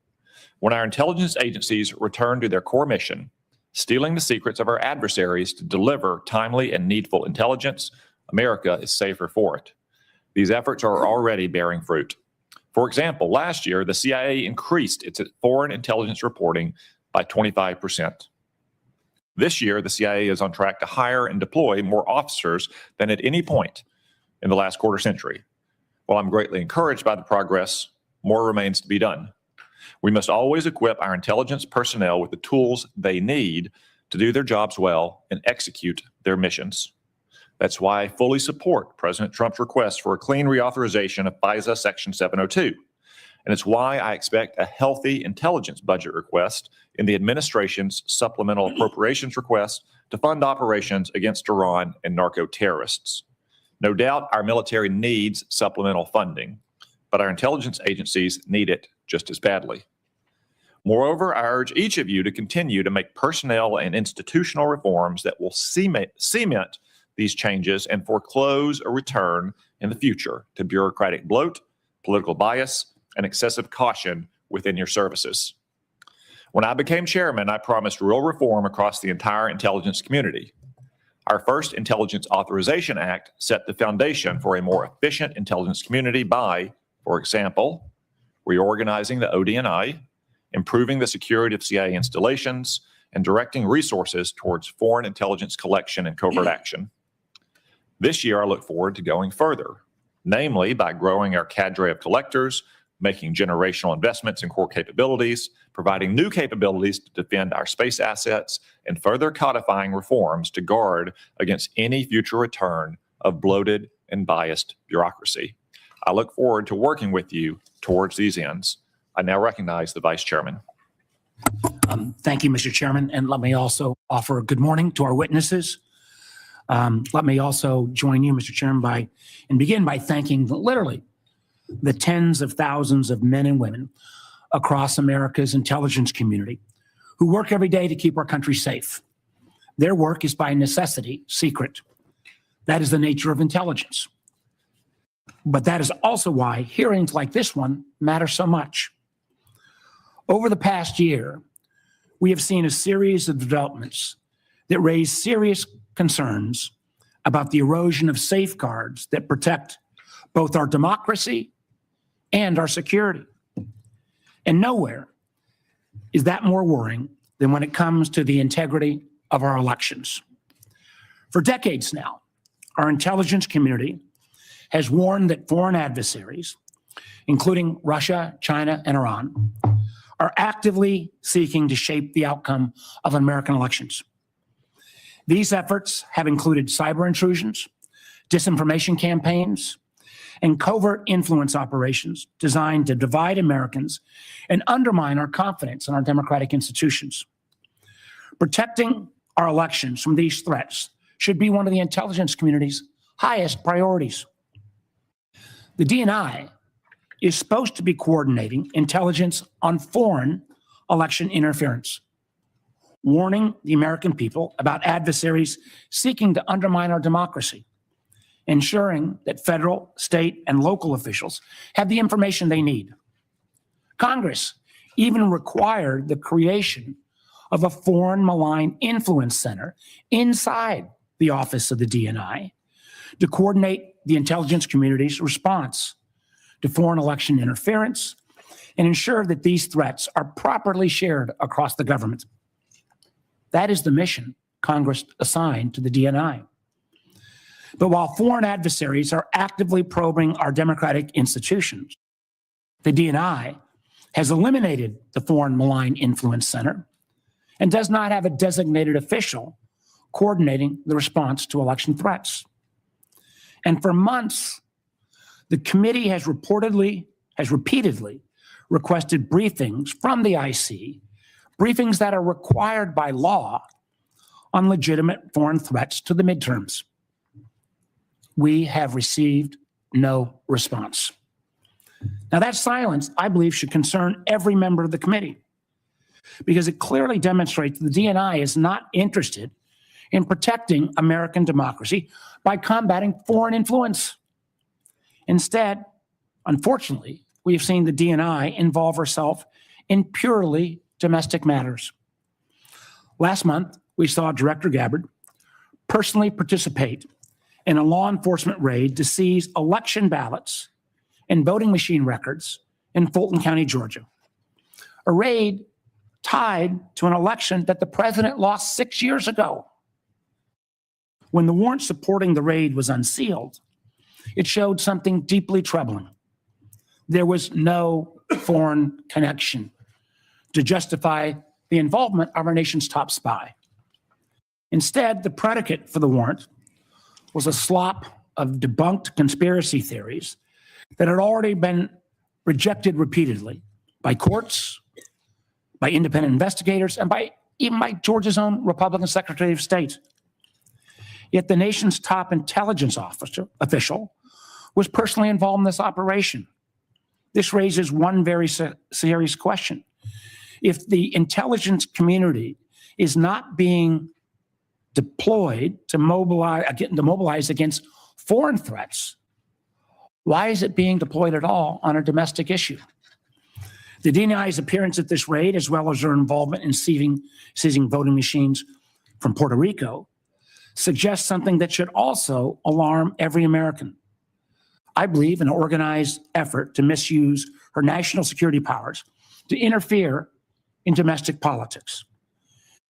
Speaker 9: When our intelligence agencies return to their core mission, stealing the secrets of our adversaries to deliver timely and needful intelligence, America is safer for it. These efforts are already bearing fruit. For example, last year, the CIA increased its foreign intelligence reporting by 25%. This year, the CIA is on track to hire and deploy more officers than at any point in the last quarter century. While I'm greatly encouraged by the progress, more remains to be done. We must always equip our intelligence personnel with the tools they need to do their jobs well and execute their missions. That's why I fully support President Trump's request for a clean reauthorization of FISA Section 702. And it's why I expect a healthy intelligence budget request in the administration's supplemental appropriations request to fund operations against Iran and narco-terrorists. No doubt our military needs supplemental funding, but our intelligence agencies need it just as badly. Moreover, I urge each of you to continue to make personnel and institutional reforms that will cement these changes and foreclose a return in the future to bureaucratic bloat, political bias, and excessive caution within your services. When I became chairman, I promised real reform across the entire intelligence community. Our first Intelligence Authorization Act set the foundation for a more efficient intelligence community by, for example, reorganizing the ODNI, improving the security of CIA installations, and directing resources towards foreign intelligence collection and covert action. This year, I look forward to going further, namely by growing our cadre of collectors, making generational investments in core capabilities, providing new capabilities to defend our space assets, and further codifying reforms to guard against any future return of bloated and biased bureaucracy. I look forward to working with you towards these ends. I now recognize the Vice Chairman.
Speaker 18: Thank you, Mr. Chairman. And let me also offer a good morning to our witnesses. Let me also join you, Mr. Chairman, and begin by thanking literally the tens of thousands of men and women across America's intelligence community who work every day to keep our country safe. Their work is by necessity secret. That is the nature of intelligence. But that is also why hearings like this one matter so much. Over the past year, we have seen a series of developments that raise serious concerns about the erosion of safeguards that protect both our democracy and our security. And nowhere is that more worrying than when it comes to the integrity of our elections. For decades now, our intelligence community has warned that foreign adversaries, including Russia, China, and Iran, are actively seeking to shape the outcome of American elections. These efforts have included cyber intrusions, disinformation campaigns, and covert influence operations designed to divide Americans and undermine our confidence in our democratic institutions. Protecting our elections from these threats should be one of the intelligence community's highest priorities. The DNI is supposed to be coordinating intelligence on foreign election interference, warning the American people about adversaries seeking to undermine our democracy, ensuring that federal, state, and local officials have the information they need. Congress even required the creation of a foreign malign influence center inside the office of the DNI to coordinate the intelligence community's response to foreign election interference and ensure that these threats are properly shared across the government. That is the mission Congress assigned to the DNI. But while foreign adversaries are actively probing our democratic institutions, the DNI has eliminated the Foreign Malign Influence Center and does not have a designated official coordinating the response to election threats. And for months, the committee has repeatedly requested briefings from the IC, briefings that are required by law on legitimate foreign threats to the midterms. We have received no response. Now, that silence, I believe, should concern every member of the committee because it clearly demonstrates the DNI is not interested in protecting American democracy by combating foreign influence. Instead, unfortunately, we have seen the DNI involve herself in purely domestic matters. Last month, we saw Director Gabbard personally participate in a law enforcement raid to seize election ballots and voting machine records in Fulton County, Georgia. A raid tied to an election that the president lost 6 years ago. When the warrant supporting the raid was unsealed, it showed something deeply troubling. There was no foreign connection to justify the involvement of our nation's top spy. Instead, the predicate for the warrant was a slop of debunked conspiracy theories that had already been rejected repeatedly by courts, by independent investigators, and even by Georgia's own Republican Secretary of State. Yet the nation's top intelligence official was personally involved in this operation. This raises one very serious question. If the intelligence community is not being deployed to mobilize against foreign threats, why is it being deployed at all on a domestic issue? The DNI's appearance at this raid, as well as their involvement in seizing voting machines from Puerto Rico, suggests something that should also alarm every American. I believe an organized effort to misuse her national security powers to interfere in domestic politics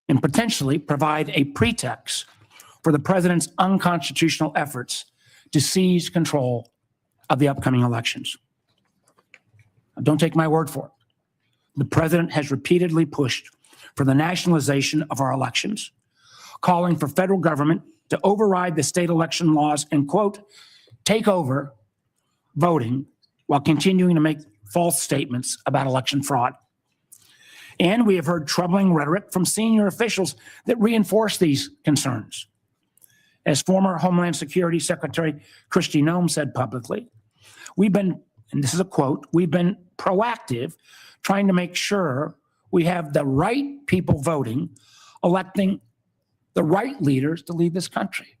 Speaker 18: and potentially provide a pretext for the president's unconstitutional efforts to seize control of the upcoming elections. Now, don't take my word for it. The president has repeatedly pushed for the nationalization of our elections, calling for federal government to override the state election laws and, quote, take over voting while continuing to make false statements about election fraud. And we have heard troubling rhetoric from senior officials that reinforce these concerns. As former Homeland Security Secretary Kristi Noem said publicly, we've been, and this is a quote, we've been proactive trying to make sure we have the right people voting, electing the right leaders to lead this country.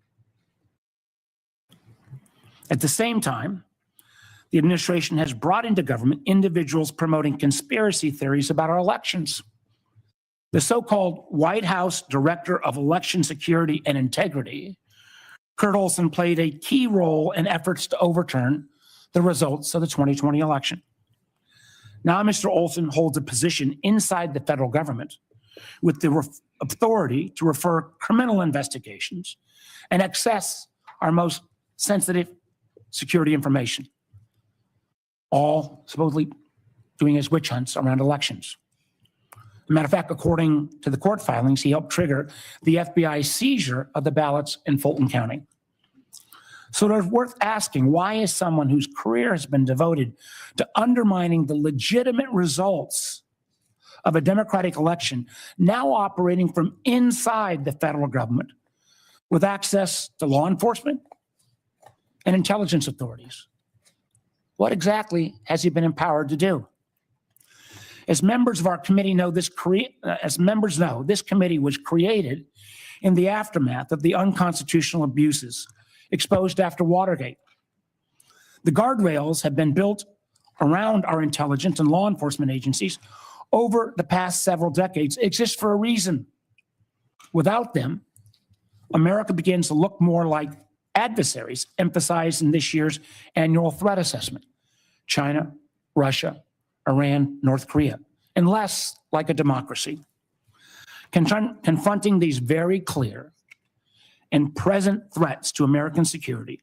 Speaker 18: At the same time, the administration has brought into government individuals promoting conspiracy theories about our elections. The so-called White House Director of Election Security and Integrity, Kurt Olson, played a key role in efforts to overturn the results of the 2020 election. Now, Mr. Olson holds a position inside the federal government with the authority to refer criminal investigations and access our most sensitive security information, all supposedly doing his witch hunts around elections. As a matter of fact, according to the court filings, he helped trigger the FBI seizure of the ballots in Fulton County. So it's worth asking, why is someone whose career has been devoted to undermining the legitimate results of a democratic election now operating from inside the federal government with access to law enforcement and intelligence authorities? What exactly has he been empowered to do? As members of our committee know, this committee was created in the aftermath of the unconstitutional abuses exposed after Watergate. The guardrails have been built around our intelligence and law enforcement agencies over the past several decades. Exist for a reason. Without them, America begins to look more like adversaries emphasized in this year's annual threat assessment: China, Russia, Iran, North Korea, and less like a democracy. Confronting these very clear and present threats to American security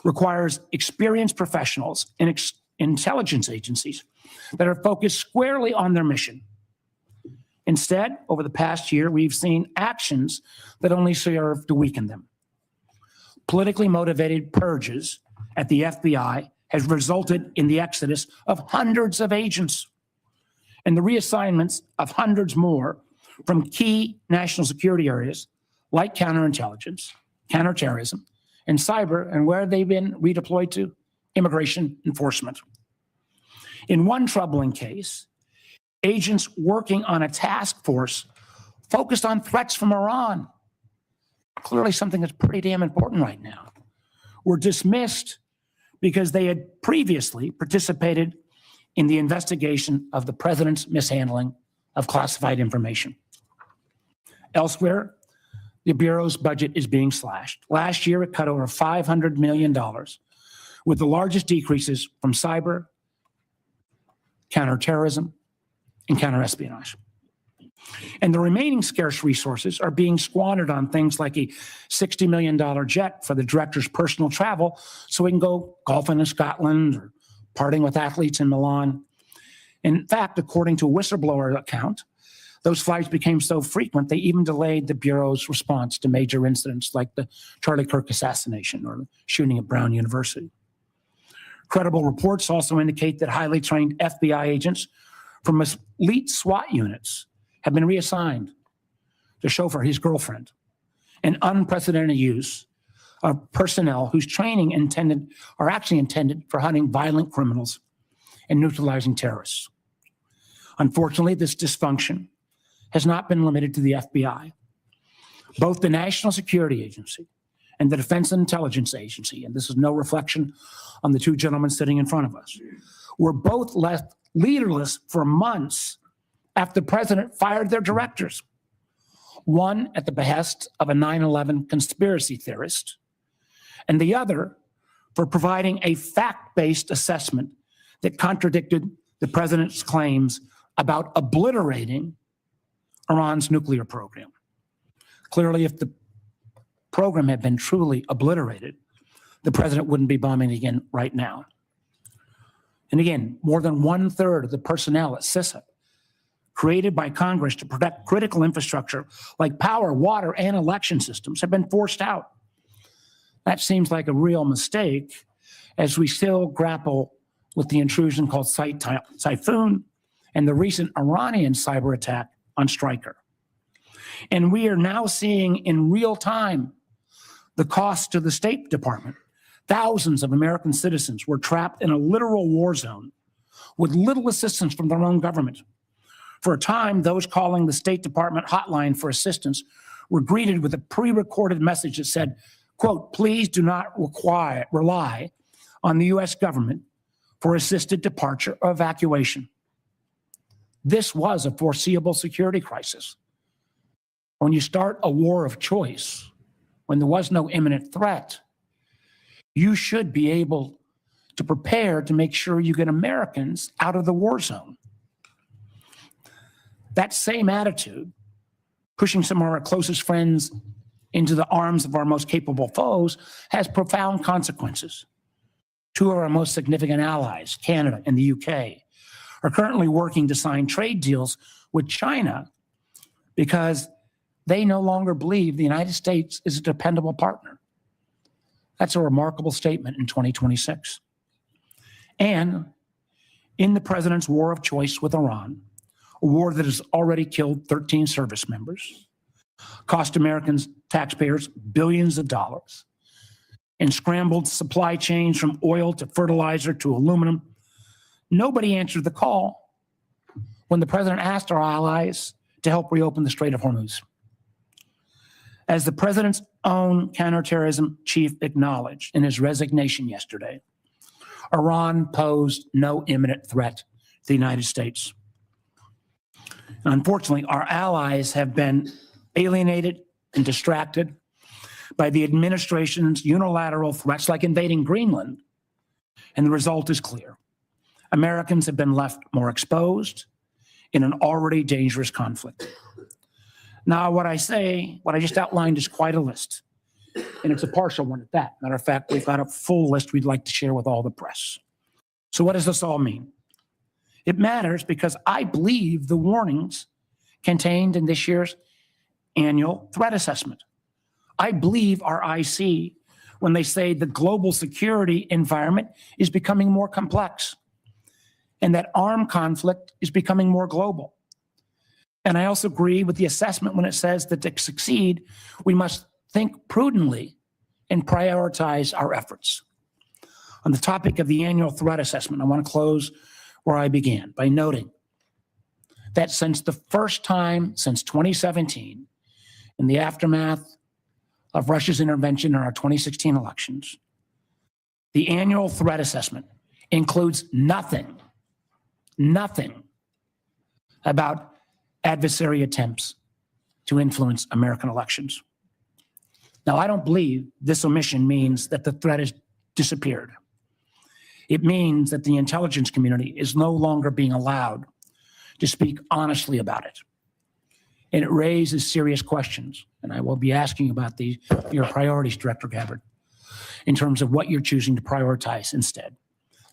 Speaker 18: requires experienced professionals in intelligence agencies that are focused squarely on their mission. Instead, over the past year, we've seen actions that only serve to weaken them. Politically motivated purges at the FBI has resulted in the exodus of hundreds of agents and the reassignments of hundreds more from key national security areas like counterintelligence, counterterrorism, and cyber, and where they've been redeployed to? Immigration enforcement. In one troubling case, agents working on a task force focused on threats from Iran, clearly something that's pretty damn important right now, were dismissed because they had previously participated in the investigation of the president's mishandling of classified information. Elsewhere, the Bureau's budget is being slashed. Last year, it cut over $500 million, with the largest decreases from cyber, counterterrorism, and counterespionage. And the remaining scarce resources are being squandered on things like a $60 million jet for the director's personal travel so he can go golfing in Scotland or partying with athletes in Milan. In fact, according to a whistleblower account, those flights became so frequent they even delayed the Bureau's response to major incidents like the Charlie Kirk assassination or the shooting at Brown University. Credible reports also indicate that highly trained FBI agents from elite SWAT units have been reassigned to chauffeur his girlfriend, an unprecedented use of personnel whose training are actually intended for hunting violent criminals and neutralizing terrorists. Unfortunately, this dysfunction has not been limited to the FBI. Both the National Security Agency and the Defense Intelligence Agency, and this is no reflection on the two gentlemen sitting in front of us, were both left leaderless for months after the president fired their directors. One at the behest of a 9/11 conspiracy theorist, and the other for providing a fact-based assessment that contradicted the president's claims about obliterating Iran's nuclear program. Clearly, if the program had been truly obliterated, the president wouldn't be bombing again right now. And again, more than 1/3 of the personnel at CISA, created by Congress to protect critical infrastructure like power, water, and election systems, have been forced out. That seems like a real mistake as we still grapple with the intrusion called Typhoon and the recent Iranian cyber attack on Stryker. And we are now seeing in real time the cost to the State Department. Thousands of American citizens were trapped in a literal war zone with little assistance from their own government. For a time, those calling the State Department hotline for assistance were greeted with a pre-recorded message that said, quote, "Please do not rely on the U.S. government for assisted departure or evacuation." This was a foreseeable security crisis. When you start a war of choice, when there was no imminent threat, you should be able to prepare to make sure you get Americans out of the war zone. That same attitude, pushing some of our closest friends into the arms of our most capable foes, has profound consequences. Two of our most significant allies, Canada and the UK, are currently working to sign trade deals with China because they no longer believe the United States is a dependable partner. That's a remarkable statement in 2026. And in the president's war of choice with Iran, a war that has already killed 13 service members, cost Americans, taxpayers, billions of dollars, and scrambled supply chains from oil to fertilizer to aluminum, nobody answered the call when the president asked our allies to help reopen the Strait of Hormuz. As the president's own counterterrorism chief acknowledged in his resignation yesterday, Iran posed no imminent threat to the United States. Unfortunately, our allies have been alienated and distracted by the administration's unilateral threats like invading Greenland, and the result is clear. Americans have been left more exposed in an already dangerous conflict. Now, what I just outlined is quite a list, and it's a partial one at that. Matter of fact, we've got a full list we'd like to share with all the press. So what does this all mean? It matters because I believe the warnings contained in this year's annual threat assessment. I believe our IC when they say the global security environment is becoming more complex and that armed conflict is becoming more global. And I also agree with the assessment when it says that to succeed, we must think prudently and prioritize our efforts. On the topic of the annual threat assessment, I want to close where I began by noting that since the first time since 2017, in the aftermath of Russia's intervention in our 2016 elections, the annual threat assessment includes nothing nothing about adversary attempts to influence American elections. Now, I don't believe this omission means that the threat has disappeared. It means that the intelligence community is no longer being allowed to speak honestly about it. And it raises serious questions. And I will be asking about your priorities, Director Gabbard, in terms of what you're choosing to prioritize instead.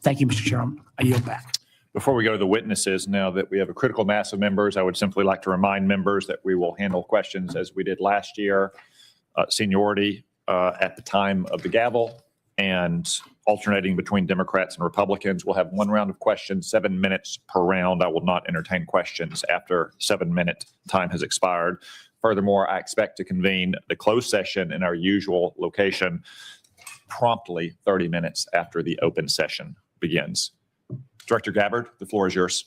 Speaker 18: Thank you, Mr. Chairman. I yield back.
Speaker 9: Before we go to the witnesses, now that we have a critical mass of members, I would simply like to remind members that we will handle questions as we did last year, seniority at the time of the gavel, and alternating between Democrats and Republicans. We'll have one round of questions, 7 minutes per round. I will not entertain questions after 7-minute time has expired. Furthermore, I expect to convene the closed session in our usual location promptly 30 minutes after the open session begins. Director Gabbard, the floor is yours.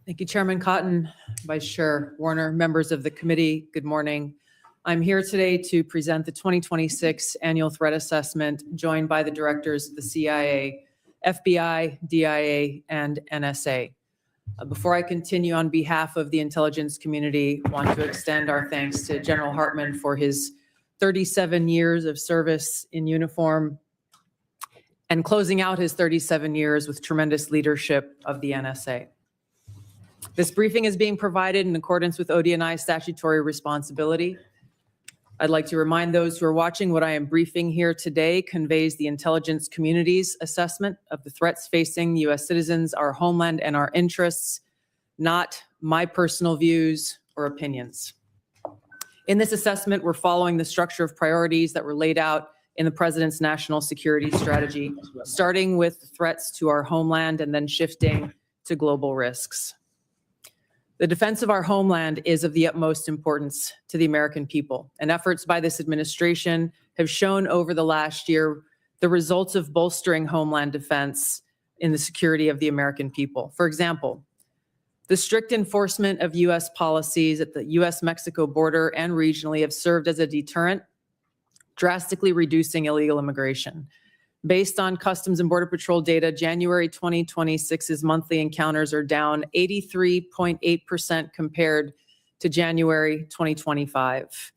Speaker 13: Thank you, Chairman Cotton, Vice Chair Warner, members of the committee. Good morning. I'm here today to present the 2026 Annual Threat Assessment, joined by the directors of the CIA, FBI, DIA, and NSA. Before I continue, on behalf of the intelligence community, I want to extend our thanks to General Hartman for his 37 years of service in uniform and closing out his 37 years with tremendous leadership of the NSA. This briefing is being provided in accordance with ODNI statutory responsibility. I'd like to remind those who are watching what I am briefing here today conveys the intelligence community's assessment of the threats facing U.S. citizens, our homeland, and our interests, not my personal views or opinions. In this assessment, we're following the structure of priorities that were laid out in the President's national security strategy, starting with threats to our homeland and then shifting to global risks. The defense of our homeland is of the utmost importance to the American people, and efforts by this administration have shown over the last year the results of bolstering homeland defense in the security of the American people. For example, the strict enforcement of U.S. policies at the U.S.-Mexico border and regionally have served as a deterrent, drastically reducing illegal immigration. Based on Customs and Border Patrol data, January 2026's monthly encounters are down 83.8% compared to January 2025.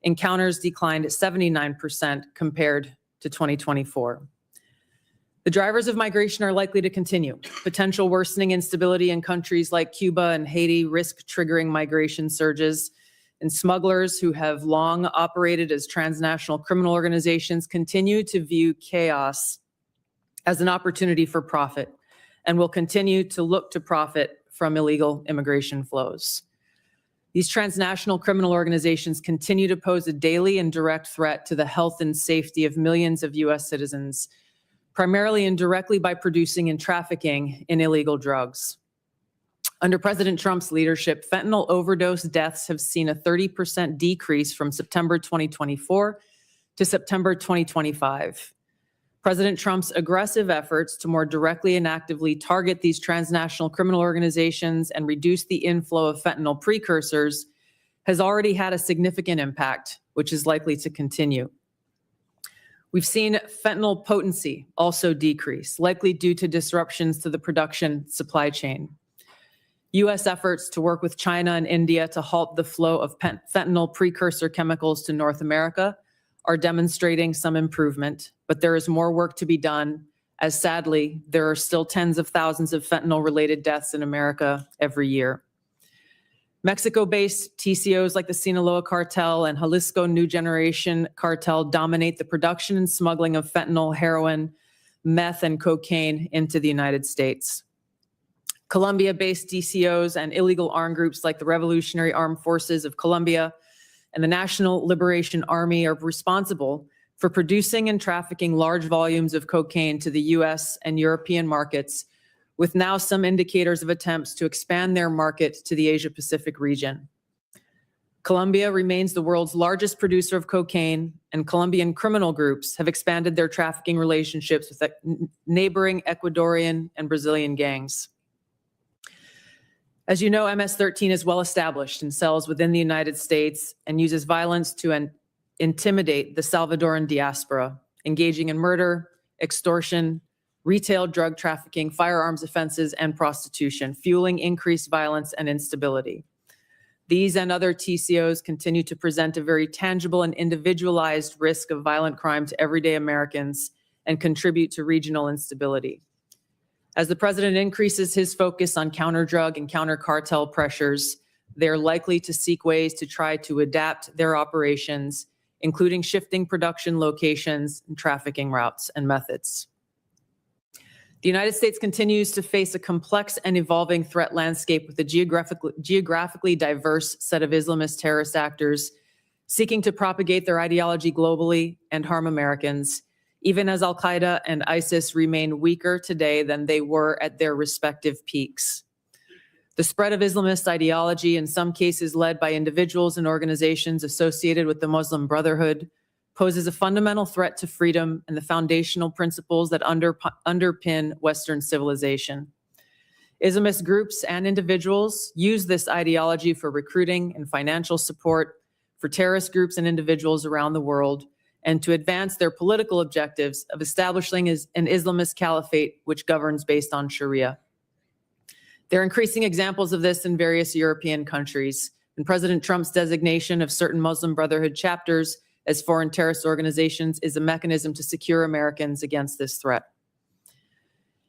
Speaker 13: Encounters declined 79% compared to 2024. The drivers of migration are likely to continue. Potential worsening instability in countries like Cuba and Haiti risk triggering migration surges, and smugglers who have long operated as transnational criminal organizations continue to view chaos as an opportunity for profit and will continue to look to profit from illegal immigration flows. These transnational criminal organizations continue to pose a daily and direct threat to the health and safety of millions of U.S. citizens, primarily and directly by producing and trafficking in illegal drugs. Under President Trump's leadership, fentanyl overdose deaths have seen a 30% decrease from September 2024 to September 2025. President Trump's aggressive efforts to more directly and actively target these transnational criminal organizations and reduce the inflow of fentanyl precursors has already had a significant impact, which is likely to continue. We've seen fentanyl potency also decrease, likely due to disruptions to the production supply chain. U.S. efforts to work with China and India to halt the flow of fentanyl precursor chemicals to North America are demonstrating some improvement, but there is more work to be done, as sadly, there are still tens of thousands of fentanyl-related deaths in America every year. Mexico-based TCOs like the Sinaloa Cartel and Jalisco New Generation Cartel dominate the production and smuggling of fentanyl, heroin, meth, and cocaine into the United States. Colombia-based DCOs and illegal armed groups like the Revolutionary Armed Forces of Colombia and the National Liberation Army are responsible for producing and trafficking large volumes of cocaine to the U.S. and European markets, with now some indicators of attempts to expand their market to the Asia-Pacific region. Colombia remains the world's largest producer of cocaine, and Colombian criminal groups have expanded their trafficking relationships with neighboring Ecuadorian and Brazilian gangs. As you know, MS-13 is well established in cells within the United States and uses violence to intimidate the Salvadoran diaspora, engaging in murder, extortion, retail drug trafficking, firearms offenses, and prostitution, fueling increased violence and instability. These and other TCOs continue to present a very tangible and individualized risk of violent crime to everyday Americans and contribute to regional instability. As the president increases his focus on counter-drug and counter-cartel pressures, they're likely to seek ways to try to adapt their operations, including shifting production locations and trafficking routes and methods. The United States continues to face a complex and evolving threat landscape with a geographically diverse set of Islamist terrorist actors seeking to propagate their ideology globally and harm Americans, even as Al-Qaeda and ISIS remain weaker today than they were at their respective peaks. The spread of Islamist ideology, in some cases led by individuals and organizations associated with the Muslim Brotherhood, poses a fundamental threat to freedom and the foundational principles that underpin Western civilization. Islamist groups and individuals use this ideology for recruiting and financial support for terrorist groups and individuals around the world, and to advance their political objectives of establishing an Islamist caliphate which governs based on Sharia. There are increasing examples of this in various European countries, and President Trump's designation of certain Muslim Brotherhood chapters as foreign terrorist organizations is a mechanism to secure Americans against this threat.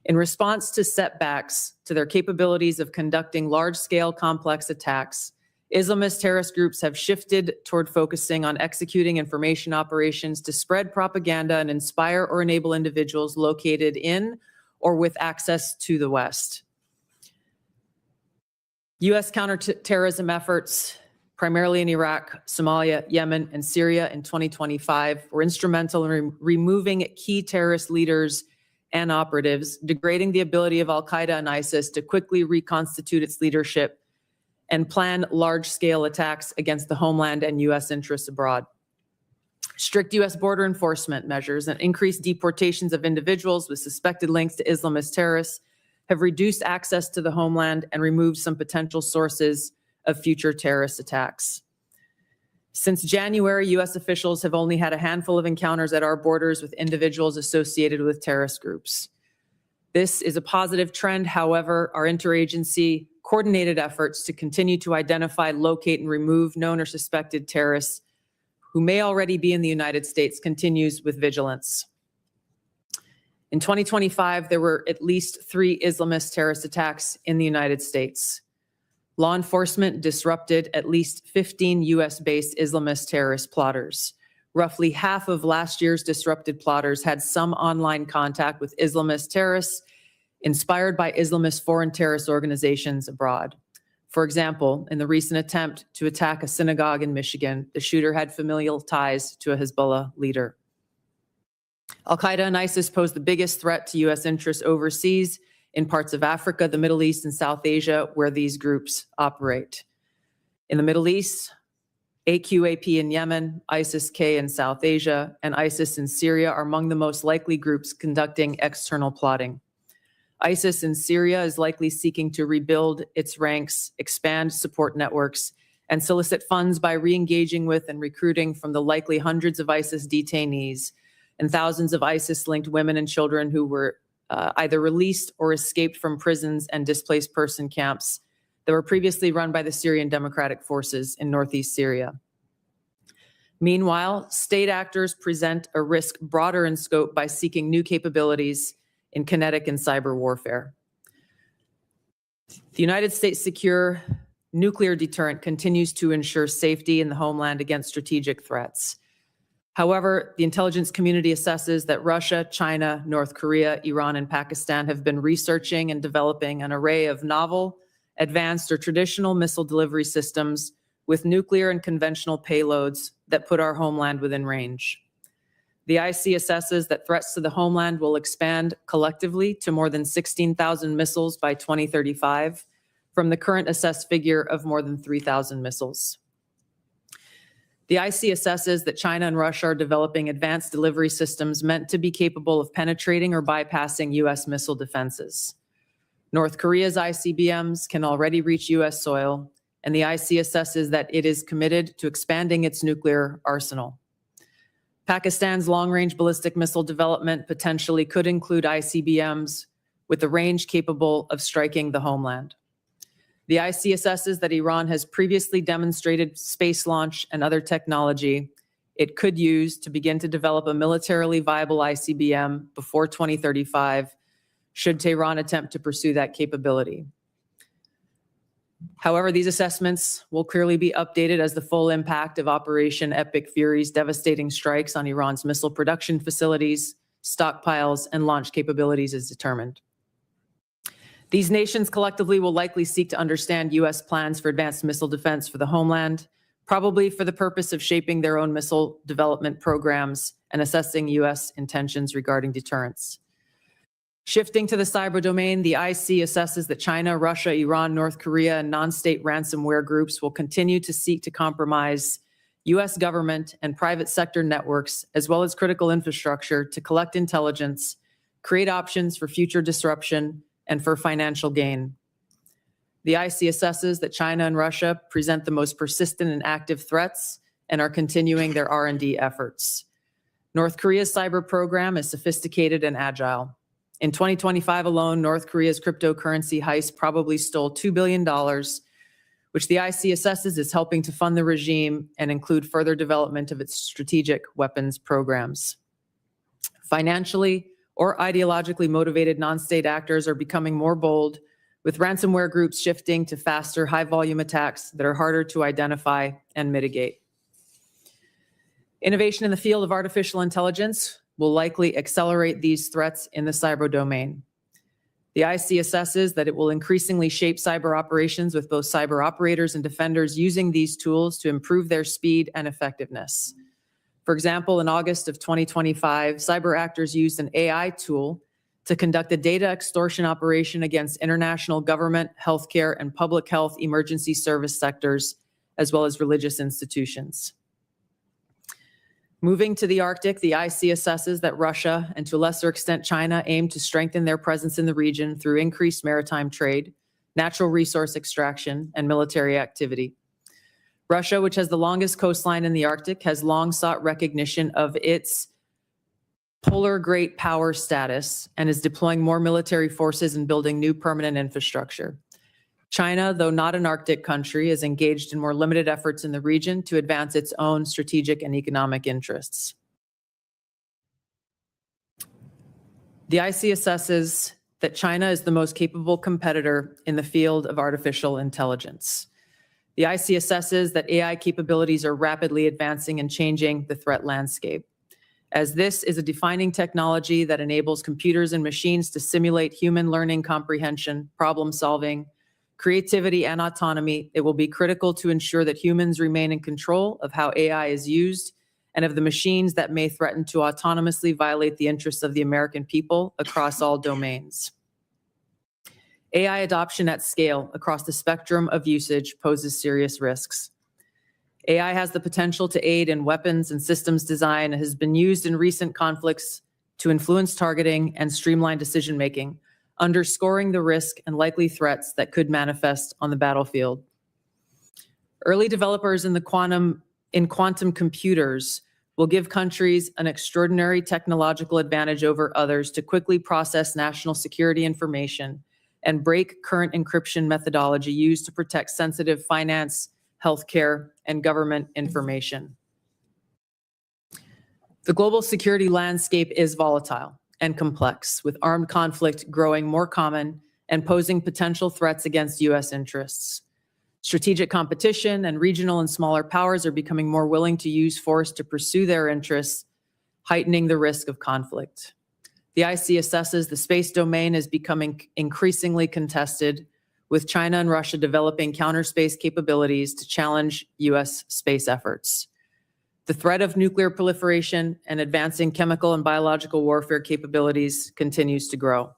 Speaker 13: In response to setbacks to their capabilities of conducting large-scale complex attacks, Islamist terrorist groups have shifted toward focusing on executing information operations to spread propaganda and inspire or enable individuals located in or with access to the West. U.S. counterterrorism efforts, primarily in Iraq, Somalia, Yemen, and Syria in 2025, were instrumental in removing key terrorist leaders and operatives, degrading the ability of Al-Qaeda and ISIS to quickly reconstitute its leadership and plan large-scale attacks against the homeland and U.S. interests abroad. Strict U.S. border enforcement measures and increased deportations of individuals with suspected links to Islamist terrorists have reduced access to the homeland and removed some potential sources of future terrorist attacks. Since January, U.S. officials have only had a handful of encounters at our borders with individuals associated with terrorist groups. This is a positive trend. However, our interagency coordinated efforts to continue to identify, locate, and remove known or suspected terrorists who may already be in the United States continues with vigilance. In 2025, there were at least 3 Islamist terrorist attacks in the United States. Law enforcement disrupted at least 15 US-based Islamist terrorist plotters. Roughly half of last year's disrupted plotters had some online contact with Islamist terrorists inspired by Islamist foreign terrorist organizations abroad. For example, in the recent attempt to attack a synagogue in Michigan, the shooter had familial ties to a Hezbollah leader. Al-Qaeda and ISIS pose the biggest threat to US interests overseas in parts of Africa, the Middle East, and South Asia, where these groups operate. In the Middle East, AQAP in Yemen, ISIS-K in South Asia, and ISIS in Syria are among the most likely groups conducting external plotting. ISIS in Syria is likely seeking to rebuild its ranks, expand support networks, and solicit funds by re-engaging with and recruiting from the likely hundreds of ISIS detainees and thousands of ISIS-linked women and children who were either released or escaped from prisons and displaced person camps that were previously run by the Syrian Democratic Forces in northeast Syria. Meanwhile, state actors present a risk broader in scope by seeking new capabilities in kinetic and cyber warfare. The United States' secure nuclear deterrent continues to ensure safety in the homeland against strategic threats. However, the intelligence community assesses that Russia, China, North Korea, Iran, and Pakistan have been researching and developing an array of novel, advanced, or traditional missile delivery systems with nuclear and conventional payloads that put our homeland within range. The IC assesses that threats to the homeland will expand collectively to more than 16,000 missiles by 2035, from the current assessed figure of more than 3,000 missiles. The IC assesses that China and Russia are developing advanced delivery systems meant to be capable of penetrating or bypassing US missile defenses. North Korea's ICBMs can already reach US soil, and the IC assesses that it is committed to expanding its nuclear arsenal. Pakistan's long-range ballistic missile development potentially could include ICBMs with a range capable of striking the homeland. The IC assesses that Iran has previously demonstrated space launch and other technology it could use to begin to develop a militarily viable ICBM before 2035, should Tehran attempt to pursue that capability. However, these assessments will clearly be updated as the full impact of Operation Epic Fury's devastating strikes on Iran's missile production facilities, stockpiles, and launch capabilities is determined. These nations collectively will likely seek to understand U.S. plans for advanced missile defense for the homeland, probably for the purpose of shaping their own missile development programs and assessing U.S. intentions regarding deterrence. Shifting to the cyber domain, the IC assesses that China, Russia, Iran, North Korea, and non-state ransomware groups will continue to seek to compromise U.S. government and private sector networks, as well as critical infrastructure, to collect intelligence, create options for future disruption, and for financial gain. The IC assesses that China and Russia present the most persistent and active threats and are continuing their R&D efforts. North Korea's cyber program is sophisticated and agile. In 2025 alone, North Korea's cryptocurrency heist probably stole $2 billion, which the IC assesses is helping to fund the regime and include further development of its strategic weapons programs. Financially or ideologically motivated non-state actors are becoming more bold, with ransomware groups shifting to faster, high-volume attacks that are harder to identify and mitigate. Innovation in the field of artificial intelligence will likely accelerate these threats in the cyber domain. The IC assesses that it will increasingly shape cyber operations, with both cyber operators and defenders using these tools to improve their speed and effectiveness. For example, in August of 2025, cyber actors used an AI tool to conduct a data extortion operation against international government, healthcare, and public health emergency service sectors, as well as religious institutions. Moving to the Arctic, the IC assesses that Russia, and to a lesser extent China, aim to strengthen their presence in the region through increased maritime trade, natural resource extraction, and military activity. Russia, which has the longest coastline in the Arctic, has long sought recognition of its polar great power status and is deploying more military forces and building new permanent infrastructure. China, though not an Arctic country, is engaged in more limited efforts in the region to advance its own strategic and economic interests. The IC assesses that China is the most capable competitor in the field of artificial intelligence. The IC assesses that AI capabilities are rapidly advancing and changing the threat landscape, as this is a defining technology that enables computers and machines to simulate human learning comprehension, problem solving, creativity, and autonomy. It will be critical to ensure that humans remain in control of how AI is used and of the machines that may threaten to autonomously violate the interests of the American people across all domains. AI adoption at scale across the spectrum of usage poses serious risks. AI has the potential to aid in weapons and systems design and has been used in recent conflicts to influence targeting and streamline decision-making, underscoring the risk and likely threats that could manifest on the battlefield. Early developers in quantum computers will give countries an extraordinary technological advantage over others to quickly process national security information and break current encryption methodology used to protect sensitive finance, healthcare, and government information. The global security landscape is volatile and complex, with armed conflict growing more common and posing potential threats against U.S. interests. Strategic competition and regional and smaller powers are becoming more willing to use force to pursue their interests, heightening the risk of conflict. The IC assesses the space domain is becoming increasingly contested, with China and Russia developing counter-space capabilities to challenge U.S. space efforts. The threat of nuclear proliferation and advancing chemical and biological warfare capabilities continues to grow.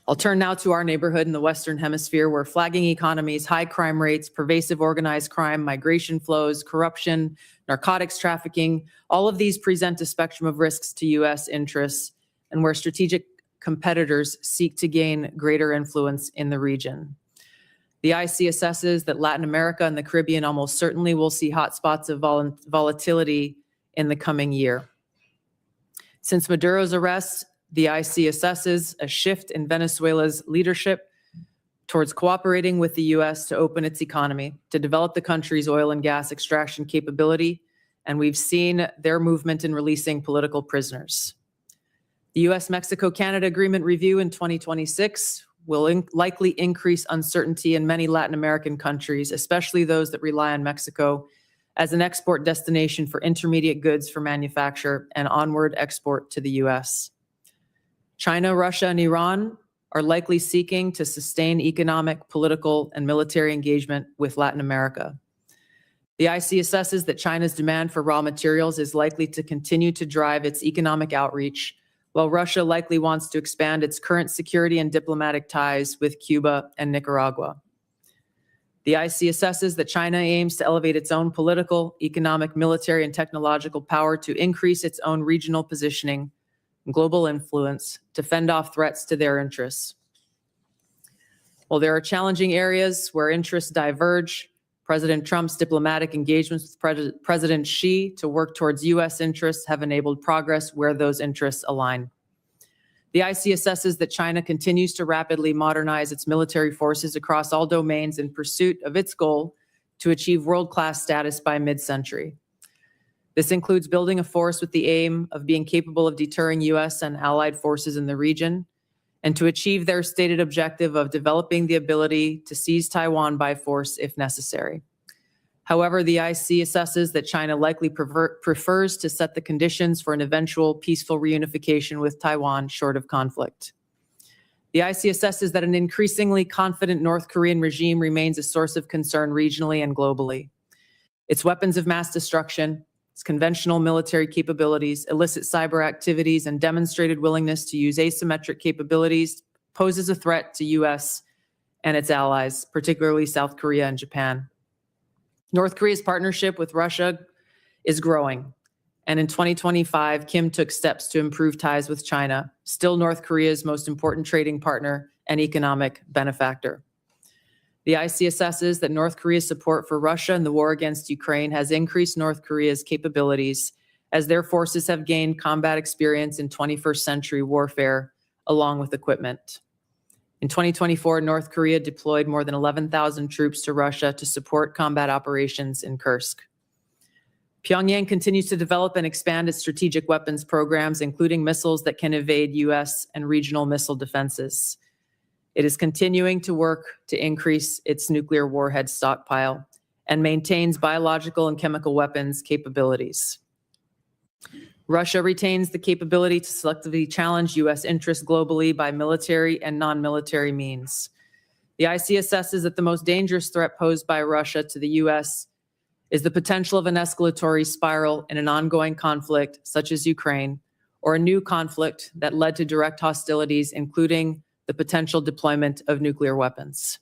Speaker 13: I'll turn now to our neighborhood in the Western Hemisphere, where flagging economies, high crime rates, pervasive organized crime, migration flows, corruption, narcotics trafficking, all of these present a spectrum of risks to U.S. interests, and where strategic competitors seek to gain greater influence in the region. The IC assesses that Latin America and the Caribbean almost certainly will see hotspots of volatility in the coming year. Since Maduro's arrest, the IC assesses a shift in Venezuela's leadership towards cooperating with the U.S. to open its economy, to develop the country's oil and gas extraction capability, and we've seen their movement in releasing political prisoners. The U.S.-Mexico-Canada Agreement review in 2026 will likely increase uncertainty in many Latin American countries, especially those that rely on Mexico as an export destination for intermediate goods for manufacture and onward export to the U.S. China, Russia, and Iran are likely seeking to sustain economic, political, and military engagement with Latin America. The IC assesses that China's demand for raw materials is likely to continue to drive its economic outreach, while Russia likely wants to expand its current security and diplomatic ties with Cuba and Nicaragua. The IC assesses that China aims to elevate its own political, economic, military, and technological power to increase its own regional positioning and global influence to fend off threats to their interests. While there are challenging areas where interests diverge, President Trump's diplomatic engagements with President Xi to work towards U.S. interests have enabled progress where those interests align. The IC assesses that China continues to rapidly modernize its military forces across all domains in pursuit of its goal to achieve world-class status by mid-century. This includes building a force with the aim of being capable of deterring U.S. and allied forces in the region, and to achieve their stated objective of developing the ability to seize Taiwan by force if necessary. However, the IC assesses that China likely prefers to set the conditions for an eventual peaceful reunification with Taiwan short of conflict. The IC assesses that an increasingly confident North Korean regime remains a source of concern regionally and globally. Its weapons of mass destruction, its conventional military capabilities, illicit cyber activities, and demonstrated willingness to use asymmetric capabilities poses a threat to U.S. and its allies, particularly South Korea and Japan. North Korea's partnership with Russia is growing, and in 2025, Kim took steps to improve ties with China, still North Korea's most important trading partner and economic benefactor. The IC assesses that North Korea's support for Russia in the war against Ukraine has increased North Korea's capabilities as their forces have gained combat experience in 21st century warfare, along with equipment. In 2024, North Korea deployed more than 11,000 troops to Russia to support combat operations in Kursk. Pyongyang continues to develop and expand its strategic weapons programs, including missiles that can evade U.S. and regional missile defenses. It is continuing to work to increase its nuclear warhead stockpile and maintains biological and chemical weapons capabilities. Russia retains the capability to selectively challenge U.S. interests globally by military and non-military means. The IC assesses that the most dangerous threat posed by Russia to the U.S. is the potential of an escalatory spiral in an ongoing conflict such as Ukraine, or a new conflict that led to direct hostilities, including the potential deployment of nuclear weapons.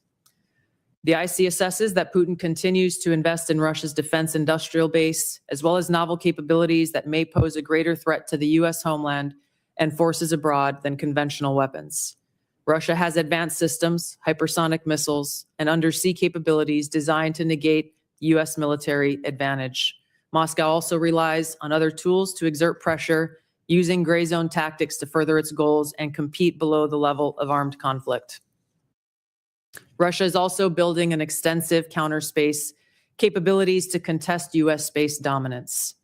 Speaker 13: The IC assesses that Putin continues to invest in Russia's defense industrial base, as well as novel capabilities that may pose a greater threat to the U.S. homeland and forces abroad than conventional weapons. Russia has advanced systems, hypersonic missiles, and undersea capabilities designed to negate U.S. military advantage. Moscow also relies on other tools to exert pressure, using gray zone tactics to further its goals and compete below the level of armed conflict. Russia is also building an extensive counterspace capabilities to contest U.S. space dominance.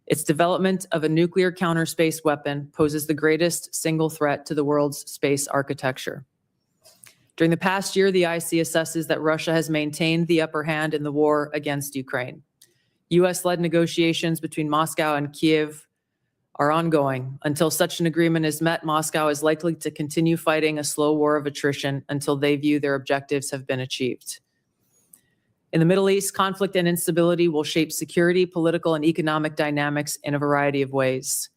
Speaker 13: Its development of a nuclear counterspace weapon poses the greatest single threat to the world's space architecture. During the past year, the IC assesses that Russia has maintained the upper hand in the war against Ukraine. U.S.-led negotiations between Moscow and Kiev are ongoing. Until such an agreement is met, Moscow is likely to continue fighting a slow war of attrition until they view their objectives have been achieved. In the Middle East, conflict and instability will shape security, political, and economic dynamics in a variety of ways.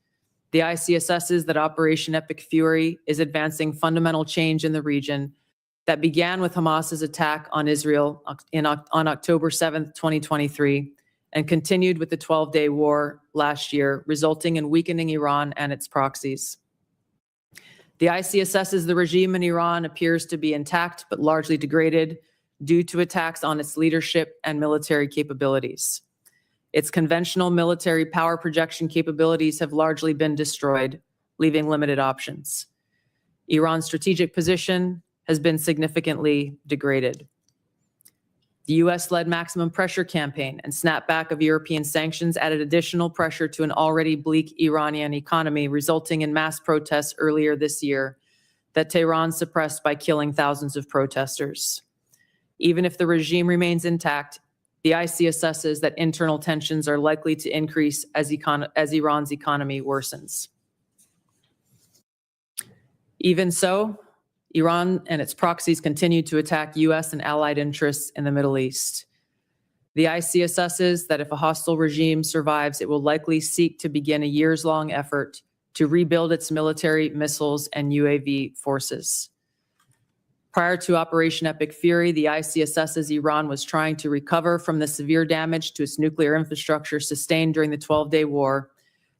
Speaker 13: The IC assesses that Operation Epic Fury is advancing fundamental change in the region that began with Hamas's attack on Israel on October 7th, 2023, and continued with the 12-day war last year, resulting in weakening Iran and its proxies. The IC assesses the regime in Iran appears to be intact but largely degraded due to attacks on its leadership and military capabilities. Its conventional military power projection capabilities have largely been destroyed, leaving limited options. Iran's strategic position has been significantly degraded. The US-led maximum pressure campaign and snapback of European sanctions added additional pressure to an already bleak Iranian economy, resulting in mass protests earlier this year that Tehran suppressed by killing thousands of protesters. Even if the regime remains intact, the IC assesses that internal tensions are likely to increase as Iran's economy worsens. Even so, Iran and its proxies continue to attack US and allied interests in the Middle East. The IC assesses that if a hostile regime survives, it will likely seek to begin a years-long effort to rebuild its military, missiles, and UAV forces. Prior to Operation Epic Fury, the IC assesses Iran was trying to recover from the severe damage to its nuclear infrastructure sustained during the 12-day war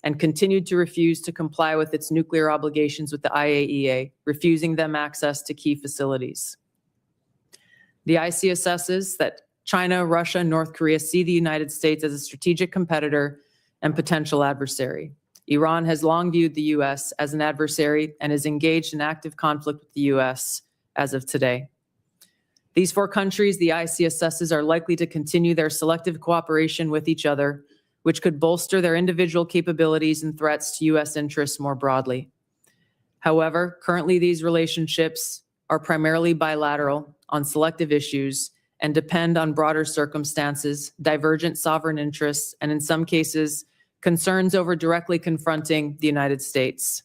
Speaker 13: and continued to refuse to comply with its nuclear obligations with the IAEA, refusing them access to key facilities. The IC assesses that China, Russia, and North Korea see the United States as a strategic competitor and potential adversary. Iran has long viewed the US as an adversary and is engaged in active conflict with the US as of today. These four countries, the IC assesses, are likely to continue their selective cooperation with each other, which could bolster their individual capabilities and threats to US interests more broadly. However, currently these relationships are primarily bilateral on selective issues and depend on broader circumstances, divergent sovereign interests, and in some cases, concerns over directly confronting the United States.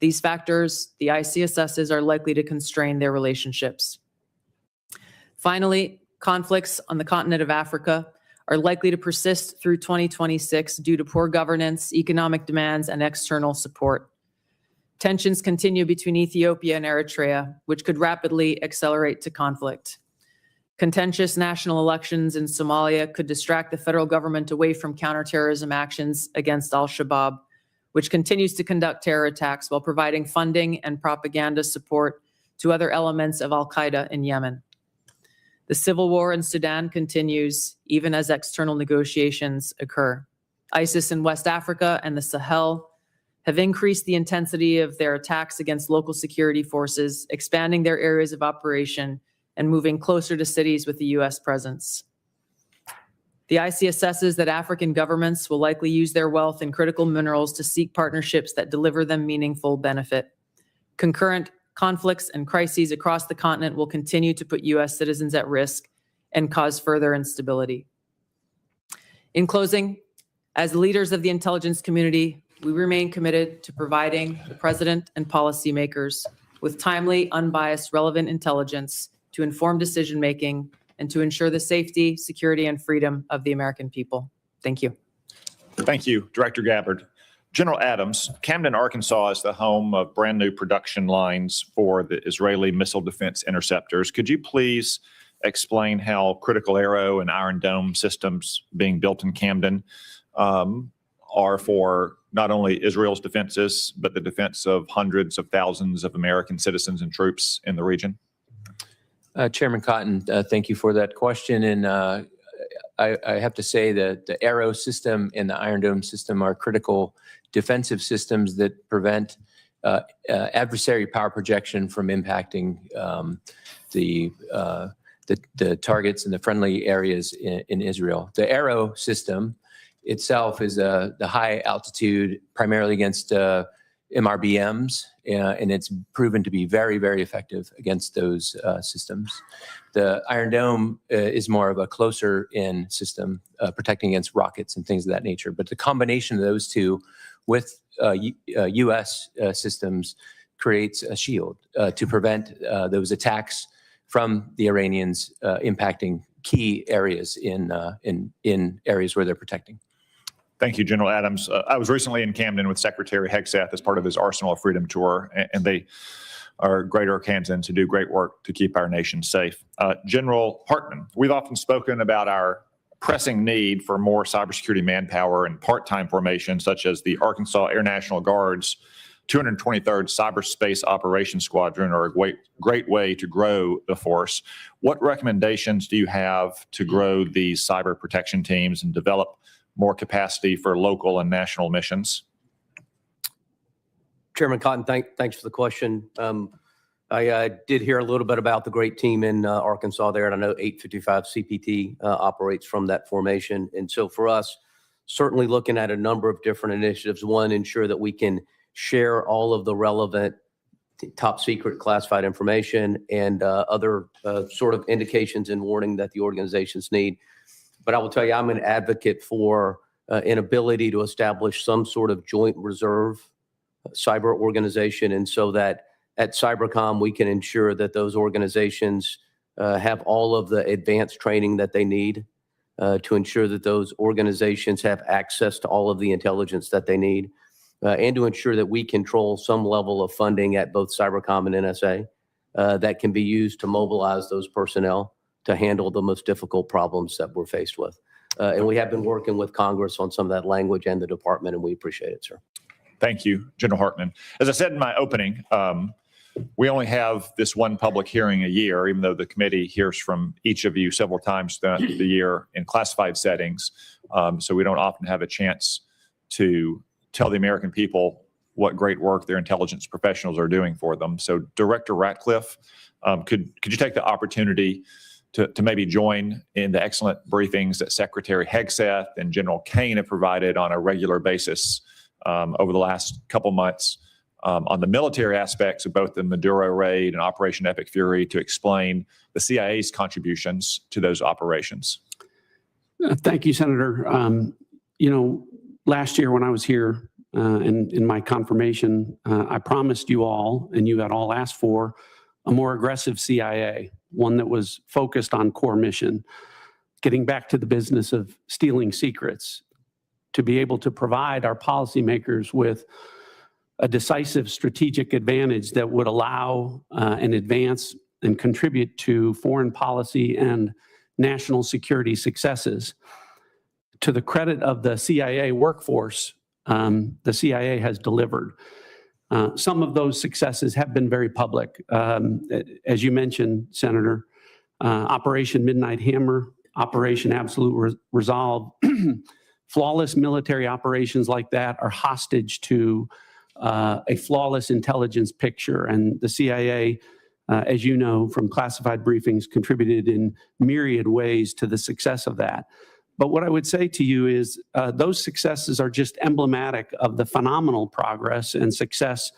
Speaker 13: These factors, the IC assesses, are likely to constrain their relationships. Finally, conflicts on the continent of Africa are likely to persist through 2026 due to poor governance, economic demands, and external support. Tensions continue between Ethiopia and Eritrea, which could rapidly accelerate to conflict. Contentious national elections in Somalia could distract the federal government away from counterterrorism actions against al-Shabaab, which continues to conduct terror attacks while providing funding and propaganda support to other elements of al-Qaeda in Yemen. The civil war in Sudan continues even as external negotiations occur. ISIS in West Africa and the Sahel have increased the intensity of their attacks against local security forces, expanding their areas of operation and moving closer to cities with a US presence. The IC assesses that African governments will likely use their wealth in critical minerals to seek partnerships that deliver them meaningful benefit. Concurrent conflicts and crises across the continent will continue to put US citizens at risk and cause further instability. In closing, as leaders of the intelligence community, we remain committed to providing the President and policymakers with timely, unbiased, relevant intelligence to inform decision-making and to ensure the safety, security, and freedom of the American people. Thank you.
Speaker 9: Thank you, Director Gabbard. General Adams, Camden, Arkansas is the home of brand new production lines for the Israeli missile defense interceptors. Could you please explain how Critical Arrow and Iron Dome systems being built in Camden are for not only Israel's defenses, but the defense of hundreds of thousands of American citizens and troops in the region?
Speaker 16: Chairman Cotton, thank you for that question. And I have to say that the Arrow system and the Iron Dome system are critical defensive systems that prevent adversary power projection from impacting the targets in the friendly areas in Israel. The Arrow system itself is the high altitude, primarily against MRBMs, and it's proven to be very, very effective against those systems. The Iron Dome is more of a closer in system, protecting against rockets and things of that nature. But the combination of those two with U.S. systems creates a shield to prevent those attacks from the Iranians impacting key areas in areas where they're protecting.
Speaker 9: Thank you, General Adams. I was recently in Camden with Secretary Hegseth as part of his Arsenal of Freedom tour, and they are great Arkansans who do great work to keep our nation safe. General Hartman, we've often spoken about our pressing need for more cybersecurity manpower and part-time formations, such as the Arkansas Air National Guard's 223rd Cyberspace Operations Squadron are a great way to grow the force. What recommendations do you have to grow these cyber protection teams and develop more capacity for local and national missions.
Speaker 1: Chairman Cotton, thanks for the question. I did hear a little bit about the great team in Arkansas there, and I know 855 CPT operates from that formation. And so for us, certainly looking at a number of different initiatives. One, ensure that we can share all of the relevant top secret classified information and other sort of indications and warning that the organizations need. But I will tell you, I'm an advocate for an ability to establish some sort of joint reserve cyber organization. And so that at Cybercom, we can ensure that those organizations have all of the advanced training that they need to ensure that those organizations have access to all of the intelligence that they need, and to ensure that we control some level of funding at both Cybercom and NSA that can be used to mobilize those personnel to handle the most difficult problems that we're faced with. And we have been working with Congress on some of that language and the department, and we appreciate it, sir.
Speaker 9: Thank you, General Hartman. As I said in my opening, we only have this one public hearing a year, even though the committee hears from each of you several times throughout the year in classified settings. So we don't often have a chance to tell the American people what great work their intelligence professionals are doing for them. So Director Ratcliffe, could you take the opportunity to maybe join in the excellent briefings that Secretary Hegseth and General Kane have provided on a regular basis over the last couple months on the military aspects of both the Maduro raid and Operation Epic Fury, to explain the CIA's contributions to those operations?
Speaker 7: Thank you, Senator. Last year when I was here in my confirmation, I promised you all, and you had all asked for, a more aggressive CIA, one that was focused on core mission, getting back to the business of stealing secrets, to be able to provide our policymakers with a decisive strategic advantage that would allow and advance and contribute to foreign policy and national security successes. To the credit of the CIA workforce, the CIA has delivered. Some of those successes have been very public. As you mentioned, Senator, Operation Midnight Hammer, Operation Absolute Resolve, flawless military operations like that are hostage to a flawless intelligence picture. And the CIA, as you know from classified briefings, contributed in myriad ways to the success of that. But what I would say to you is those successes are just emblematic of the phenomenal progress and success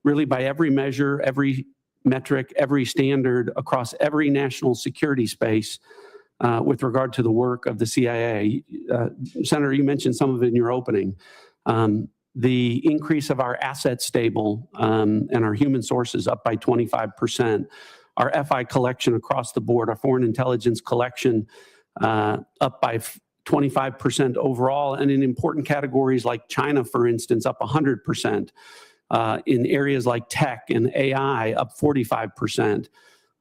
Speaker 7: really by every measure, every metric, every standard across every national security space with regard to the work of the CIA. Senator, you mentioned some of it in your opening. The increase of our asset stable and our human sources up by 25%, our FI collection across the board, our foreign intelligence collection up by 25% overall, and in important categories like China, for instance, up 100%. In areas like tech and AI, up 45%.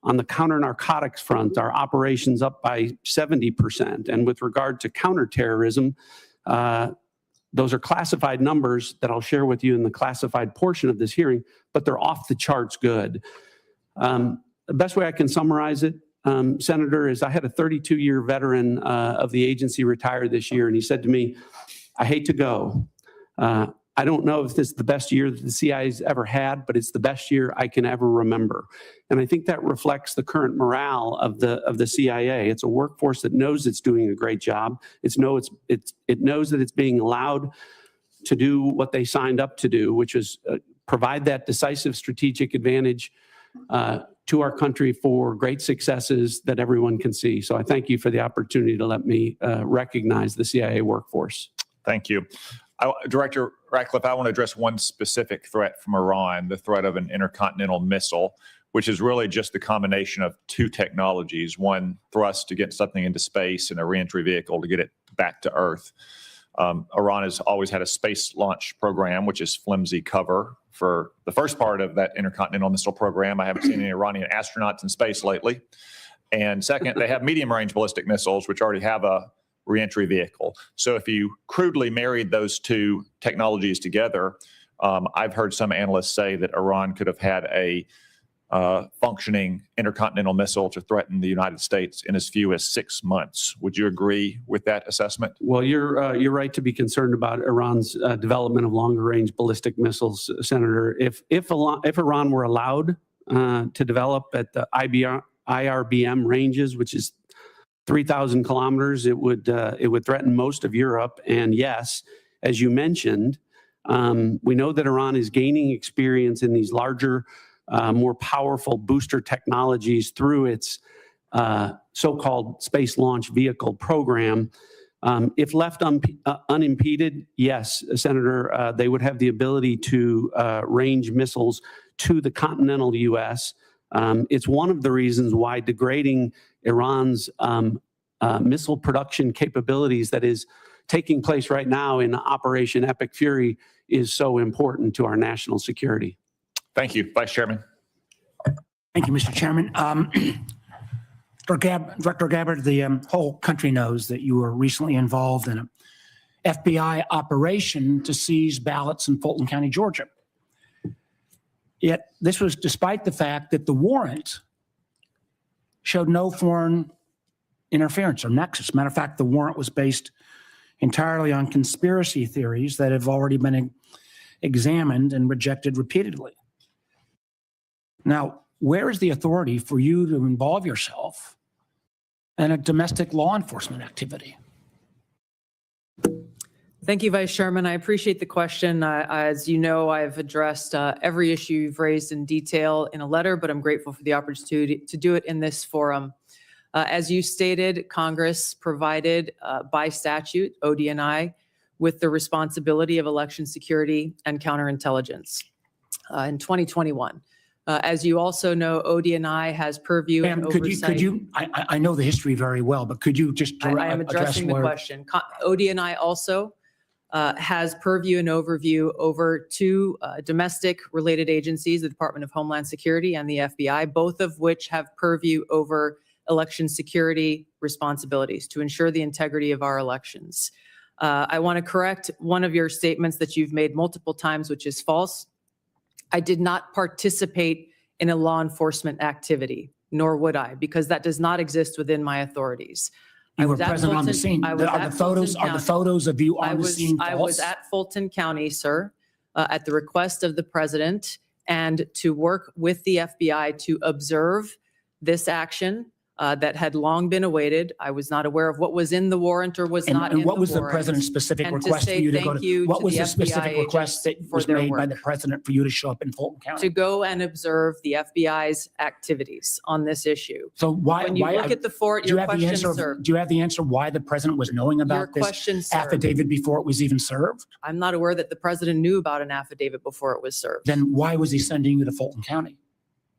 Speaker 7: On the counter-narcotics front, our operations up by 70%. And with regard to counterterrorism, those are classified numbers that I'll share with you in the classified portion of this hearing, but they're off the charts good. The best way I can summarize it, Senator, is I had a 32-year veteran of the agency retire this year, and he said to me, "I hate to go. I don't know if this is the best year that the CIA's ever had, but it's the best year I can ever remember." And I think that reflects the current morale of the CIA. It's a workforce that knows it's doing a great job. It knows that it's being allowed to do what they signed up to do, which is provide that decisive strategic advantage to our country for great successes that everyone can see. So I thank you for the opportunity to let me recognize the CIA workforce.
Speaker 9: Thank you. Director Ratcliffe, I want to address one specific threat from Iran, the threat of an intercontinental missile, which is really just the combination of two technologies, one thrust to get something into space and a reentry vehicle to get it back to Earth. Iran has always had a space launch program, which is flimsy cover for the first part of that intercontinental missile program. I haven't seen any Iranian astronauts in space lately. And second, they have medium-range ballistic missiles, which already have a reentry vehicle. So if you crudely married those two technologies together, I've heard some analysts say that Iran could have had a functioning intercontinental missile to threaten the United States in as few as 6 months. Would you agree with that assessment?
Speaker 7: Well, you're right to be concerned about Iran's development of longer range ballistic missiles, Senator. If Iran were allowed to develop at the IRBM ranges, which is 3,000 kilometers, it would threaten most of Europe. And yes, as you mentioned, we know that Iran is gaining experience in these larger, more powerful booster technologies through its so-called Space Launch Vehicle program. If left unimpeded, yes, Senator, they would have the ability to range missiles to the continental U.S. It's one of the reasons why degrading Iran's missile production capabilities that is taking place right now in Operation Epic Fury is so important to our national security.
Speaker 9: Thank you, Vice Chairman.
Speaker 18: Thank you, Mr. Chairman. Director Gabbard, the whole country knows that you were recently involved in an FBI operation to seize ballots in Fulton County, Georgia. Yet this was despite the fact that the warrant showed no foreign interference or nexus. Matter of fact, the warrant was based entirely on conspiracy theories that have already been examined and rejected repeatedly. Now, where is the authority for you to involve yourself in a domestic law enforcement activity?
Speaker 13: Thank you, Vice Chairman. I appreciate the question. As you know, I've addressed every issue you've raised in detail in a letter, but I'm grateful for the opportunity to do it in this forum. As you stated, Congress provided by statute, ODNI, with the responsibility of election security and counterintelligence in 2021. As you also know, ODNI has purview and oversight.
Speaker 18: I know the history very well, but could you just
Speaker 13: I am addressing the question. ODNI also has purview and overview over two domestic related agencies, the Department of Homeland Security and the FBI, both of which have purview over election security responsibilities to ensure the integrity of our elections. I want to correct one of your statements that you've made multiple times, which is false. I did not participate in a law enforcement activity, nor would I, because that does not exist within my authorities.
Speaker 18: You were present on the scene. Are the photos of you on the scene false?
Speaker 13: I was at Fulton County, sir, at the request of the president, and to work with the FBI to observe this action that had long been awaited. I was not aware of what was in the warrant or was not in the warrant.
Speaker 18: And what was the president's specific request for you to go to? What was the specific request that was made by the president for you to show up in Fulton County?
Speaker 13: To go and observe the FBI's activities on this issue.
Speaker 18: So why?
Speaker 13: When you look at the fort, your question, sir.
Speaker 18: Do you have the answer why the president was knowing about this affidavit before it was even served?
Speaker 13: I'm not aware that the president knew about an affidavit before it was served.
Speaker 18: Then why was he sending you to Fulton County?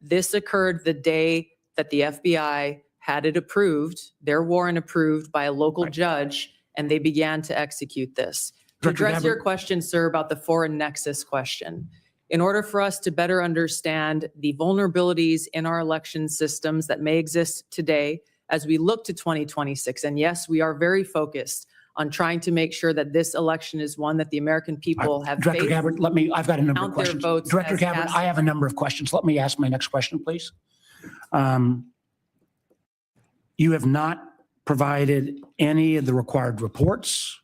Speaker 13: This occurred the day that the FBI had it approved, their warrant approved by a local judge, and they began to execute this. To address your question, sir, about the foreign nexus question, in order for us to better understand the vulnerabilities in our election systems that may exist today as we look to 2026, and yes, we are very focused on trying to make sure that this election is one that the American people have
Speaker 18: Director
Speaker 13: faith,
Speaker 18: Gabbard, I've got a number of questions. Director Gabbard, I have a number of questions. Let me ask my next question, please. You have not provided any of the required reports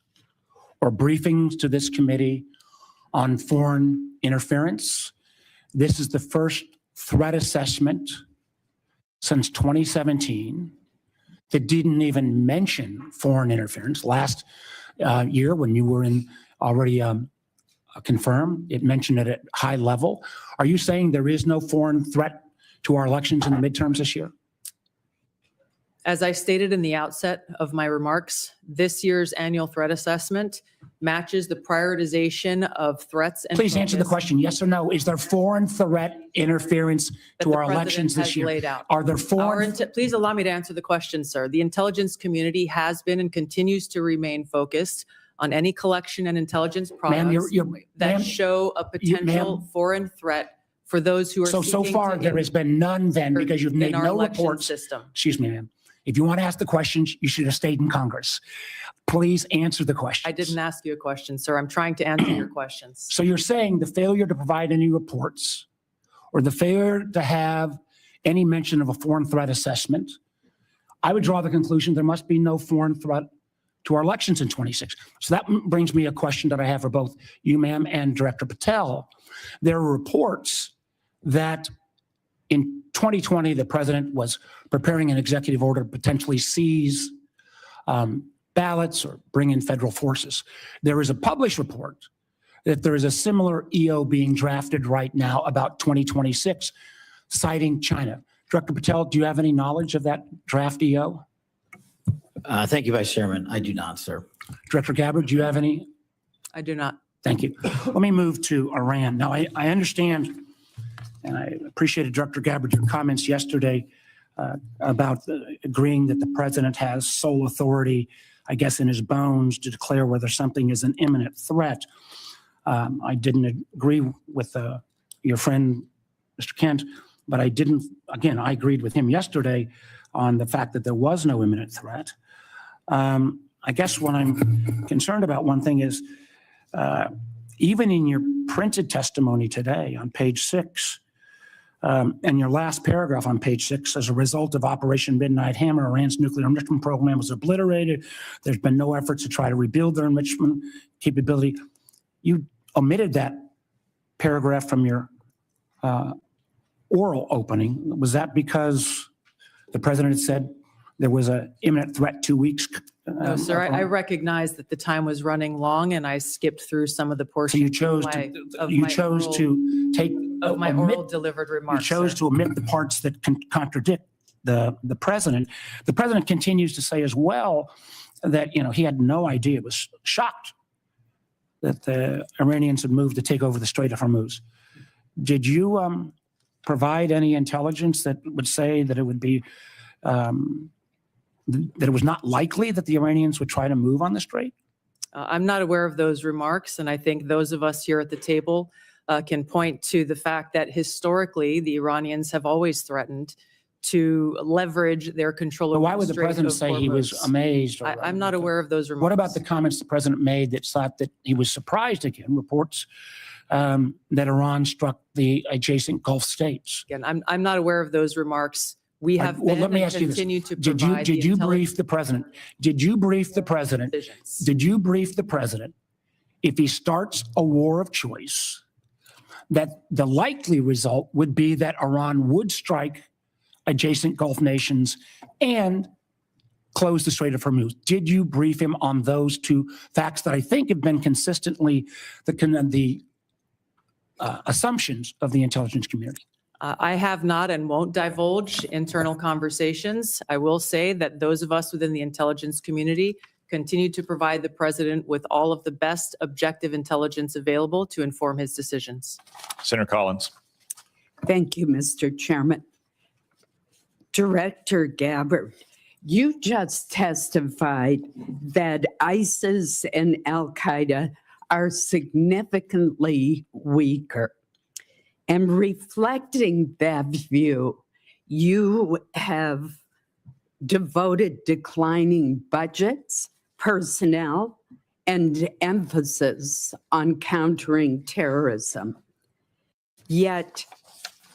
Speaker 18: or briefings to this committee on foreign interference. This is the first threat assessment since 2017 that didn't even mention foreign interference. Last year, when you were in already confirmed, it mentioned it at high level. Are you saying there is no foreign threat to our elections in the midterms this year?
Speaker 13: As I stated in the outset of my remarks, this year's annual threat assessment matches the prioritization of threats and
Speaker 18: Please answer the question, yes or no. Is there foreign threat interference to our elections this year?
Speaker 13: Laid out.
Speaker 18: Are there foreign?
Speaker 13: Please allow me to answer the question, sir. The intelligence community has been and continues to remain focused on any collection and intelligence products that show a potential foreign threat for those who are
Speaker 18: so far there has been none then, because you've made no reports. Excuse me, ma'am. If you want to ask the questions, you should have stayed in Congress. Please answer the question.
Speaker 13: I didn't ask you a question, sir. I'm trying to answer your questions.
Speaker 18: So you're saying the failure to provide any reports or the failure to have any mention of a foreign threat assessment, I would draw the conclusion there must be no foreign threat to our elections in 26. So that brings me a question that I have for both you, ma'am, and Director Patel. There are reports that in 2020, the president was preparing an executive order to potentially seize ballots or bring in federal forces. There is a published report that there is a similar EO being drafted right now about 2026, citing China. Director Patel, do you have any knowledge of that draft EO?
Speaker 14: Thank you, Vice Chairman. I do not, sir.
Speaker 18: Director Gabbard, do you have any?
Speaker 13: I do not.
Speaker 18: Thank you. Let me move to Iran. Now, I understand, and I appreciated Director Gabbard, your comments yesterday about agreeing that the president has sole authority, I guess, in his bones to declare whether something is an imminent threat. I didn't agree with your friend, Mr. Kent, but I agreed with him yesterday on the fact that there was no imminent threat. I guess what I'm concerned about, one thing is, even in your printed testimony today on page 6, and your last paragraph on page 6, as a result of Operation Midnight Hammer, Iran's nuclear enrichment program was obliterated. There's been no efforts to try to rebuild their enrichment capability. You omitted that paragraph from your oral opening. Was that because the president had said there was an imminent threat 2 weeks?
Speaker 13: No, sir, I recognize that the time was running long and I skipped through some of the portions.
Speaker 18: So you chose to take
Speaker 13: of my oral delivered remarks.
Speaker 18: You chose
Speaker 13: sir.
Speaker 18: to omit the parts that contradict the president. The president continues to say as well that he had no idea, was shocked that the Iranians had moved to take over the Strait of Hormuz. Did you provide any intelligence that would say that it would be that it was not likely that the Iranians would try to move on the strait?
Speaker 13: I'm not aware of those remarks, and I think those of us here at the table can point to the fact that historically the Iranians have always threatened to leverage their control over
Speaker 18: Why would the
Speaker 13: Strait
Speaker 18: president
Speaker 13: of
Speaker 18: say he was
Speaker 13: Hormuz.
Speaker 18: amazed?
Speaker 13: I'm not aware of those remarks.
Speaker 18: What about the comments the president made that thought that he was surprised again? Reports that Iran struck the adjacent Gulf states.
Speaker 13: Again, I'm not aware of those remarks. We have been
Speaker 18: let me
Speaker 13: and
Speaker 18: ask you this.
Speaker 13: continue to provide
Speaker 18: Did you brief the president? Did you brief the president? Did you brief the president if he starts a war of choice that the likely result would be that Iran would strike adjacent Gulf nations and close the Strait of Hormuz? Did you brief him on those two facts that I think have been consistently the assumptions of the intelligence community?
Speaker 13: I have not and won't divulge internal conversations. I will say that those of us within the intelligence community continue to provide the president with all of the best objective intelligence available to inform his decisions.
Speaker 9: Senator Collins.
Speaker 4: Thank you, Mr. Chairman. Director Gabbard, you just testified that ISIS and Al-Qaeda are significantly weaker. And reflecting that view, you have devoted declining budgets, personnel, and emphasis on countering terrorism. Yet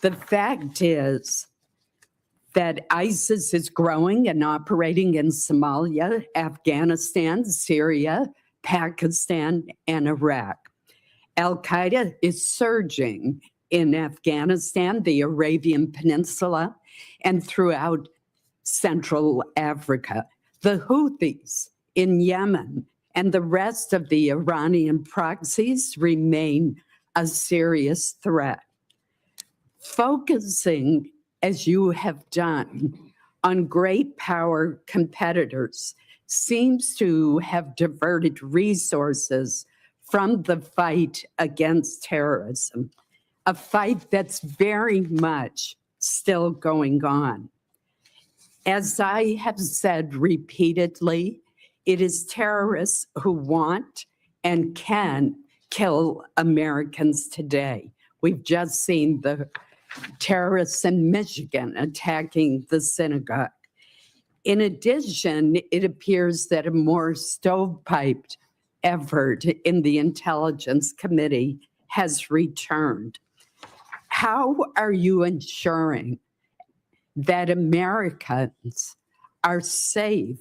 Speaker 4: the fact is that ISIS is growing and operating in Somalia, Afghanistan, Syria, Pakistan, and Iraq. Al-Qaeda is surging in Afghanistan, the Arabian Peninsula, and throughout Central Africa. The Houthis in Yemen and the rest of the Iranian proxies remain a serious threat. Focusing, as you have done, on great power competitors seems to have diverted resources from the fight against terrorism, a fight that's very much still going on. As I have said repeatedly, it is terrorists who want and can kill Americans today. We've just seen the terrorists in Michigan attacking the synagogue. In addition, it appears that a more stovepiped effort in the Intelligence Committee has returned. How are you ensuring that Americans are safe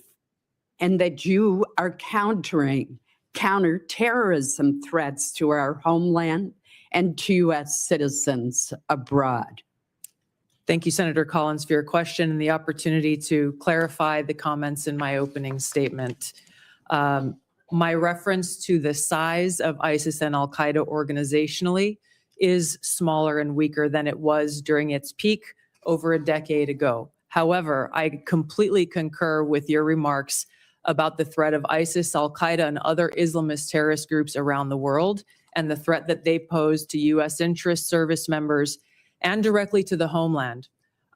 Speaker 4: and that you are countering counterterrorism threats to our homeland and to U.S. citizens abroad?
Speaker 13: Thank you, Senator Collins, for your question and the opportunity to clarify the comments in my opening statement. My reference to the size of ISIS and al-Qaeda organizationally is smaller and weaker than it was during its peak over a decade ago. However, I completely concur with your remarks about the threat of ISIS, al-Qaeda, and other Islamist terrorist groups around the world, and the threat that they pose to U.S. interest service members and directly to the homeland.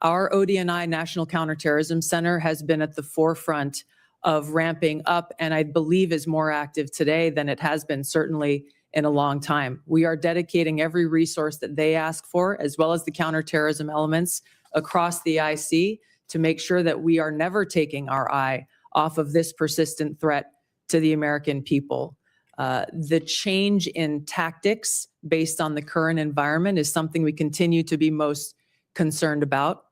Speaker 13: Our ODNI National Counterterrorism Center has been at the forefront of ramping up, and I believe is more active today than it has been certainly in a long time. We are dedicating every resource that they ask for, as well as the counterterrorism elements across the IC, to make sure that we are never taking our eye off of this persistent threat to the American people. The change in tactics based on the current environment is something we continue to be most concerned about.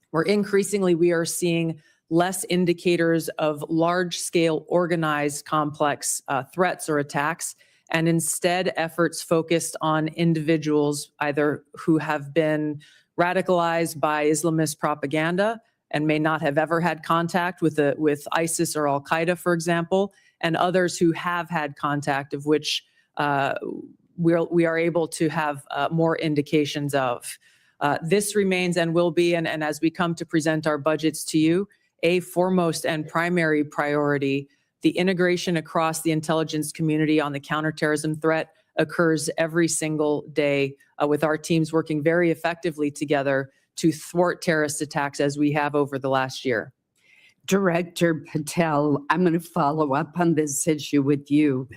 Speaker 13: Where increasingly we are seeing less indicators of large-scale organized complex threats or attacks, and instead efforts focused on individuals either who have been radicalized by Islamist propaganda and may not have ever had contact with ISIS or al-Qaeda, for example, and others who have had contact, of which we are able to have more indications of. This remains and will be, and as we come to present our budgets to you, a foremost and primary priority. The integration across the intelligence community on the counterterrorism threat occurs every single day, with our teams working very effectively together to thwart terrorist attacks as we have over the last year.
Speaker 4: Director Patel, I'm going to follow up on this issue with you.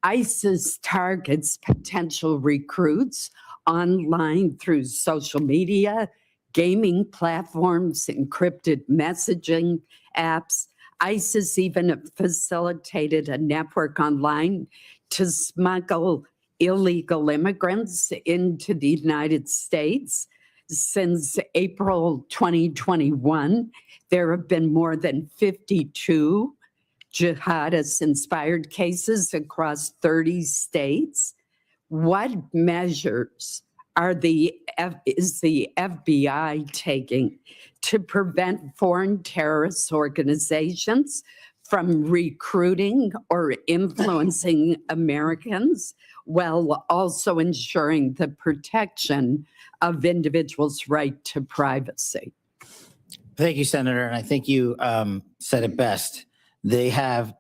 Speaker 4: ISIS targets potential recruits online through social media, gaming platforms, encrypted messaging apps. ISIS even facilitated a network online to smuggle illegal immigrants into the United States. Since April 2021, there have been more than 52 jihadist-inspired cases across 30 states. What measures is the FBI taking to prevent foreign terrorist organizations from recruiting or influencing Americans, while also ensuring the protection of individuals' right to privacy?
Speaker 14: Thank you, Senator. And I think you said it best. They have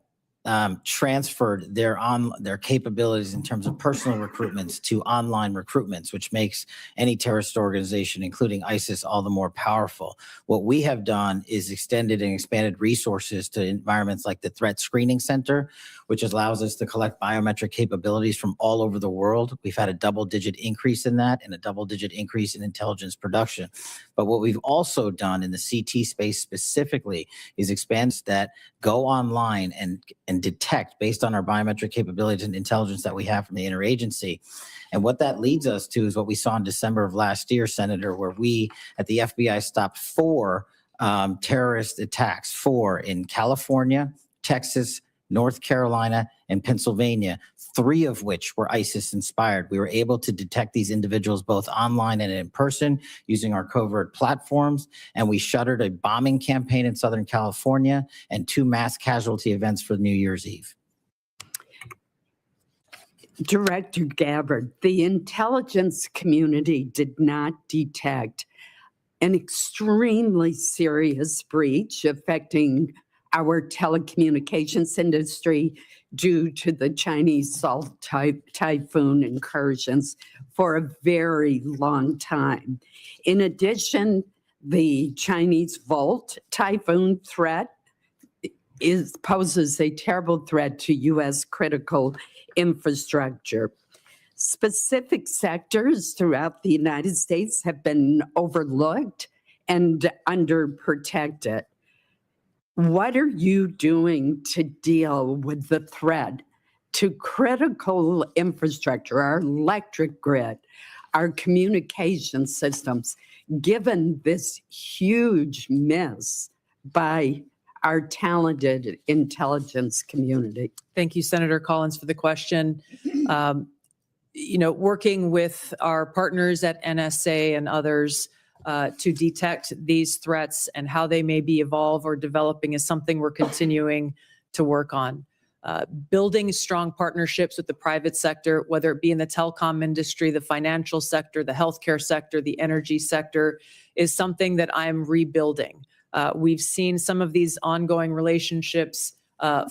Speaker 14: transferred their capabilities in terms of personal recruitments to online recruitments, which makes any terrorist organization, including ISIS, all the more powerful. What we have done is extended and expanded resources to environments like the Threat Screening Center, which allows us to collect biometric capabilities from all over the world. We've had a double-digit increase in that and a double-digit increase in intelligence production. But what we've also done in the CT space specifically is expand that go online and detect based on our biometric capabilities and intelligence that we have from the interagency. And what that leads us to is what we saw in December of last year, Senator, where we at the FBI stopped 4 terrorist attacks, 4 in California, Texas, North Carolina, and Pennsylvania, 3 of which were ISIS inspired. We were able to detect these individuals both online and in person using our covert platforms, and we shuttered a bombing campaign in Southern California and 2 mass casualty events for New Year's Eve.
Speaker 4: Director Gabbard, the intelligence community did not detect an extremely serious breach affecting our telecommunications industry due to the Chinese Salt Typhoon incursions for a very long time. In addition, the Chinese Volt Typhoon threat poses a terrible threat to U.S. critical infrastructure. Specific sectors throughout the United States have been overlooked and underprotected. What are you doing to deal with the threat to critical infrastructure, our electric grid, our communication systems, given this huge miss by our talented intelligence community?
Speaker 13: Thank you, Senator Collins, for the question. Working with our partners at NSA and others to detect these threats and how they may be evolve or developing is something we're continuing to work on. Building strong partnerships with the private sector, whether it be in the telecom industry, the financial sector, the healthcare sector, the energy sector, is something that I'm rebuilding. We've seen some of these ongoing relationships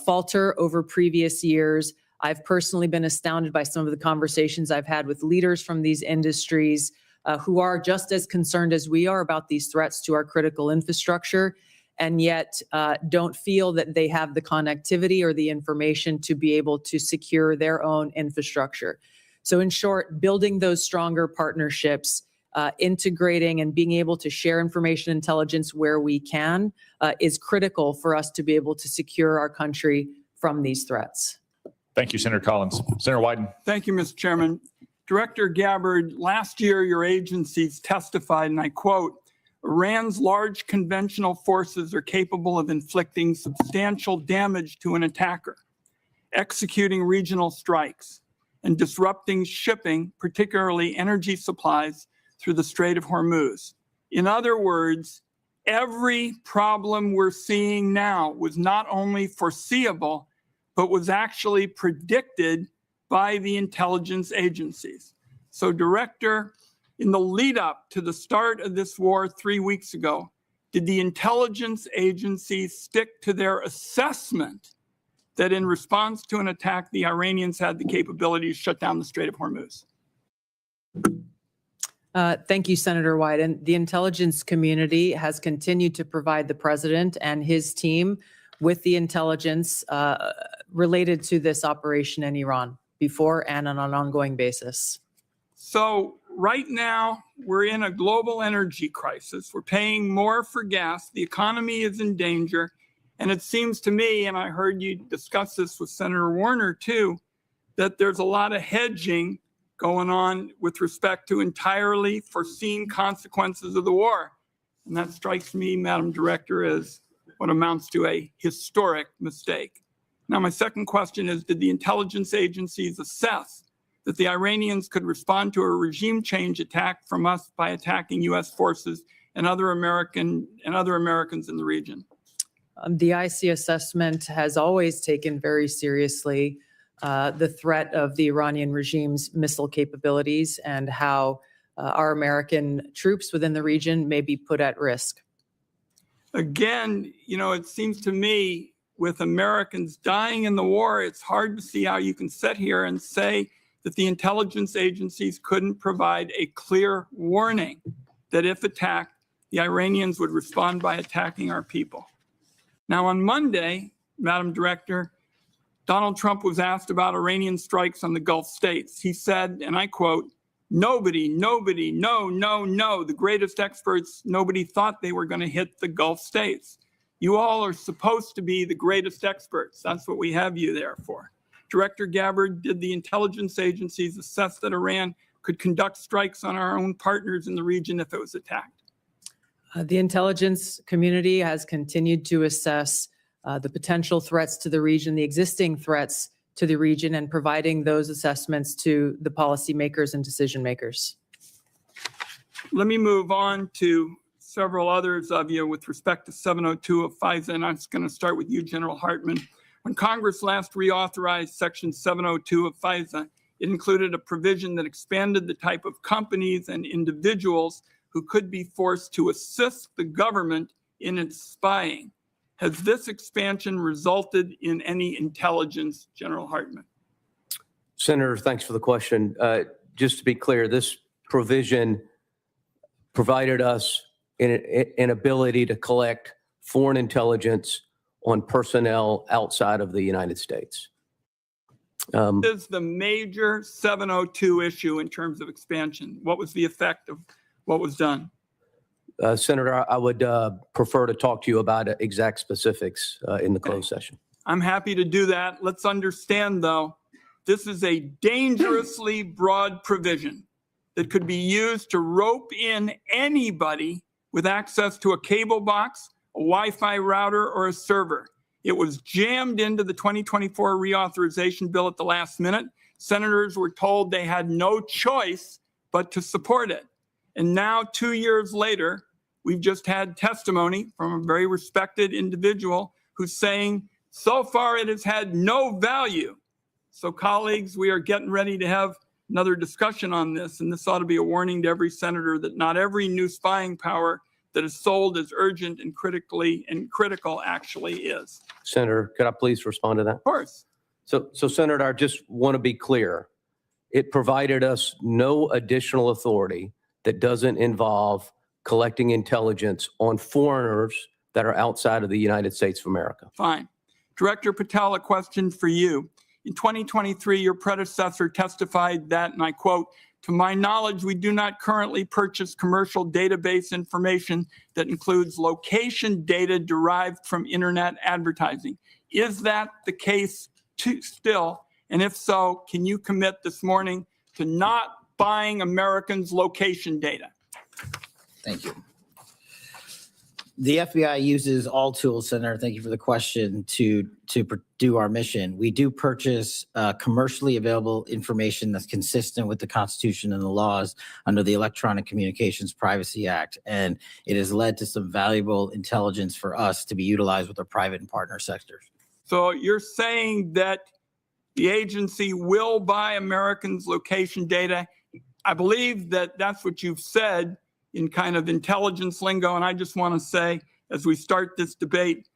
Speaker 13: falter over previous years. I've personally been astounded by some of the conversations I've had with leaders from these industries who are just as concerned as we are about these threats to our critical infrastructure, and yet don't feel that they have the connectivity or the information to be able to secure their own infrastructure. So in short, building those stronger partnerships, integrating and being able to share information intelligence where we can is critical for us to be able to secure our country from these threats.
Speaker 9: Thank you, Senator Collins. Senator Wyden.
Speaker 2: Thank you, Mr. Chairman. Director Gabbard, last year your agencies testified, and I quote, "Iran's large conventional forces are capable of inflicting substantial damage to an attacker, executing regional strikes, and disrupting shipping, particularly energy supplies, through the Strait of Hormuz." In other words, every problem we're seeing now was not only foreseeable, but was actually predicted by the intelligence agencies. So, Director, in the lead up to the start of this war 3 weeks ago, did the intelligence agencies stick to their assessment that in response to an attack, the Iranians had the capability to shut down the Strait of Hormuz?
Speaker 13: Thank you, Senator Wyden. The intelligence community has continued to provide the president and his team with the intelligence related to this operation in Iran before and on an ongoing basis.
Speaker 2: So right now, we're in a global energy crisis. We're paying more for gas. The economy is in danger. And it seems to me, and I heard you discuss this with Senator Warner too, that there's a lot of hedging going on with respect to entirely foreseen consequences of the war. And that strikes me, Madam Director, as what amounts to a historic mistake. Now, my second question is, did the intelligence agencies assess that the Iranians could respond to a regime change attack from us by attacking U.S. forces and other Americans in the region?
Speaker 13: The IC assessment has always taken very seriously the threat of the Iranian regime's missile capabilities and how our American troops within the region may be put at risk.
Speaker 2: Again, it seems to me with Americans dying in the war, it's hard to see how you can sit here and say that the intelligence agencies couldn't provide a clear warning that if attacked, the Iranians would respond by attacking our people. Now, on Monday, Madam Director, Donald Trump was asked about Iranian strikes on the Gulf states. He said, and I quote, no, the greatest experts, nobody thought they were going to hit the Gulf states. You all are supposed to be the greatest experts. That's what we have you there for. Director Gabbard, did the intelligence agencies assess that Iran could conduct strikes on our own partners in the region if it was attacked?
Speaker 13: The intelligence community has continued to assess the potential threats to the region, the existing threats to the region, and providing those assessments to the policymakers and decision makers.
Speaker 2: Let me move on to several others of you with respect to 702 of FISA, and I'm just going to start with you, General Hartman. When Congress last reauthorized Section 702 of FISA, it included a provision that expanded the type of companies and individuals who could be forced to assist the government in its spying. Has this expansion resulted in any intelligence, General Hartman?
Speaker 1: Senator, thanks for the question. Just to be clear, this provision provided us an ability to collect foreign intelligence on personnel outside of the United States.
Speaker 2: This is the major 702 issue in terms of expansion. What was the effect of what was done?
Speaker 1: Senator, I would prefer to talk to you about exact specifics in the closed session.
Speaker 2: I'm happy to do that. Let's understand, though, this is a dangerously broad provision. that could be used to rope in anybody with access to a cable box, a Wi-Fi router, or a server. It was jammed into the 2024 reauthorization bill at the last minute. Senators were told they had no choice but to support it. And now, 2 years later, we've just had testimony from a very respected individual who's saying, so far it has had no value. So colleagues, we are getting ready to have another discussion on this, and this ought to be a warning to every senator that not every new spying power that is sold as urgent and critical actually is.
Speaker 1: Senator, could I please respond to that?
Speaker 2: Of course.
Speaker 1: So Senator, I just want to be clear. It provided us no additional authority that doesn't involve collecting intelligence on foreigners that are outside of the United States of America.
Speaker 2: Fine. Director Patel, a question for you. In 2023, your predecessor testified that, and I quote, "To my knowledge, we do not currently purchase commercial database information that includes location data derived from internet advertising." Is that the case still? And if so, can you commit this morning to not buying Americans' location data?
Speaker 14: Thank you. The FBI uses all tools, Senator, thank you for the question, to do our mission. We do purchase commercially available information that's consistent with the Constitution and the laws under the Electronic Communications Privacy Act. And it has led to some valuable intelligence for us to be utilized with our private and partner sectors.
Speaker 2: So you're saying that the agency will buy Americans' location data. I believe that that's what you've said in kind of intelligence lingo. And I just want to say, as we start this debate,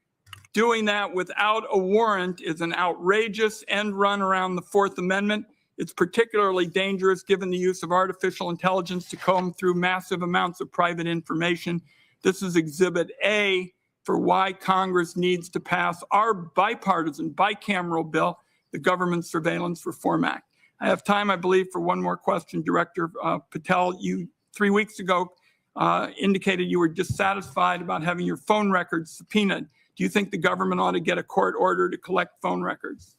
Speaker 2: doing that without a warrant is an outrageous end run around the Fourth Amendment. It's particularly dangerous given the use of artificial intelligence to comb through massive amounts of private information. This is Exhibit A for why Congress needs to pass our bipartisan, bicameral bill, the Government Surveillance Reform Act. I have time, I believe, for one more question. Director Patel, you 3 weeks ago indicated you were dissatisfied about having your phone records subpoenaed. Do you think the government ought to get a court order to collect phone records?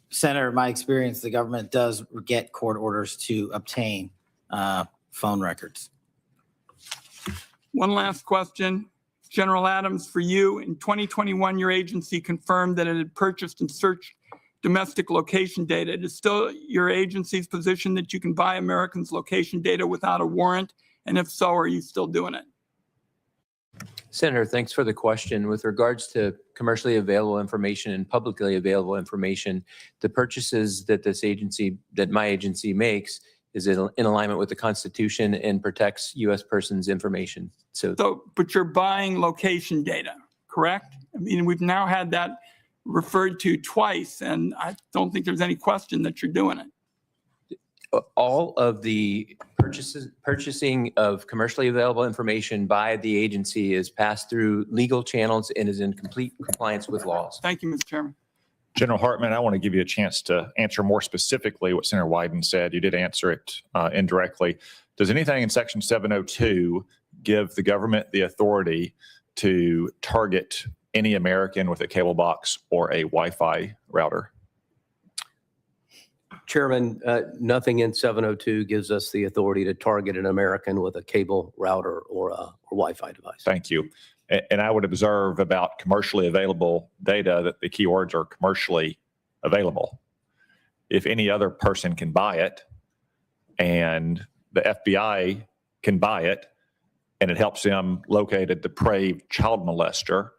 Speaker 14: Senator, in my experience, the government does get court orders to obtain phone records.
Speaker 2: One last question. General Adams, for you, in 2021, your agency confirmed that it had purchased and searched domestic location data. It is still your agency's position that you can buy Americans' location data without a warrant? And if so, are you still doing it?
Speaker 16: Senator, thanks for the question. With regards to commercially available information and publicly available information, the purchases that my agency makes is in alignment with the Constitution and protects U.S. persons' information.
Speaker 2: But you're buying location data, correct? I mean, we've now had that referred to twice, and I don't think there's any question that you're doing it.
Speaker 16: All of the purchasing of commercially available information by the agency is passed through legal channels and is in complete compliance with laws.
Speaker 2: Thank you, Mr. Chairman.
Speaker 9: General Hartman, I want to give you a chance to answer more specifically what Senator Wyden said. You did answer it indirectly. Does anything in Section 702 give the government the authority to target any American with a cable box or a Wi-Fi router?
Speaker 1: Chairman, nothing in 702 gives us the authority to target an American with a cable router or a Wi-Fi device.
Speaker 9: Thank you. And I would observe about commercially available data that the keywords are commercially available. If any other person can buy it and the FBI can buy it and it helps them locate a depraved child molester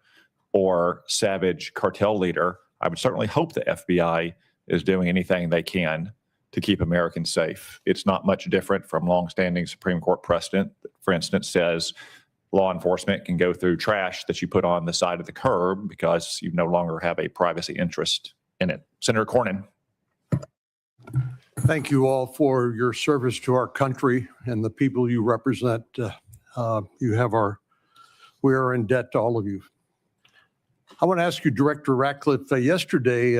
Speaker 9: or savage cartel leader, I would certainly hope the FBI is doing anything they can to keep Americans safe. It's not much different from longstanding Supreme Court precedent that, for instance, says law enforcement can go through trash that you put on the side of the curb because you no longer have a privacy interest in it. Senator Cornyn.
Speaker 3: Thank you all for your service to our country and the people you represent. We are in debt to all of you. I want to ask you, Director Ratcliffe, yesterday,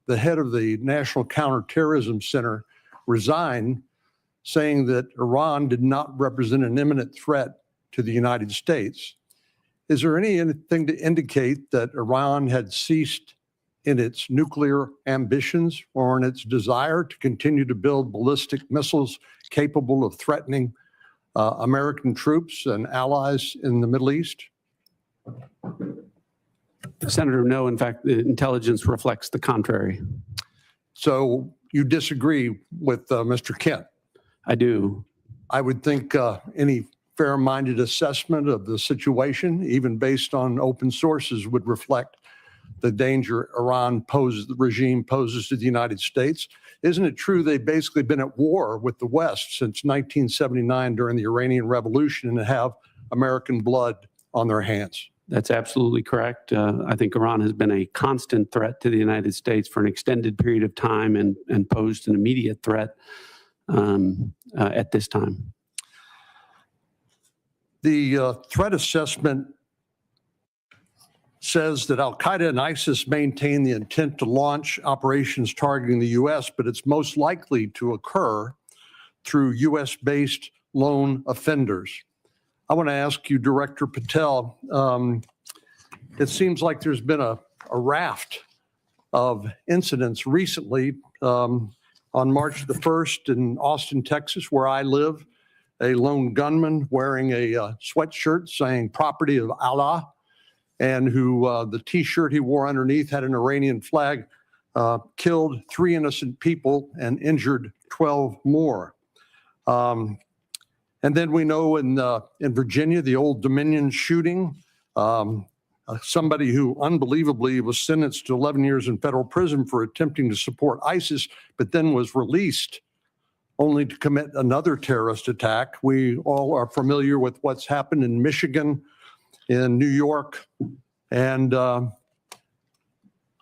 Speaker 3: the head of the National Counterterrorism Center resigned, saying that Iran did not represent an imminent threat to the United States. Is there anything to indicate that Iran had ceased in its nuclear ambitions or in its desire to continue to build ballistic missiles capable of threatening American troops and allies in the Middle East?
Speaker 7: Senator, no, in fact, the intelligence reflects the contrary.
Speaker 3: So you disagree with Mr. Kent?
Speaker 7: I do.
Speaker 3: I would think any fair-minded assessment of the situation, even based on open sources, would reflect the danger the regime poses to the United States. Isn't it true they've basically been at war with the West since 1979 during the Iranian Revolution and have American blood on their hands?
Speaker 7: That's absolutely correct. I think Iran has been a constant threat to the United States for an extended period of time and posed an immediate threat at this time.
Speaker 3: The threat assessment says that al-Qaeda and ISIS maintain the intent to launch operations targeting the U.S., but it's most likely to occur through U.S.-based lone offenders. I want to ask you, Director Patel, it seems like there's been a raft of incidents recently. On March the 1st in Austin, Texas, where I live, a lone gunman wearing a sweatshirt saying "Property of Allah," and who the T-shirt he wore underneath had an Iranian flag, killed 3 innocent people and injured 12 more. And then we know in Virginia, the Old Dominion shooting, somebody who unbelievably was sentenced to 11 years in federal prison for attempting to support ISIS, but then was released only to commit another terrorist attack. We all are familiar with what's happened in Michigan, in New York, and I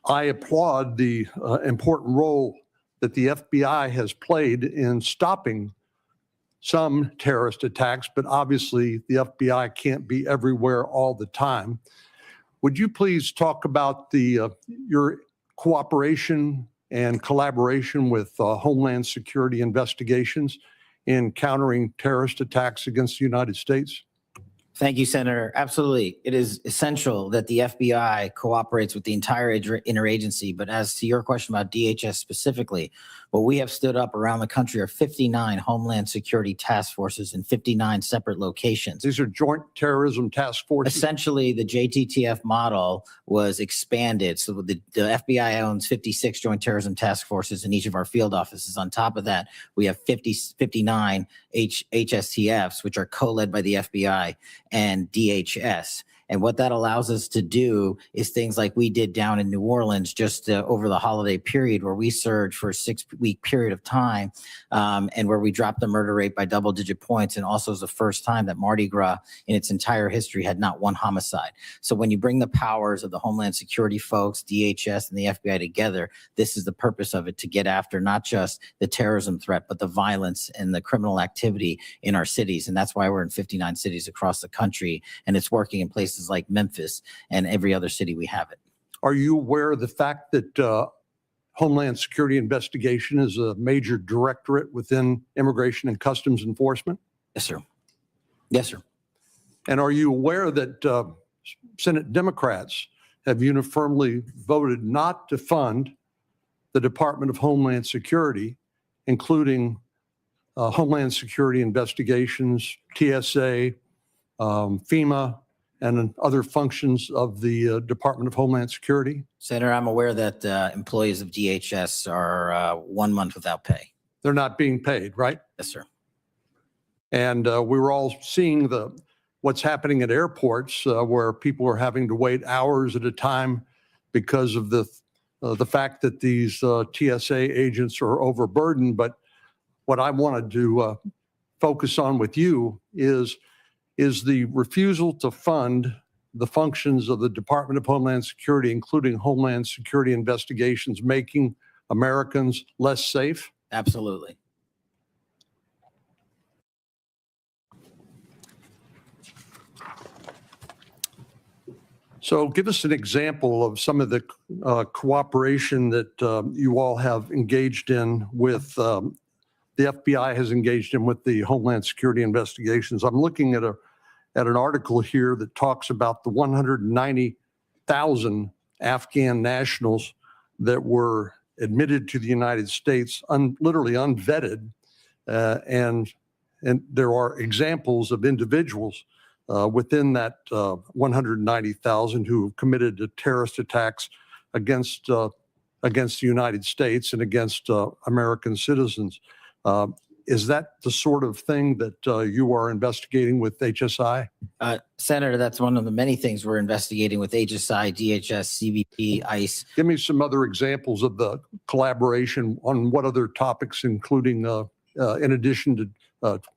Speaker 3: applaud the important role that the FBI has played in stopping some terrorist attacks, but obviously the FBI can't be everywhere all the time. Would you please talk about your cooperation and collaboration with Homeland Security investigations in countering terrorist attacks against the United States?
Speaker 14: Thank you, Senator. Absolutely. It is essential that the FBI cooperates with the entire interagency. But as to your question about DHS specifically, what we have stood up around the country are 59 Homeland Security task forces in 59 separate locations.
Speaker 3: These are joint terrorism task forces?
Speaker 14: Essentially, the JTTF model was expanded. So the FBI owns 56 joint terrorism task forces in each of our field offices. On top of that, we have 59 HSTFs, which are co-led by the FBI and DHS. And what that allows us to do is things like we did down in New Orleans just over the holiday period, where we surged for a 6-week period of time, and where we dropped the murder rate by double-digit points. And also is the first time that Mardi Gras in its entire history had not one homicide. So when you bring the powers of the Homeland Security folks, DHS, and the FBI together, this is the purpose of it, to get after not just the terrorism threat, but the violence and the criminal activity in our cities. And that's why we're in 59 cities across the country, and it's working in places like Memphis and every other city we have it.
Speaker 3: Are you aware of the fact that Homeland Security investigation is a major directorate within Immigration and Customs Enforcement?
Speaker 14: Yes, sir. Yes, sir.
Speaker 3: And are you aware that Senate Democrats have uniformly voted not to fund the Department of Homeland Security, including Homeland Security investigations, TSA, FEMA, and other functions of the Department of Homeland Security?
Speaker 14: Senator, I'm aware that employees of DHS are 1 month without pay.
Speaker 3: They're not being paid, right?
Speaker 14: Yes, sir.
Speaker 3: And we were all seeing what's happening at airports, where people are having to wait hours at a time because of the fact that these TSA agents are overburdened. But what I wanted to focus on with you is the refusal to fund the functions of the Department of Homeland Security, including Homeland Security investigations, making Americans less safe?
Speaker 14: Absolutely.
Speaker 3: So give us an example of some of the cooperation that you all have engaged in with the FBI has engaged in with the Homeland Security investigations. I'm looking at an article here that talks about the 190,000 Afghan nationals that were admitted to the United States, literally unvetted. And there are examples of individuals within that 190,000 who have committed terrorist attacks against the United States and against American citizens. Is that the sort of thing that you are investigating with HSI?
Speaker 14: Senator, that's one of the many things we're investigating with HSI, DHS, CBP, ICE.
Speaker 3: Give me some other examples of the collaboration on what other topics, including in addition to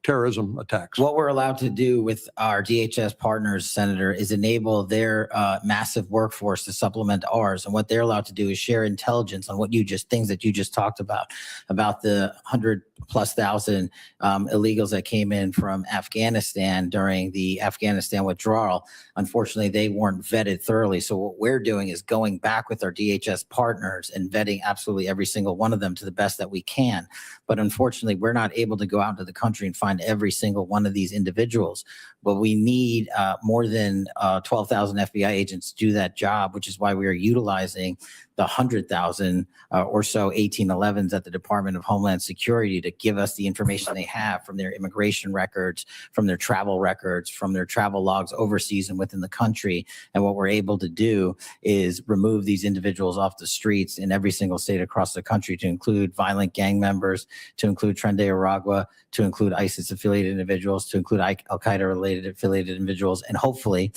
Speaker 3: terrorism attacks.
Speaker 14: What we're allowed to do with our DHS partners, Senator, is enable their massive workforce to supplement ours. And what they're allowed to do is share intelligence on things that you just talked about the 100,000+ illegals that came in from Afghanistan during the Afghanistan withdrawal. Unfortunately, they weren't vetted thoroughly. So what we're doing is going back with our DHS partners and vetting absolutely every single one of them to the best that we can. But unfortunately, we're not able to go out into the country and find every single one of these individuals. But we need more than 12,000 FBI agents to do that job, which is why we are utilizing the 100,000 or so 1811s at the Department of Homeland Security to give us the information they have from their immigration records, from their travel records, from their travel logs overseas and within the country. And what we're able to do is remove these individuals off the streets in every single state across the country, to include violent gang members, to include Tren de Aragua, to include ISIS-affiliated individuals, to include Al-Qaeda-related affiliated individuals. And hopefully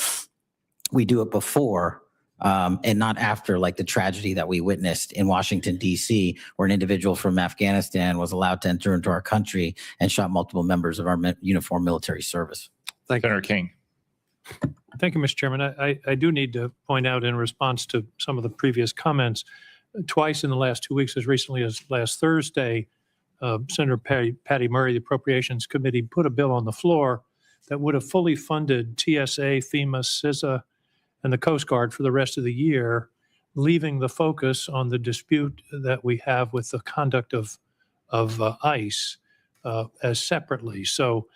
Speaker 14: we do it before and not after, like the tragedy that we witnessed in Washington, D.C., where an individual from Afghanistan was allowed to enter into our country and shot multiple members of our uniformed military service.
Speaker 3: Thank you.
Speaker 9: Senator King.
Speaker 5: Thank you, Mr. Chairman. I do need to point out, in response to some of the previous comments, twice in the last 2 weeks, as recently as last Thursday, Senator Patty Murray, the Appropriations Committee, put a bill on the floor that would have fully funded TSA, FEMA, CISA, and the Coast Guard for the rest of the year, leaving the focus on the dispute that we have with the conduct of ICE as separately. So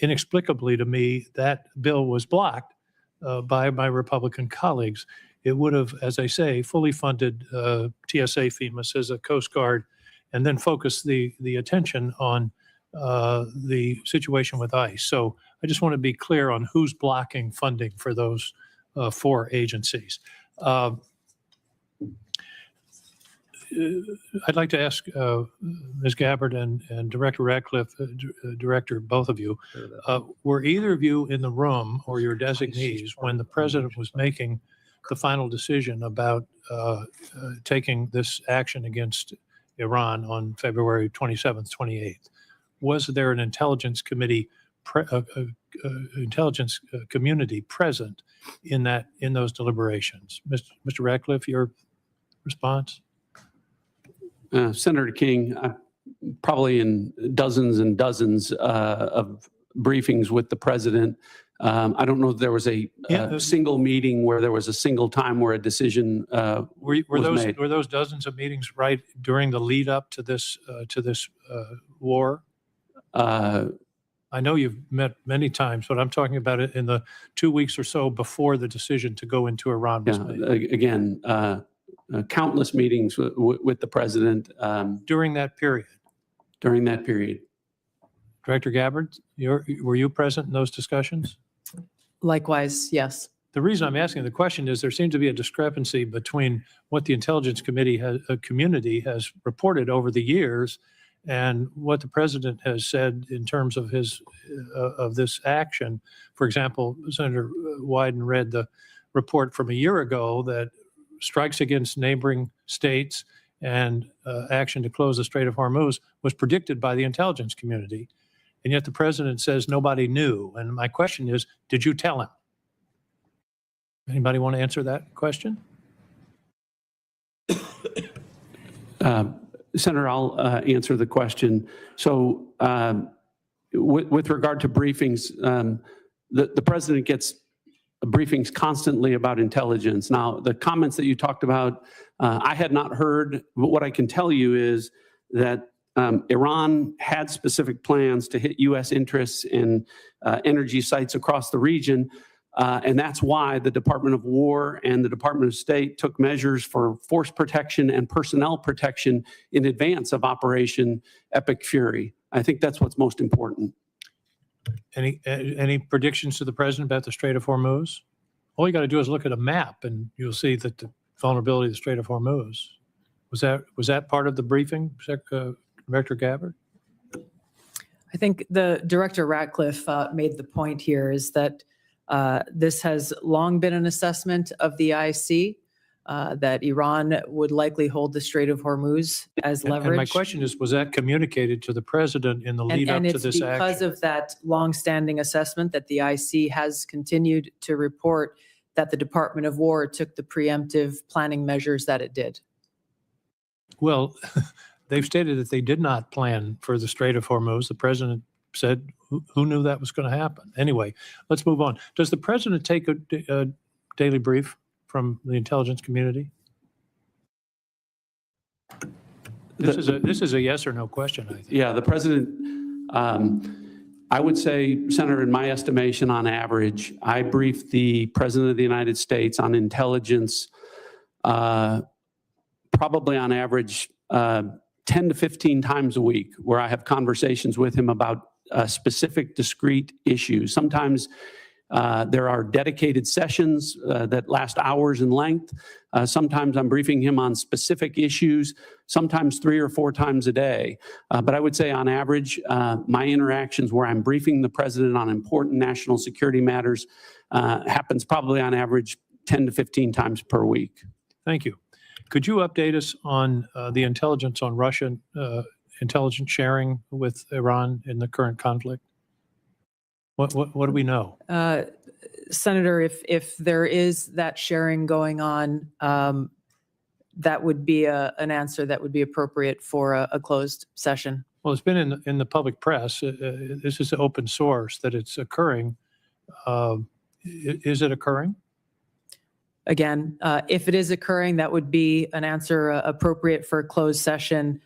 Speaker 5: inexplicably to me, that bill was blocked by my Republican colleagues. It would have, as I say, fully funded TSA, FEMA, CISA, Coast Guard, and then focus the attention on the situation with ICE. So I just want to be clear on who's blocking funding for those 4 agencies. I'd like to ask Ms. Gabbard and Director Ratcliffe, Director, both of you, were either of you in the room, or your designees, when the president was making the final decision about taking this action against Iran on February 27th, 28th? Was there an intelligence committee, intelligence community present in those deliberations? Mr. Ratcliffe, your response?
Speaker 7: Senator King, probably in dozens and dozens of briefings with the president. I don't know if there was a single meeting where there was a single time where a decision was made.
Speaker 5: Were those dozens of meetings right during the lead up to this war? I know you've met many times, but I'm talking about it in the 2 weeks or so before the decision to go into Iran was made.
Speaker 7: Again, countless meetings with the president.
Speaker 5: During that period?
Speaker 7: During that period.
Speaker 5: Director Gabbard, were you present in those discussions?
Speaker 13: Likewise, yes.
Speaker 5: The reason I'm asking the question is there seems to be a discrepancy between what the Intelligence Committee community has reported over the years and what the president has said in terms of of this action. For example, Senator Wyden read the report from a year ago that strikes against neighboring states and action to close the Strait of Hormuz was predicted by the intelligence community. And yet the president says nobody knew. And my question is, did you tell him? Anybody want to answer that question?
Speaker 7: Senator, I'll answer the question. So with regard to briefings, the president gets briefings constantly about intelligence. Now, the comments that you talked about, I had not heard, but what I can tell you is that Iran had specific plans to hit U.S. interests in energy sites across the region, And that's why the Department of War and the Department of State took measures for force protection and personnel protection in advance of Operation Epic Fury. I think that's what's most important.
Speaker 5: Any predictions to the president about the Strait of Hormuz? All you got to do is look at a map and you'll see that the vulnerability of the Strait of Hormuz. Was that part of the briefing, Director Gabbard?
Speaker 13: I think the Director Ratcliffe made the point here is that this has long been an assessment of the IC that Iran would likely hold the Strait of Hormuz as leverage.
Speaker 5: And my question is, was that communicated to the president in the lead up to this
Speaker 13: And it's because
Speaker 5: action?
Speaker 13: of that longstanding assessment that the IC has continued to report that the Department of War took the preemptive planning measures that it did.
Speaker 5: Well, they've stated that they did not plan for the Strait of Hormuz. The president said, who knew that was going to happen? Anyway, let's move on. Does the president take a daily brief from the intelligence community? This is a yes or no question, I think.
Speaker 7: Yeah, the president, I would say, Senator, in my estimation, on average, I brief the President of the United States on intelligence probably on average 10 to 15 times a week, where I have conversations with him about specific discrete issues. Sometimes there are dedicated sessions that last hours in length. Sometimes I'm briefing him on specific issues, sometimes 3 or 4 times a day. But I would say on average, my interactions where I'm briefing the president on important national security matters happens probably on average 10 to 15 times per week.
Speaker 5: Thank you. Could you update us on the intelligence on Russian intelligence sharing with Iran in the current conflict? What do we know?
Speaker 13: Senator, if there is that sharing going on, that would be an answer that would be appropriate for a closed session.
Speaker 5: Well, it's been in the public press. This is open source that it's occurring. Is it occurring?
Speaker 13: Again, if it is occurring, that would be an answer appropriate for a closed session.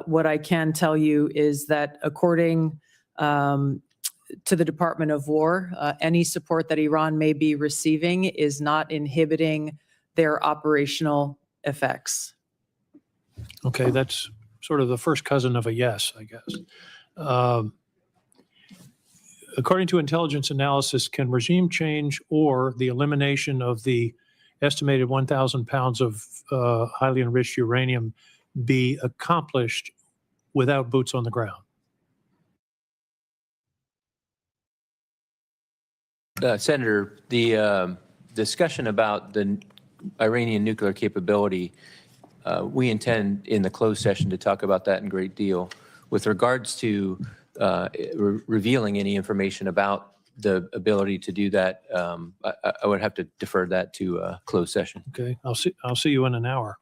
Speaker 13: What I can tell you is that according to the Department of War, any support that Iran may be receiving is not inhibiting their operational effects.
Speaker 5: Okay, that's sort of the first cousin of a yes, I guess. According to intelligence analysis, can regime change or the elimination of the estimated 1,000 pounds of highly enriched uranium be accomplished without boots on the ground?
Speaker 16: Senator, the discussion about the Iranian nuclear capability, we intend in the closed session to talk about that in great deal. With regards to revealing any information about the ability to do that, I would have to defer that to a closed session.
Speaker 5: Okay, I'll see you in an hour.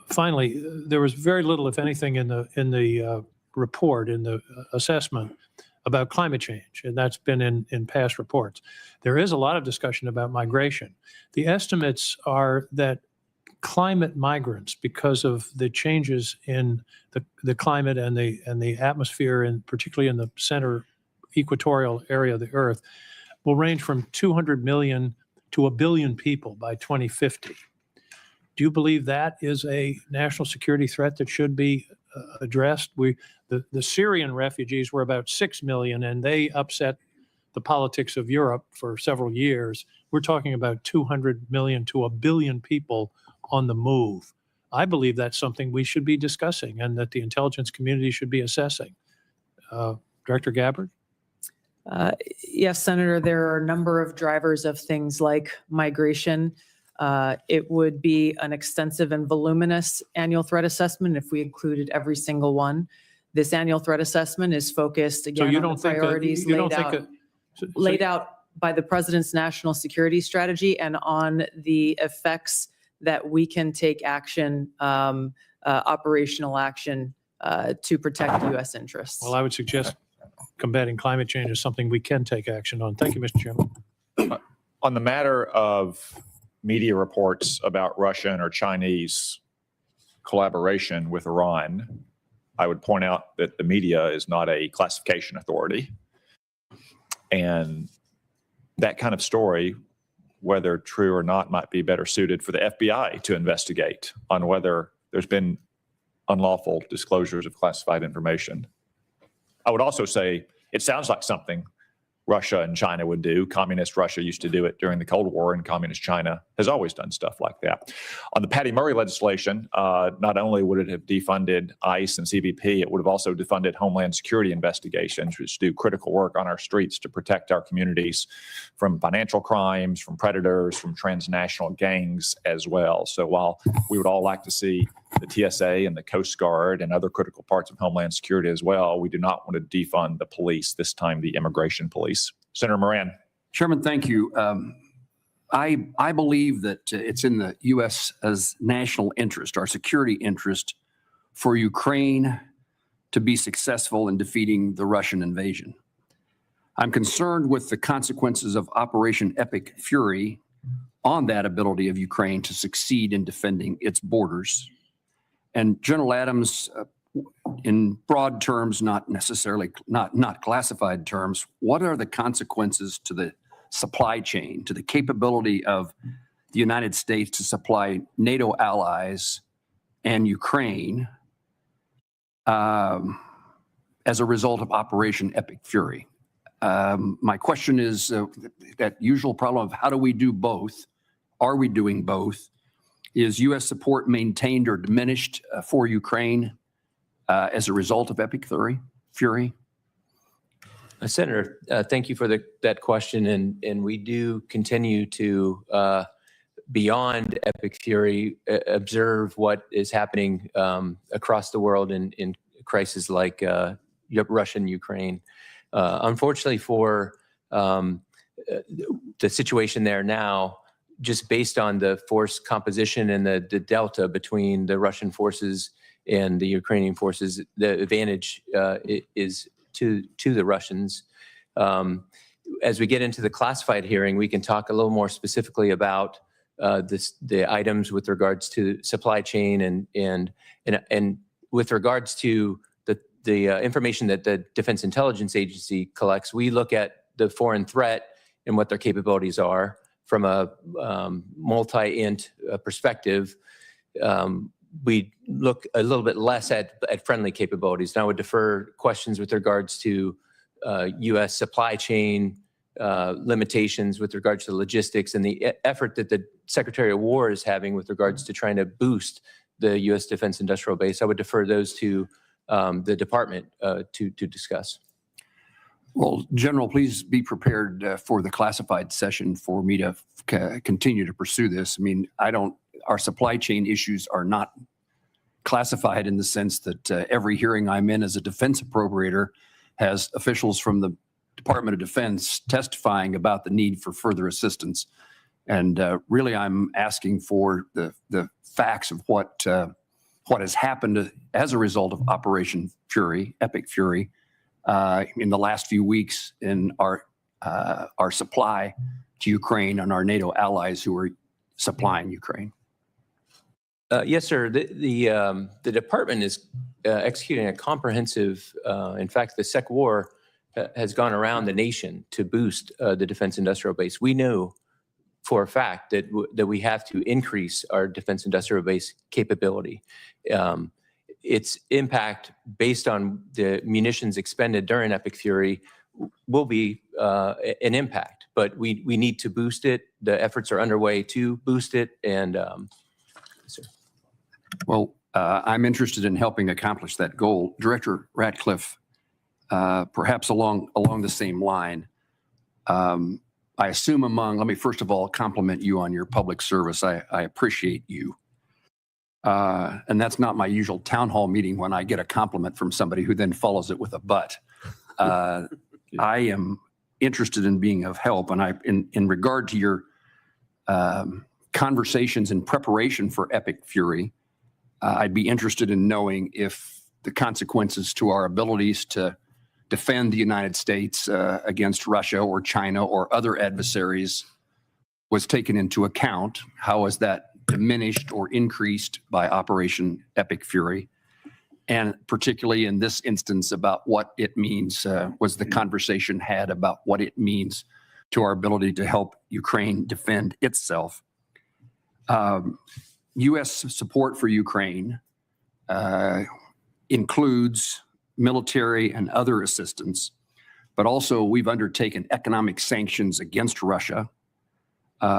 Speaker 5: Finally, there was very little, if anything, in the report, in the assessment about climate change, and that's been in past reports. There is a lot of discussion about migration. The estimates are that climate migrants, because of the changes in the climate and the atmosphere, and particularly in the center equatorial area of the Earth, will range from 200 million to 1 billion people by 2050. Do you believe that is a national security threat that should be addressed? The Syrian refugees were about 6 million, and they upset the politics of Europe for several years. We're talking about 200 million to 1 billion people on the move. I believe that's something we should be discussing and that the intelligence community should be assessing. Director Gabbard?
Speaker 13: Yes, Senator, there are a number of drivers of things like migration. It would be an extensive and voluminous annual threat assessment if we included every single one. This annual threat assessment is focused again on the priorities laid out by the President's national security strategy and on the effects that we can take action, operational action to protect U.S. interests.
Speaker 5: Well, I would suggest combating climate change is something we can take action on. Thank you, Mr. Chairman.
Speaker 9: On the matter of media reports about Russian or Chinese collaboration with Iran, I would point out that the media is not a classification authority. And that kind of story, whether true or not, might be better suited for the FBI to investigate on whether there's been unlawful disclosures of classified information. I would also say it sounds like something Russia and China would do. Communist Russia used to do it during the Cold War, and Communist China has always done stuff like that. On the Patty Murray legislation, not only would it have defunded ICE and CBP, it would have also defunded Homeland Security investigations, which do critical work on our streets to protect our communities from financial crimes, from predators, from transnational gangs as well. So while we would all like to see the TSA and the Coast Guard and other critical parts of Homeland Security as well, we do not want to defund the police, this time the immigration police. Senator Moran.
Speaker 6: Chairman, thank you. I believe that it's in the U.S.'s national interest, our security interest, for Ukraine to be successful in defeating the Russian invasion. I'm concerned with the consequences of Operation Epic Fury on that ability of Ukraine to succeed in defending its borders. And General Adams, in broad terms, not necessarily, not classified terms, what are the consequences to the supply chain, to the capability of the United States to supply NATO allies and Ukraine as a result of Operation Epic Fury? My question is that usual problem of how do we do both? Are we doing both? Is U.S. support maintained or diminished for Ukraine as a result of Epic Fury?
Speaker 16: Senator, thank you for that question. And we do continue to, beyond Epic Fury, observe what is happening across the world in crises like Russia and Ukraine. Unfortunately for the situation there now, just based on the force composition and the delta between the Russian forces and the Ukrainian forces, the advantage is to the Russians. As we get into the classified hearing, we can talk a little more specifically about the items with regards to supply chain and with regards to the information that the Defense Intelligence Agency collects. We look at the foreign threat and what their capabilities are from a multi-int perspective. We look a little bit less at friendly capabilities. And I would defer questions with regards to U.S. supply chain limitations with regards to logistics and the effort that the Secretary of War is having with regards to trying to boost the U.S. defense industrial base. I would defer those to the department to discuss.
Speaker 6: Well, General, please be prepared for the classified session for me to continue to pursue this. I mean, our supply chain issues are not classified in the sense that every hearing I'm in as a defense appropriator has officials from the Department of Defense testifying about the need for further assistance. And really, I'm asking for the facts of what has happened as a result of Operation Fury, Epic Fury, in the last few weeks in our supply to Ukraine and our NATO allies who are supplying Ukraine.
Speaker 16: Yes, sir. The department is executing a comprehensive, in fact, the Sec War has gone around the nation to boost the defense industrial base. We know for a fact that we have to increase our defense industrial base capability. Its impact based on the munitions expended during Epic Fury will be an impact, but we need to boost it. The efforts are underway to boost it. And
Speaker 6: well, I'm interested in helping accomplish that goal. Director Ratcliffe, perhaps along the same line, I assume let me first of all compliment you on your public service. I appreciate you. And that's not my usual town hall meeting when I get a compliment from somebody who then follows it with a but. I am interested in being of help. And in regard to your conversations in preparation for Epic Fury, I'd be interested in knowing if the consequences to our abilities to defend the United States against Russia or China or other adversaries was taken into account. How is that diminished or increased by Operation Epic Fury? and particularly in this instance about what it means, was the conversation had about what it means to our ability to help Ukraine defend itself. U.S. support for Ukraine includes military and other assistance, but also we've undertaken economic sanctions against Russia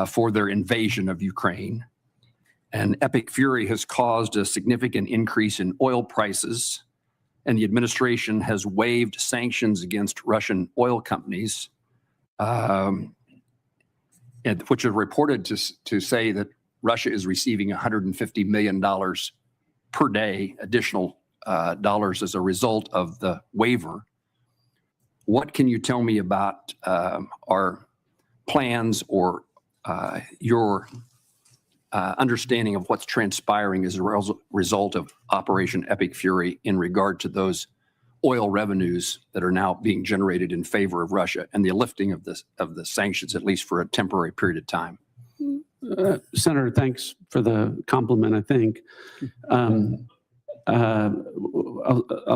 Speaker 6: for their invasion of Ukraine. And Epic Fury has caused a significant increase in oil prices, and the administration has waived sanctions against Russian oil companies, which are reported to say that Russia is receiving $150 million per day additional dollars as a result of the waiver. What can you tell me about our plans or your understanding of what's transpiring as a result of Operation Epic Fury in regard to those oil revenues that are now being generated in favor of Russia and the lifting of the sanctions, at least for a temporary period of time?
Speaker 7: Senator, thanks for the compliment, I think. I'll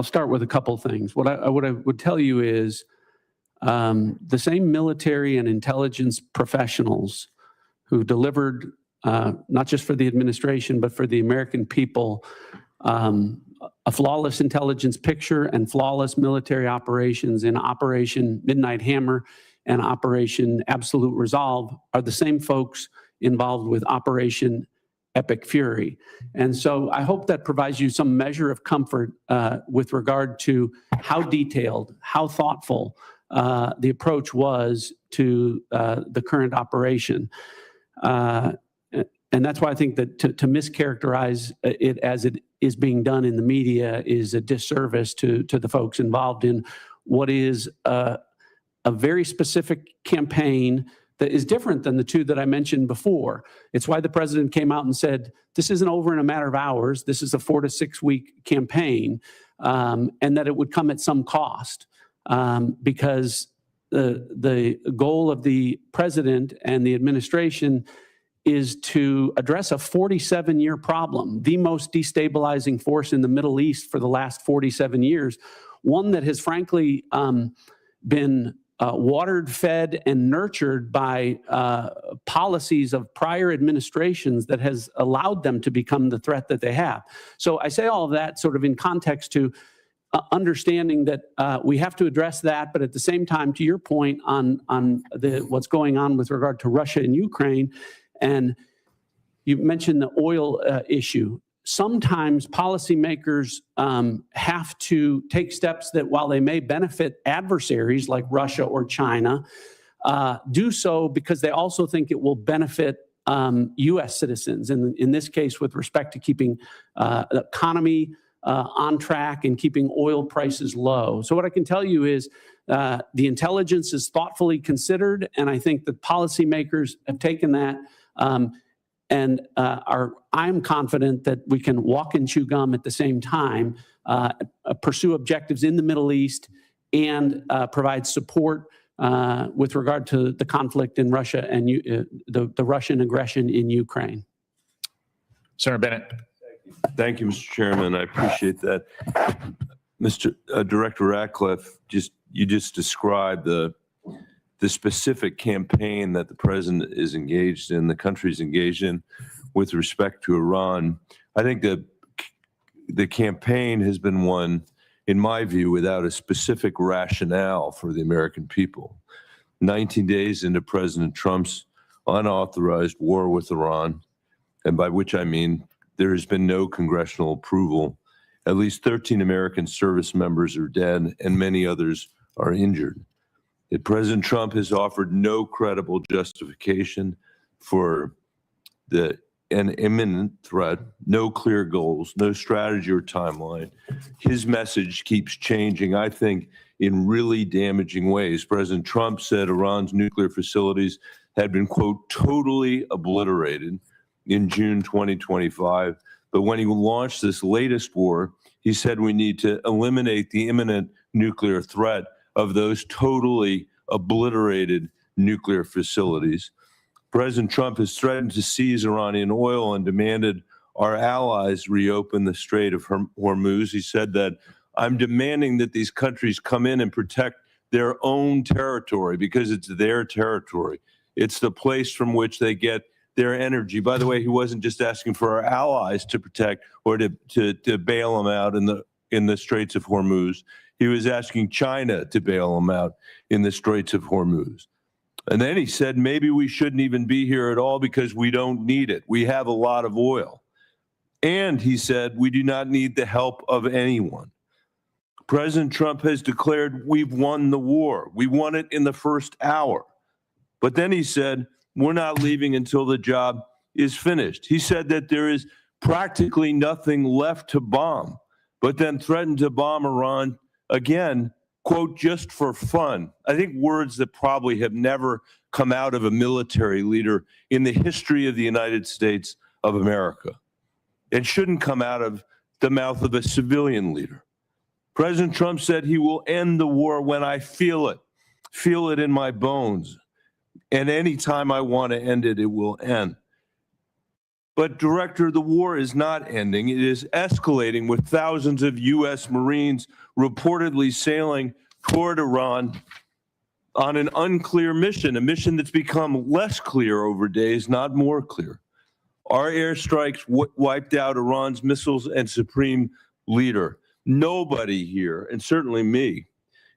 Speaker 7: start with a couple things. What I would tell you is the same military and intelligence professionals who delivered, not just for the administration, but for the American people, a flawless intelligence picture and flawless military operations in Operation Midnight Hammer and Operation Absolute Resolve are the same folks involved with Operation Epic Fury. And so I hope that provides you some measure of comfort with regard to how detailed, how thoughtful the approach was to the current operation. And that's why I think that to mischaracterize it as it is being done in the media is a disservice to the folks involved in what is a very specific campaign that is different than the two that I mentioned before. It's why the president came out and said, this isn't over in a matter of hours. This is a 4 to 6 week campaign, and that it would come at some cost because the goal of the president and the administration is to address a 47-year problem, the most destabilizing force in the Middle East for the last 47 years, one that has frankly been watered, fed, and nurtured by policies of prior administrations that has allowed them to become the threat that they have. So I say all of that sort of in context to understanding that we have to address that, but at the same time, to your point on what's going on with regard to Russia and Ukraine, and you mentioned the oil issue. Sometimes policymakers have to take steps that, while they may benefit adversaries like Russia or China, do so because they also think it will benefit U.S. citizens. And in this case, with respect to keeping the economy on track and keeping oil prices low. So what I can tell you is the intelligence is thoughtfully considered, and I think the policymakers have taken that. I'm confident that we can walk and chew gum at the same time, pursue objectives in the Middle East, and provide support with regard to the conflict in Russia and the Russian aggression in Ukraine.
Speaker 9: Senator Bennett.
Speaker 8: Thank you, Mr. Chairman. I appreciate that. Mr. Director Ratcliffe, you just described the specific campaign that the president is engaged in, the country's engaged in with respect to Iran. I think that the campaign has been one, in my view, without a specific rationale for the American people. 19 days into President Trump's unauthorized war with Iran, and by which I mean there has been no congressional approval, at least 13 American service members are dead and many others are injured. That President Trump has offered no credible justification for an imminent threat, no clear goals, no strategy or timeline. His message keeps changing, I think, in really damaging ways. President Trump said Iran's nuclear facilities had been, quote, totally obliterated in June 2025. But when he launched this latest war, he said we need to eliminate the imminent nuclear threat of those totally obliterated nuclear facilities. President Trump has threatened to seize Iranian oil and demanded our allies reopen the Strait of Hormuz. He said that I'm demanding that these countries come in and protect their own territory because it's their territory. It's the place from which they get their energy. By the way, he wasn't just asking for our allies to protect or to bail them out in the Straits of Hormuz. He was asking China to bail them out in the Straits of Hormuz. And then he said, maybe we shouldn't even be here at all because we don't need it. We have a lot of oil. And he said, we do not need the help of anyone. President Trump has declared we've won the war. We won it in the first hour. But then he said, we're not leaving until the job is finished. He said that there is practically nothing left to bomb, but then threatened to bomb Iran again, quote, just for fun. I think words that probably have never come out of a military leader in the history of the United States of America. It shouldn't come out of the mouth of a civilian leader. President Trump said he will end the war when I feel it in my bones. And anytime I want to end it, it will end. But, Director, the war is not ending. It is escalating with thousands of U.S. Marines reportedly sailing toward Iran on an unclear mission, a mission that's become less clear over days, not more clear. Our airstrikes wiped out Iran's missiles and supreme leader. Nobody here, and certainly me,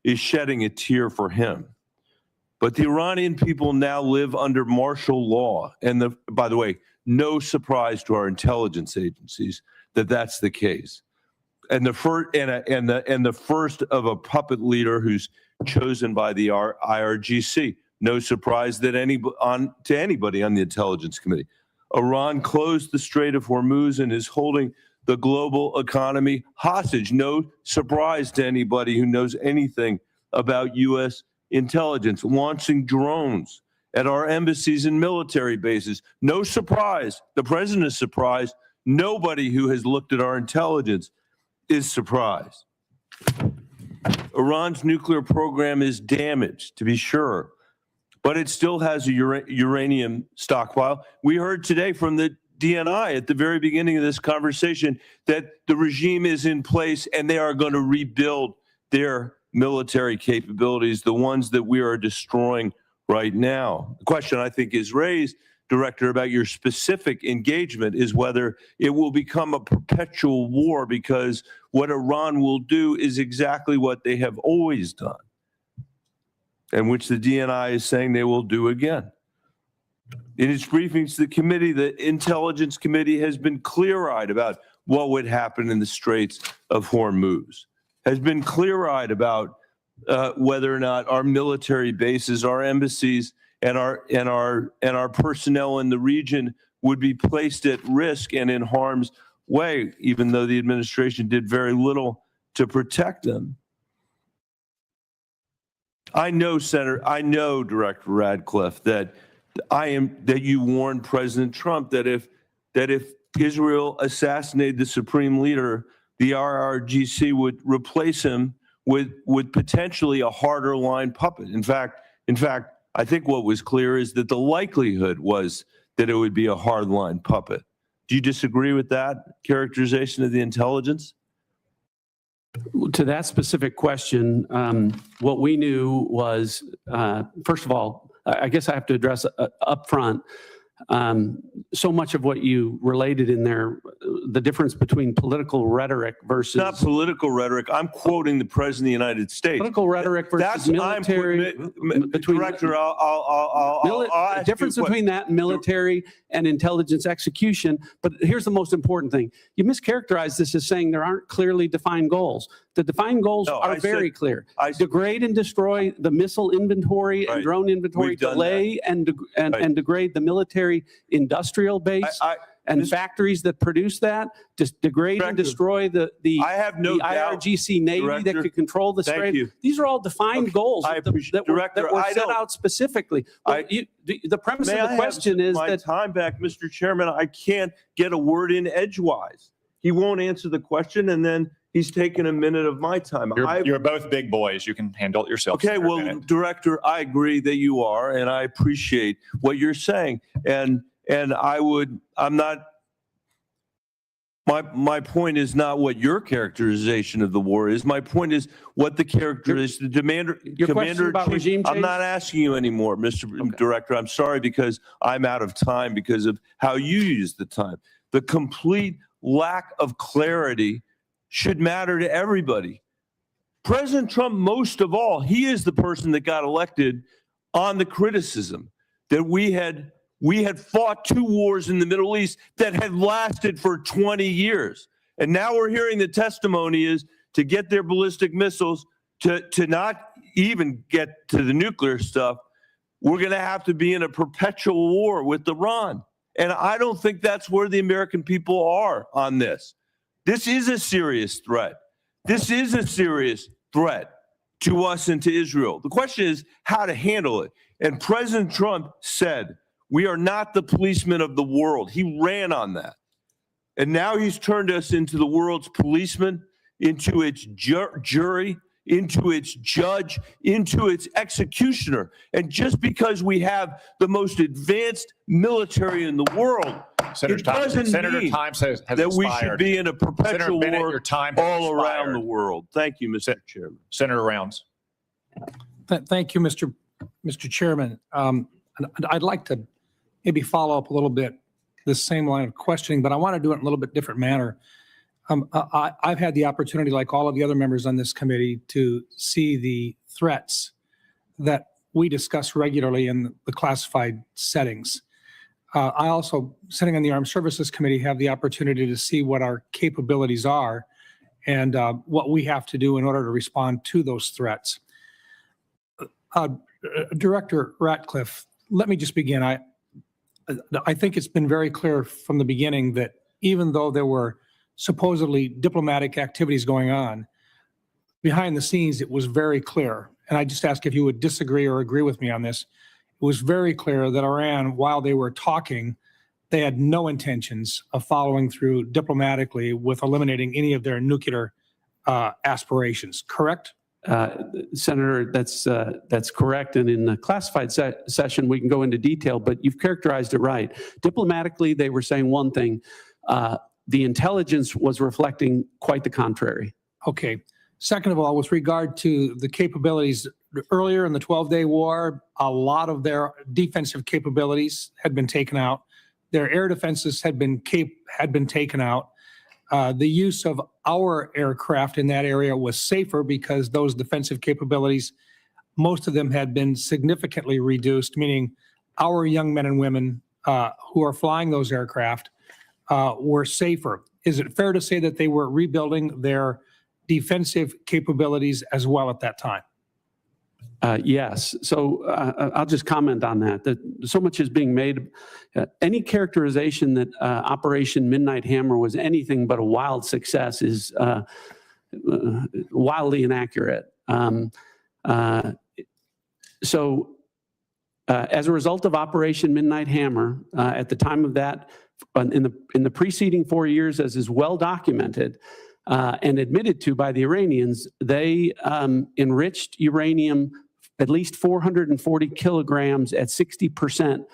Speaker 8: is shedding a tear for him. But the Iranian people now live under martial law. And by the way, no surprise to our intelligence agencies that that's the case. And the first of a puppet leader who's chosen by the IRGC. No surprise that to anybody on the Intelligence Committee. Iran closed the Strait of Hormuz and is holding the global economy hostage. No surprise to anybody who knows anything about U.S. intelligence. Launching drones at our embassies and military bases. No surprise. The president is surprised. Nobody who has looked at our intelligence is surprised. Iran's nuclear program is damaged, to be sure, but it still has a uranium stockpile. We heard today from the DNI at the very beginning of this conversation that the regime is in place and they are going to rebuild their military capabilities, the ones that we are destroying right now. The question I think is raised, Director, about your specific engagement is whether it will become a perpetual war, because what Iran will do is exactly what they have always done, and which the DNI is saying they will do again. In its briefings to the committee, the Intelligence Committee has been clear-eyed about what would happen in the Straits of Hormuz, has been clear-eyed about whether or not our military bases, our embassies, and our personnel in the region would be placed at risk and in harm's way, even though the administration did very little to protect them. I know, Director Radcliffe, that you warned President Trump that if Israel assassinated the supreme leader, the IRGC would replace him with potentially a harder line puppet. In fact, I think what was clear is that the likelihood was that it would be a hardline puppet. Do you disagree with that characterization of the intelligence?
Speaker 7: To that specific question, what we knew was, first of all, I guess I have to address up front, so much of what you related in there, the difference between political rhetoric versus...
Speaker 8: Not political rhetoric. I'm quoting the President of the United States.
Speaker 7: Political rhetoric versus military...
Speaker 8: Director, I'll
Speaker 7: difference between that and military and intelligence execution. But here's the most important thing. You mischaracterize this as saying there aren't clearly defined goals. The defined goals are very clear. Degrade and destroy the missile inventory and drone inventory, delay and degrade the military industrial base and factories that produce that, degrade and destroy the IRGC Navy that could control the strait. These are all defined goals that were set out specifically. The premise of the question is that...
Speaker 8: time back, Mr. Chairman, I can't get a word in edgewise. He won't answer the question, and then he's taken a minute of my time.
Speaker 9: You're both big boys. You can handle it yourself.
Speaker 8: Okay, well, Director, I agree that you are, and I appreciate what you're saying. And I'm not My point is not what your characterization of the war is. My point is what the characterization, the
Speaker 7: Your question about regime
Speaker 8: I'm
Speaker 7: change?
Speaker 8: not asking you anymore, Mr. Director. I'm sorry because I'm out of time because of how you use the time. The complete lack of clarity should matter to everybody. President Trump, most of all, he is the person that got elected on the criticism that we had fought 2 wars in the Middle East that had lasted for 20 years. And now we're hearing the testimony is to get their ballistic missiles, to not even get to the nuclear stuff, we're going to have to be in a perpetual war with Iran. And I don't think that's where the American people are on this. This is a serious threat. This is a serious threat to us and to Israel. The question is how to handle it. And President Trump said, we are not the policemen of the world. He ran on that. And now he's turned us into the world's policeman, into its jury, into its judge, into its executioner. And just because we have the most advanced military in the world,
Speaker 9: Senator
Speaker 8: it doesn't mean
Speaker 9: Times has
Speaker 8: that we should
Speaker 9: expired.
Speaker 8: be in a perpetual
Speaker 9: Bennett,
Speaker 8: war
Speaker 9: your time has
Speaker 8: all around
Speaker 9: expired.
Speaker 8: the world. Thank you, Mr. Chairman.
Speaker 9: Senator Rounds.
Speaker 18: Thank you, Mr. Chairman. And I'd like to maybe follow up a little bit this same line of questioning, but I want to do it in a little bit different manner. I've had the opportunity, like all of the other members on this committee, to see the threats that we discuss regularly in the classified settings. I also, sitting on the Armed Services Committee, have the opportunity to see what our capabilities are and what we have to do in order to respond to those threats. Director Ratcliffe, let me just begin. I think it's been very clear from the beginning that even though there were supposedly diplomatic activities going on, behind the scenes, it was very clear, and I just ask if you would disagree or agree with me on this, it was very clear that Iran, while they were talking, they had no intentions of following through diplomatically with eliminating any of their nuclear aspirations, correct?
Speaker 7: Senator, that's correct. And in the classified session, we can go into detail, but you've characterized it right. Diplomatically, they were saying one thing. The intelligence was reflecting quite the contrary.
Speaker 18: Okay. Second of all, with regard to the capabilities, earlier in the 12-day war, a lot of their defensive capabilities had been taken out. Their air defenses had been taken out. The use of our aircraft in that area was safer because those defensive capabilities, most of them had been significantly reduced, meaning our young men and women who are flying those aircraft were safer. Is it fair to say that they were rebuilding their defensive capabilities as well at that time?
Speaker 7: Yes. So I'll just comment on that. That so much is being made. Any characterization that Operation Midnight Hammer was anything but a wild success is wildly inaccurate. So as a result of Operation Midnight Hammer, at the time of that, in the preceding 4 years, as is well documented and admitted to by the Iranians, they enriched uranium at least 440 kilograms at 60%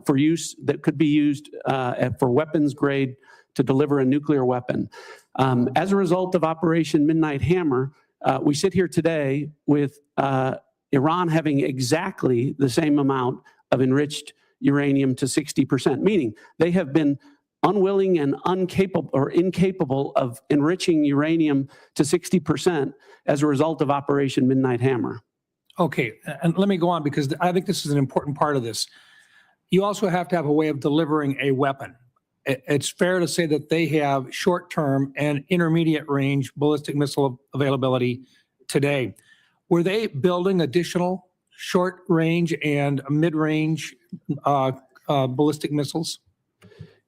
Speaker 7: for use that could be used for weapons grade to deliver a nuclear weapon. As a result of Operation Midnight Hammer, we sit here today with Iran having exactly the same amount of enriched uranium to 60%, meaning they have been unwilling and incapable of enriching uranium to 60% as a result of Operation Midnight Hammer.
Speaker 18: Okay, and let me go on because I think this is an important part of this. You also have to have a way of delivering a weapon. It's fair to say that they have short-term and intermediate range ballistic missile availability today. Were they building additional short-range and mid-range ballistic missiles?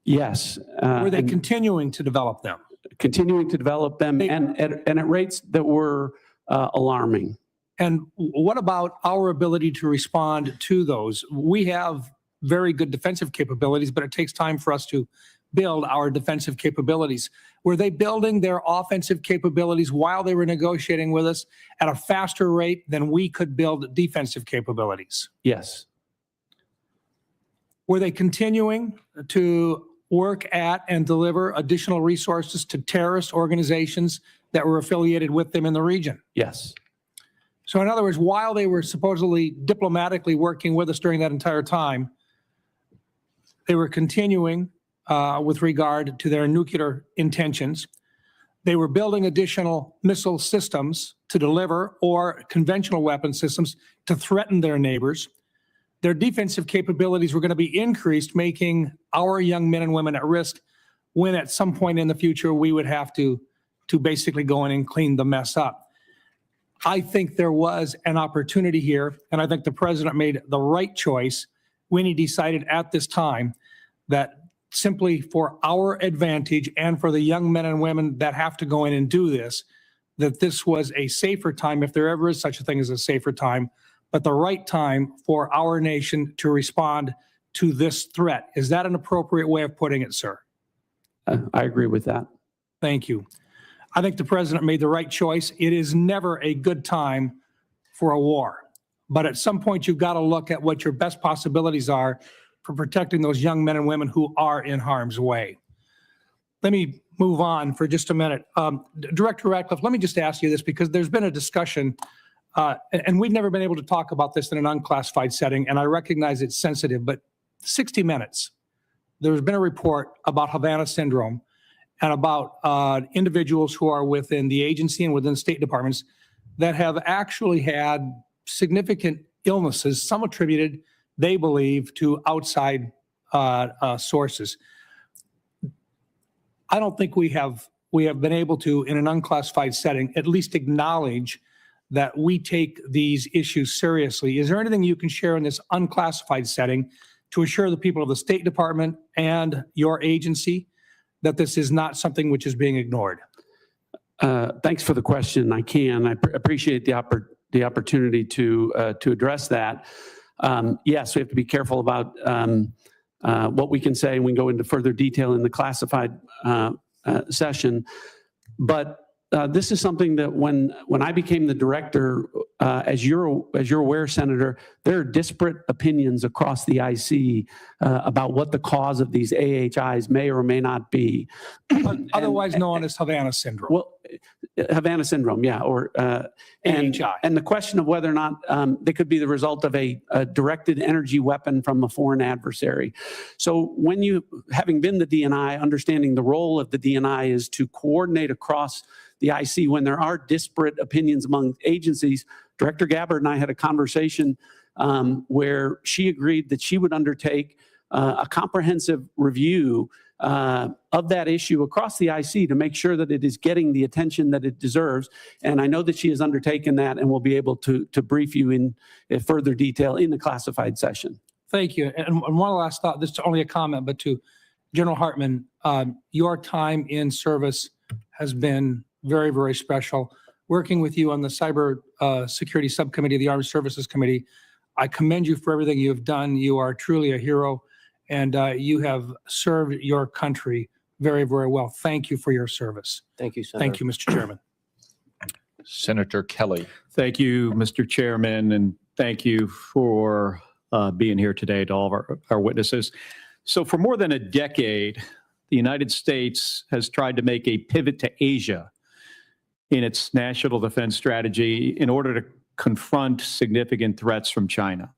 Speaker 7: Yes.
Speaker 18: Were they continuing to develop them?
Speaker 7: Continuing to develop them and at rates that were alarming.
Speaker 18: And what about our ability to respond to those? We have very good defensive capabilities, but it takes time for us to build our defensive capabilities. Were they building their offensive capabilities while they were negotiating with us at a faster rate than we could build defensive capabilities?
Speaker 7: Yes.
Speaker 18: Were they continuing to
Speaker 10: work at and deliver additional resources to terrorist organizations that were affiliated with them in the region.
Speaker 7: Yes.
Speaker 10: So in other words, while they were supposedly diplomatically working with us during that entire time, they were continuing with regard to their nuclear intentions. They were building additional missile systems to deliver or conventional weapon systems to threaten their neighbors. Their defensive capabilities were going to be increased, making our young men and women at risk when at some point in the future we would have to basically go in and clean the mess up. I think there was an opportunity here, and I think the president made the right choice when he decided at this time that simply for our advantage and for the young men and women that have to go in and do this, that this was a safer time, if there ever is such a thing as a safer time, but the right time for our nation to respond to this threat. Is that an appropriate way of putting it, sir?
Speaker 7: I agree with that.
Speaker 10: Thank you. I think the president made the right choice. It is never a good time for a war, but at some point you've got to look at what your best possibilities are for protecting those young men and women who are in harm's way. Let me move on for just a minute. Director Ratcliffe, let me just ask you this, because there's been a discussion, and we've never been able to talk about this in an unclassified setting, and I recognize it's sensitive, but 60 Minutes, there's been a report about Havana syndrome and about individuals who are within the agency and within state departments that have actually had significant illnesses, some attributed, they believe, to outside sources. I don't think we have been able to, in an unclassified setting, at least acknowledge that we take these issues seriously. Is there anything you can share in this unclassified setting to assure the people of the State Department and your agency that this is not something which is being ignored?
Speaker 7: Thanks for the question. I appreciate the opportunity to address that. Yes, we have to be careful about what we can say, and we can go into further detail in the classified session. But this is something that when I became the director, as you're aware, Senator, there are disparate opinions across the IC about what the cause of these AHIs may or may not be.
Speaker 10: Otherwise known as Havana syndrome.
Speaker 7: Well, Havana syndrome, yeah, or and the question of whether or not they could be the result of a directed energy weapon from a foreign adversary. So when you, having been the DNI, understanding the role of the DNI is to coordinate across the IC when there are disparate opinions among agencies. Director Gabbard and I had a conversation where she agreed that she would undertake a comprehensive review of that issue across the IC to make sure that it is getting the attention that it deserves. And I know that she has undertaken that and will be able to brief you in further detail in the classified session.
Speaker 10: Thank you. And one last thought, this is only a comment, but to General Hartman, your time in service has been very, very special. Working with you on the Cyber Security Subcommittee of the Armed Services Committee, I commend you for everything you have done. You are truly a hero, and you have served your country very, very well. Thank you for your service.
Speaker 1: Thank you, Senator.
Speaker 10: Thank you, Mr. Chairman.
Speaker 9: Senator Kelly.
Speaker 12: Thank you, Mr. Chairman, and thank you for being here today to all of our witnesses. So for more than a decade, the United States has tried to make a pivot to Asia in its national defense strategy in order to confront significant threats from China.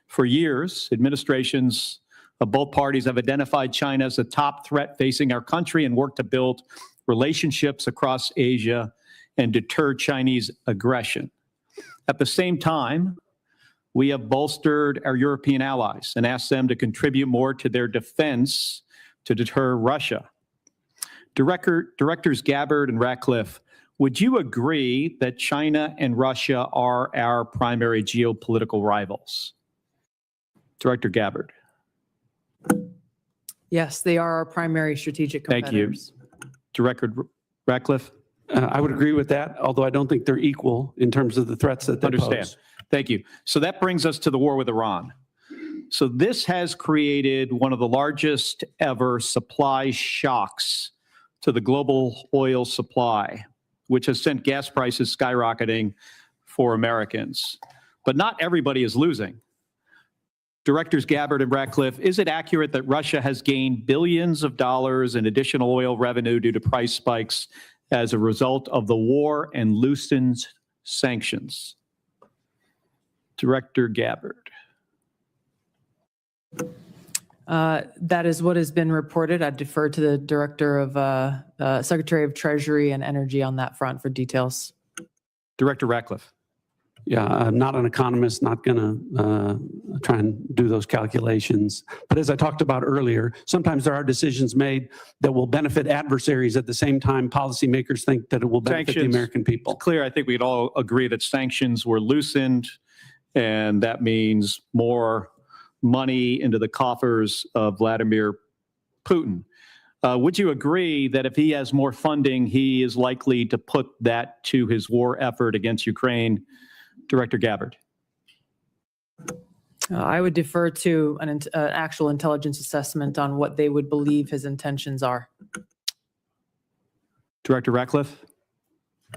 Speaker 12: For years, administrations of both parties have identified China as a top threat facing our country and worked to build relationships across Asia and deter Chinese aggression. At the same time, we have bolstered our European allies and asked them to contribute more to their defense to deter Russia. Directors Gabbard and Ratcliffe, would you agree that China and Russia are our primary geopolitical rivals? Director Gabbard.
Speaker 13: Yes, they are our primary strategic competitors.
Speaker 12: Thank you. Director Ratcliffe?
Speaker 7: I would agree with that, although I don't think they're equal in terms of the threats that they pose.
Speaker 12: Thank you. So that brings us to the war with Iran. So this has created one of the largest ever supply shocks to the global oil supply, which has sent gas prices skyrocketing for Americans. But not everybody is losing. Directors Gabbard and Ratcliffe, is it accurate that Russia has gained billions of dollars in additional oil revenue due to price spikes as a result of the war and loosened sanctions? Director Gabbard.
Speaker 13: That is what has been reported. I'd defer to the Director of Secretary of Treasury and Energy on that front for details.
Speaker 12: Director Ratcliffe.
Speaker 7: Yeah, I'm not an economist, not going to try and do those calculations. But as I talked about earlier, sometimes there are decisions made that will benefit adversaries at the same time policymakers think that it will benefit the American people.
Speaker 12: It's clear, I think we'd all agree that sanctions were loosened, and that means more money into the coffers of Vladimir Putin. Would you agree that if he has more funding, he is likely to put that to his war effort against Ukraine? Director Gabbard.
Speaker 13: I would defer to an actual intelligence assessment on what they would believe his intentions are.
Speaker 12: Director Ratcliffe?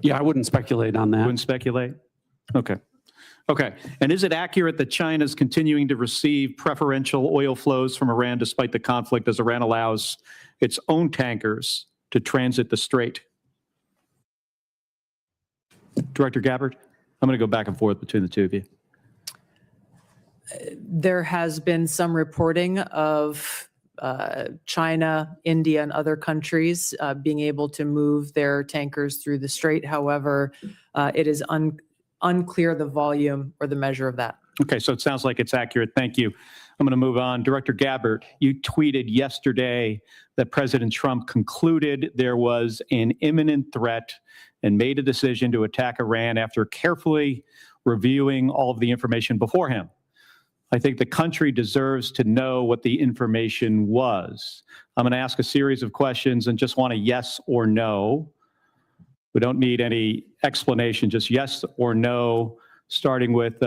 Speaker 7: Yeah, I wouldn't speculate on that.
Speaker 12: Wouldn't speculate? Okay. Okay. And is it accurate that China is continuing to receive preferential oil flows from Iran despite the conflict as Iran allows its own tankers to transit the strait? Director Gabbard? I'm going to go back and forth between the two of you.
Speaker 13: There has been some reporting of China, India, and other countries being able to move their tankers through the strait. However, it is unclear the volume or the measure of that.
Speaker 12: Okay, so it sounds like it's accurate. Thank you. I'm going to move on. Director Gabbard, you tweeted yesterday that President Trump concluded there was an imminent threat and made a decision to attack Iran after carefully reviewing all of the information before him. I think the country deserves to know what the information was. I'm going to ask a series of questions and just want a yes or no. We don't need any explanation, just yes or no, starting with,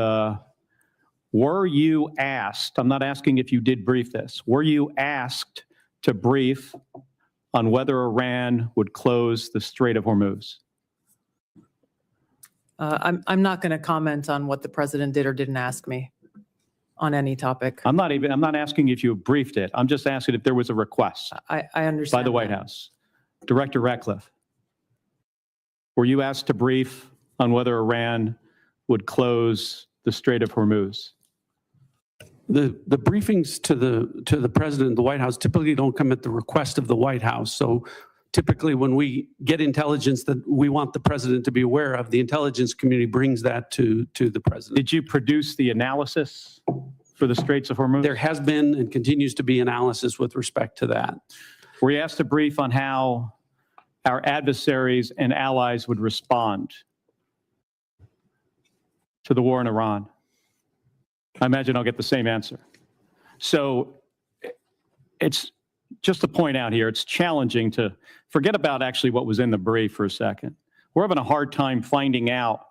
Speaker 12: were you asked, I'm not asking if you did brief this, were you asked to brief on whether Iran would close the Strait of Hormuz?
Speaker 13: I'm not going to comment on what the president did or didn't ask me on any topic.
Speaker 12: I'm not asking if you briefed it. I'm just asking if there was a request
Speaker 13: I understand
Speaker 12: by the White House. Director Ratcliffe, were you asked to brief on whether Iran would close the Strait of Hormuz?
Speaker 7: The briefings to the president of the White House typically don't come at the request of the White House. So typically when we get intelligence that we want the president to be aware of, the intelligence community brings that to the president.
Speaker 12: Did you produce the analysis for the Straits of Hormuz?
Speaker 7: There has been and continues to be analysis with respect to that.
Speaker 12: Were you asked to brief on how our adversaries and allies would respond to the war in Iran? I imagine I'll get the same answer. So it's just to point out here, it's challenging to forget about actually what was in the brief for a second. We're having a hard time finding out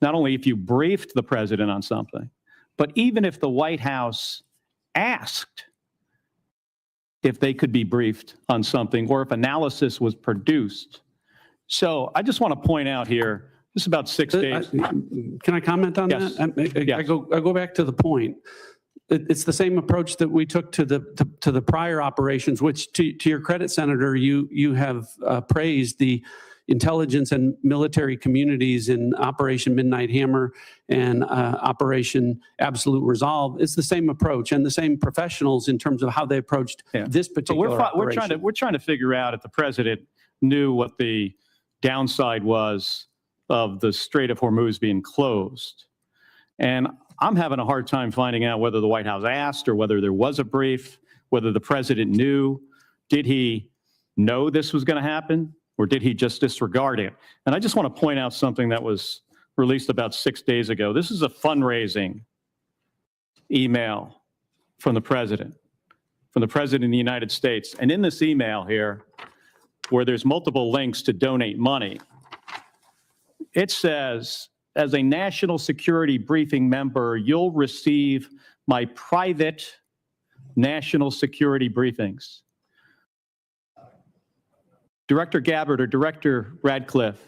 Speaker 12: not only if you briefed the president on something, but even if the White House asked if they could be briefed on something or if analysis was produced. So I just want to point out here, this is about 6 days.
Speaker 7: Can I comment on
Speaker 12: Yes.
Speaker 7: that?
Speaker 12: Yes.
Speaker 7: I go back to the point. It's the same approach that we took to the prior operations, which to your credit, Senator, you have praised the intelligence and military communities in Operation Midnight Hammer and Operation Absolute Resolve. It's the same approach and the same professionals in terms of how they approached this particular operation.
Speaker 12: We're trying to figure out if the president knew what the downside was of the Strait of Hormuz being closed. And I'm having a hard time finding out whether the White House asked or whether there was a brief, whether the president knew. Did he know this was going to happen or did he just disregard it? And I just want to point out something that was released about 6 days ago. This is a fundraising email from the president of the United States. And in this email here, where there's multiple links to donate money, it says, as a national security briefing member, you'll receive my private national security briefings. Director Gabbard or Director Ratcliffe,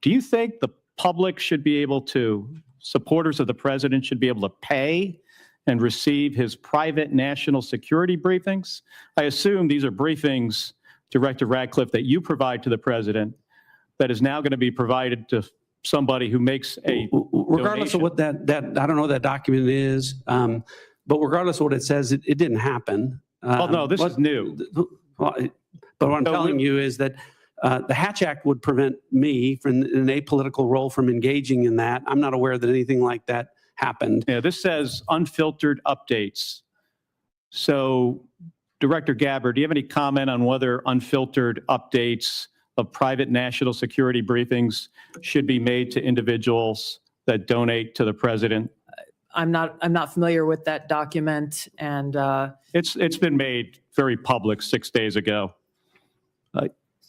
Speaker 12: do you think the public should be able to, supporters of the president should be able to pay and receive his private national security briefings? I assume these are briefings, Director Ratcliffe, that you provide to the president that is now going to be provided to somebody who makes a
Speaker 7: Regardless of
Speaker 12: donation.
Speaker 7: what I don't know what that document is, but regardless of what it says, it didn't happen.
Speaker 12: Well, no, this is new.
Speaker 7: But what I'm telling you is that the Hatch Act would prevent me from in an apolitical role from engaging in that. I'm not aware that anything like that happened.
Speaker 12: Yeah, this says unfiltered updates. So, Director Gabbard, do you have any comment on whether unfiltered updates of private national security briefings should be made to individuals that donate to the president?
Speaker 13: I'm not familiar with that document, and
Speaker 12: It's been made very public 6 days ago.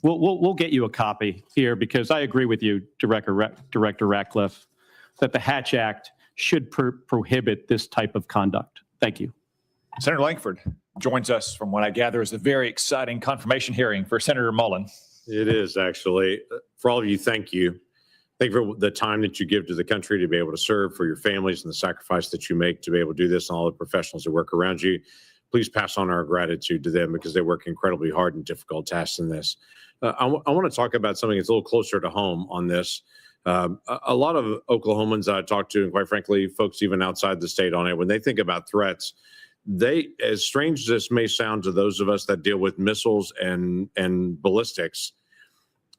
Speaker 12: We'll get you a copy here because I agree with you, Director Ratcliffe, that the Hatch Act should prohibit this type of conduct. Thank you.
Speaker 9: Senator Langford joins us from what I gather is a very exciting confirmation hearing for Senator Mullen.
Speaker 11: It is actually. For all of you, thank you. Thank you for the time that you give to the country to be able to serve, for your families and the sacrifice that you make to be able to do this, and all the professionals that work around you. Please pass on our gratitude to them because they work incredibly hard and difficult tasks in this. I want to talk about something that's a little closer to home on this. A lot of Oklahomans I talk to, and quite frankly, folks even outside the state on it, when they think about threats, as strange as this may sound to those of us that deal with missiles and ballistics,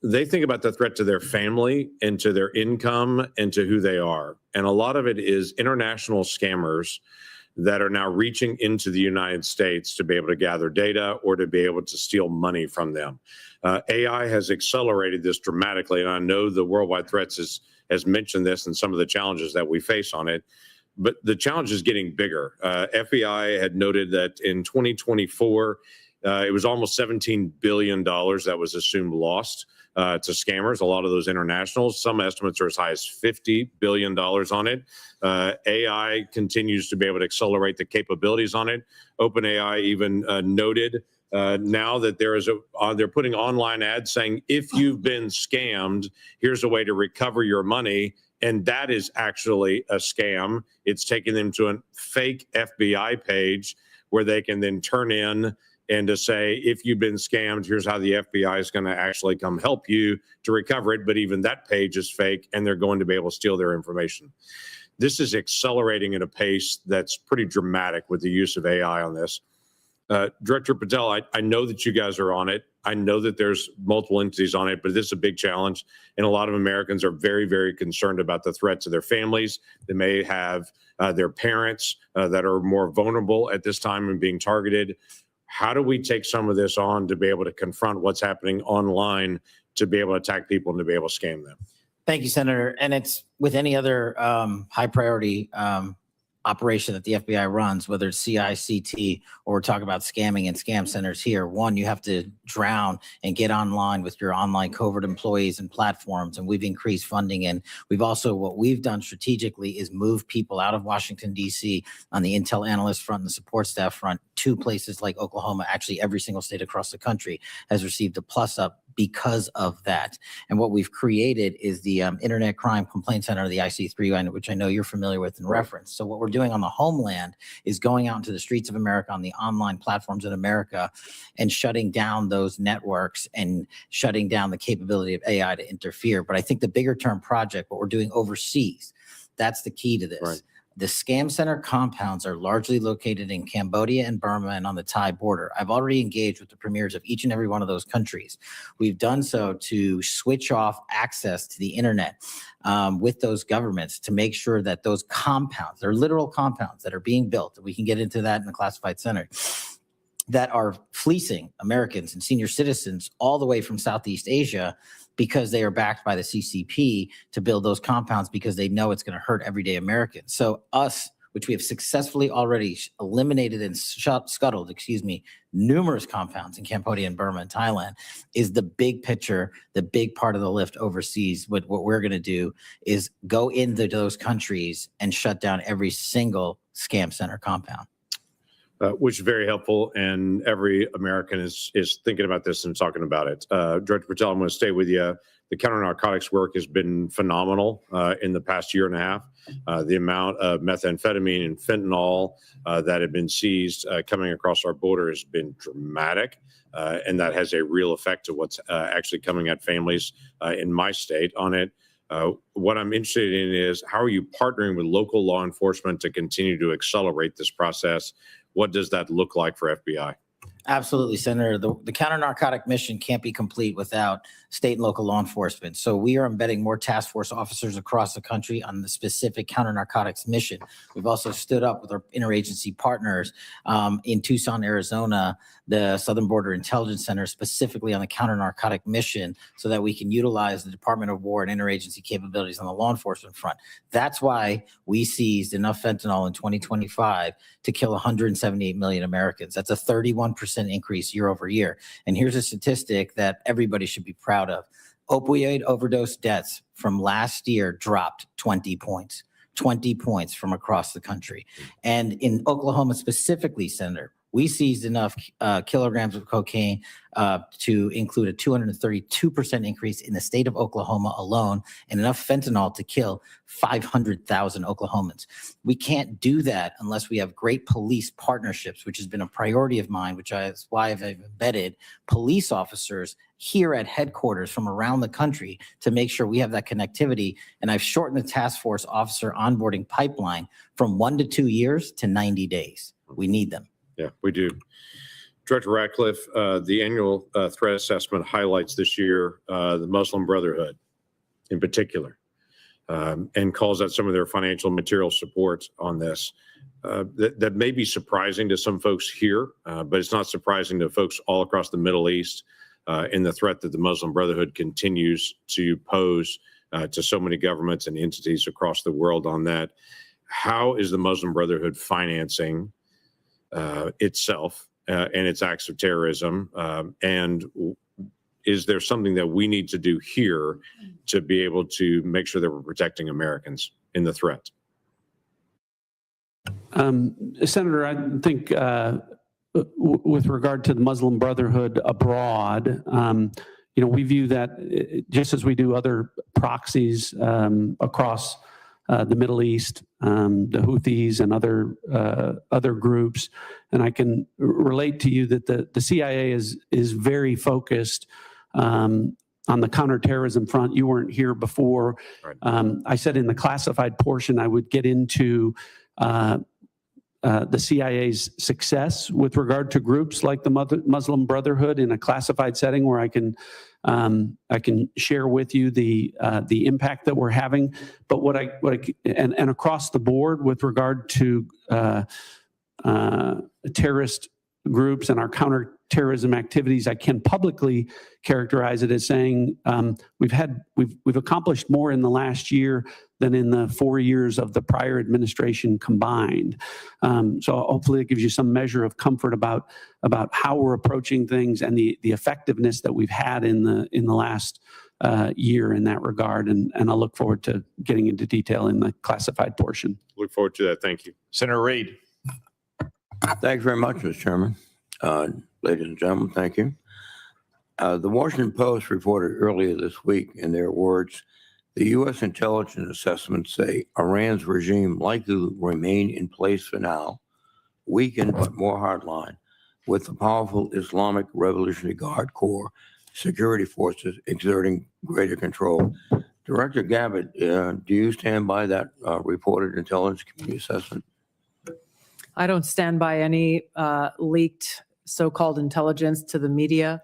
Speaker 11: they think about the threat to their family and to their income and to who they are. And a lot of it is international scammers that are now reaching into the United States to be able to gather data or to be able to steal money from them. AI has accelerated this dramatically, and I know the Worldwide Threats has mentioned this and some of the challenges that we face on it, but the challenge is getting bigger. FBI had noted that in 2024, it was almost $17 billion that was assumed lost to scammers, a lot of those internationals. Some estimates are as high as $50 billion on it. AI continues to be able to accelerate the capabilities on it. OpenAI even noted now that they're putting online ads saying, if you've been scammed, here's a way to recover your money. And that is actually a scam. It's taking them to a fake FBI page where they can then turn in and to say, if you've been scammed, here's how the FBI is going to actually come help you to recover it. But even that page is fake, and they're going to be able to steal their information. This is accelerating at a pace that's pretty dramatic with the use of AI on this. Director Patel, I know that you guys are on it. I know that there's multiple entities on it, but this is a big challenge. And a lot of Americans are very, very concerned about the threat to their families. They may have their parents that are more vulnerable at this time and being targeted. How do we take some of this on to be able to confront what's happening online, to be able to attack people and to be able to scam them?
Speaker 14: Thank you, Senator. And it's with any other high priority operation that the FBI runs, whether it's CICT or we're talking about scamming and scam centers here. One, you have to drown and get online with your online covert employees and platforms. And we've increased funding. And we've also, what we've done strategically is move people out of Washington, D.C. on the intel analyst front and the support staff front to places like Oklahoma. Actually, every single state across the country has received a plus up because of that. And what we've created is the Internet Crime Complaint Center, the IC3, which I know you're familiar with in reference. So what we're doing on the homeland is going out into the streets of America, on the online platforms in America, and shutting down those networks and shutting down the capability of AI to interfere. But I think the bigger term project, what we're doing overseas, that's the key to this. Right. The scam center compounds are largely located in Cambodia and Burma and on the Thai border. I've already engaged with the premiers of each and every one of those countries. We've done so to switch off access to the internet with those governments to make sure that those compounds, they're literal compounds that are being built, and we can get into that in the classified center, that are fleecing Americans and senior citizens all the way from Southeast Asia, because they are backed by the CCP to build those compounds because they know it's going to hurt everyday Americans. So us, which we have successfully already eliminated and scuttled, numerous compounds in Cambodia and Burma and Thailand, is the big picture, the big part of the lift overseas. What we're going to do is go into those countries and shut down every single scam center compound.
Speaker 11: Which is very helpful, and every American is thinking about this and talking about it. Director Patel, I'm going to stay with you. the counter-narcotics work has been phenomenal in the past year and a half. The amount of methamphetamine and fentanyl that have been seized coming across our border has been dramatic. And that has a real effect to what's actually coming at families in my state on it. What I'm interested in is how are you partnering with local law enforcement to continue to accelerate this process? What does that look like for FBI?
Speaker 14: Absolutely, Senator. The counter-narcotic mission can't be complete without state and local law enforcement. So we are embedding more task force officers across the country on the specific counter-narcotics mission. We've also stood up with our interagency partners in Tucson, Arizona, the Southern Border Intelligence Center, specifically on the counter-narcotic mission, so that we can utilize the Department of War and interagency capabilities on the law enforcement front. That's why we seized enough fentanyl in 2025 to kill 178 million Americans. That's a 31% increase year over year. And here's a statistic that everybody should be proud of. Opioid overdose deaths from last year dropped 20 points from across the country. And in Oklahoma specifically, Senator, we seized enough kilograms of cocaine to include a 232% increase in the state of Oklahoma alone, and enough fentanyl to kill 500,000 Oklahomans. We can't do that unless we have great police partnerships, which has been a priority of mine, which is why I've embedded police officers here at headquarters from around the country to make sure we have that connectivity. And I've shortened the task force officer onboarding pipeline from 1 to 2 years to 90 days. We need them.
Speaker 11: Yeah, we do. Director Ratcliffe, the annual threat assessment highlights this year the Muslim Brotherhood in particular, and calls out some of their financial and material support on this. That may be surprising to some folks here, but it's not surprising to folks all across the Middle East in the threat that the Muslim Brotherhood continues to pose to so many governments and entities across the world on that. How is the Muslim Brotherhood financing itself and its acts of terrorism? And is there something that we need to do here to be able to make sure that we're protecting Americans in the threat?
Speaker 7: Senator, I think with regard to the Muslim Brotherhood abroad, we view that just as we do other proxies across the Middle East, the Houthis and other groups. And I can relate to you that the CIA is very focused on the counterterrorism front. You weren't here before.
Speaker 11: Right.
Speaker 7: I said in the classified portion, I would get into the CIA's success with regard to groups like the Muslim Brotherhood in a classified setting where I can share with you the impact that we're having. But and across the board with regard to terrorist groups and our counterterrorism activities, I can publicly characterize it as saying we've accomplished more in the last year than in the 4 years of the prior administration combined. So hopefully it gives you some measure of comfort about how we're approaching things and the effectiveness that we've had in the last year in that regard. And I look forward to getting into detail in the classified portion.
Speaker 11: Look forward to that. Thank you.
Speaker 9: Senator Reed.
Speaker 15: Thank you very much, Mr. Chairman. Ladies and gentlemen, thank you. The Washington Post reported earlier this week, in their words, the U.S. intelligence assessments say Iran's regime likely to remain in place for now, weakened but more hardline, with the powerful Islamic Revolutionary Guard Corps security forces exerting greater control. Director Gabbard, do you stand by that reported intelligence community assessment?
Speaker 13: I don't stand by any leaked so-called intelligence to the media.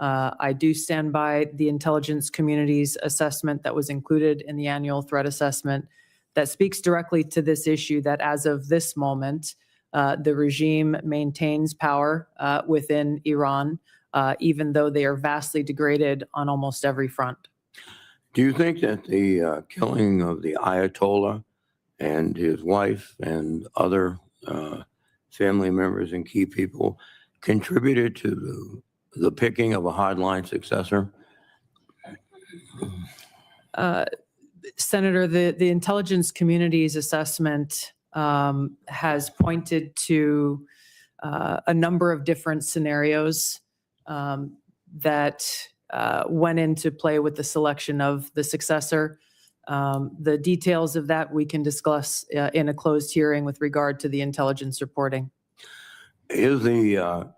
Speaker 13: I do stand by the intelligence community's assessment that was included in the annual threat assessment that speaks directly to this issue that as of this moment, the regime maintains power within Iran, even though they are vastly degraded on almost every front.
Speaker 15: Do you think that the killing of the Ayatollah and his wife and other family members and key people contributed to the picking of a hardline successor?
Speaker 13: Senator, the intelligence community's assessment has pointed to a number of different scenarios that went into play with the selection of the successor. The details of that we can discuss in a closed hearing with regard to the intelligence reporting.
Speaker 15: Is the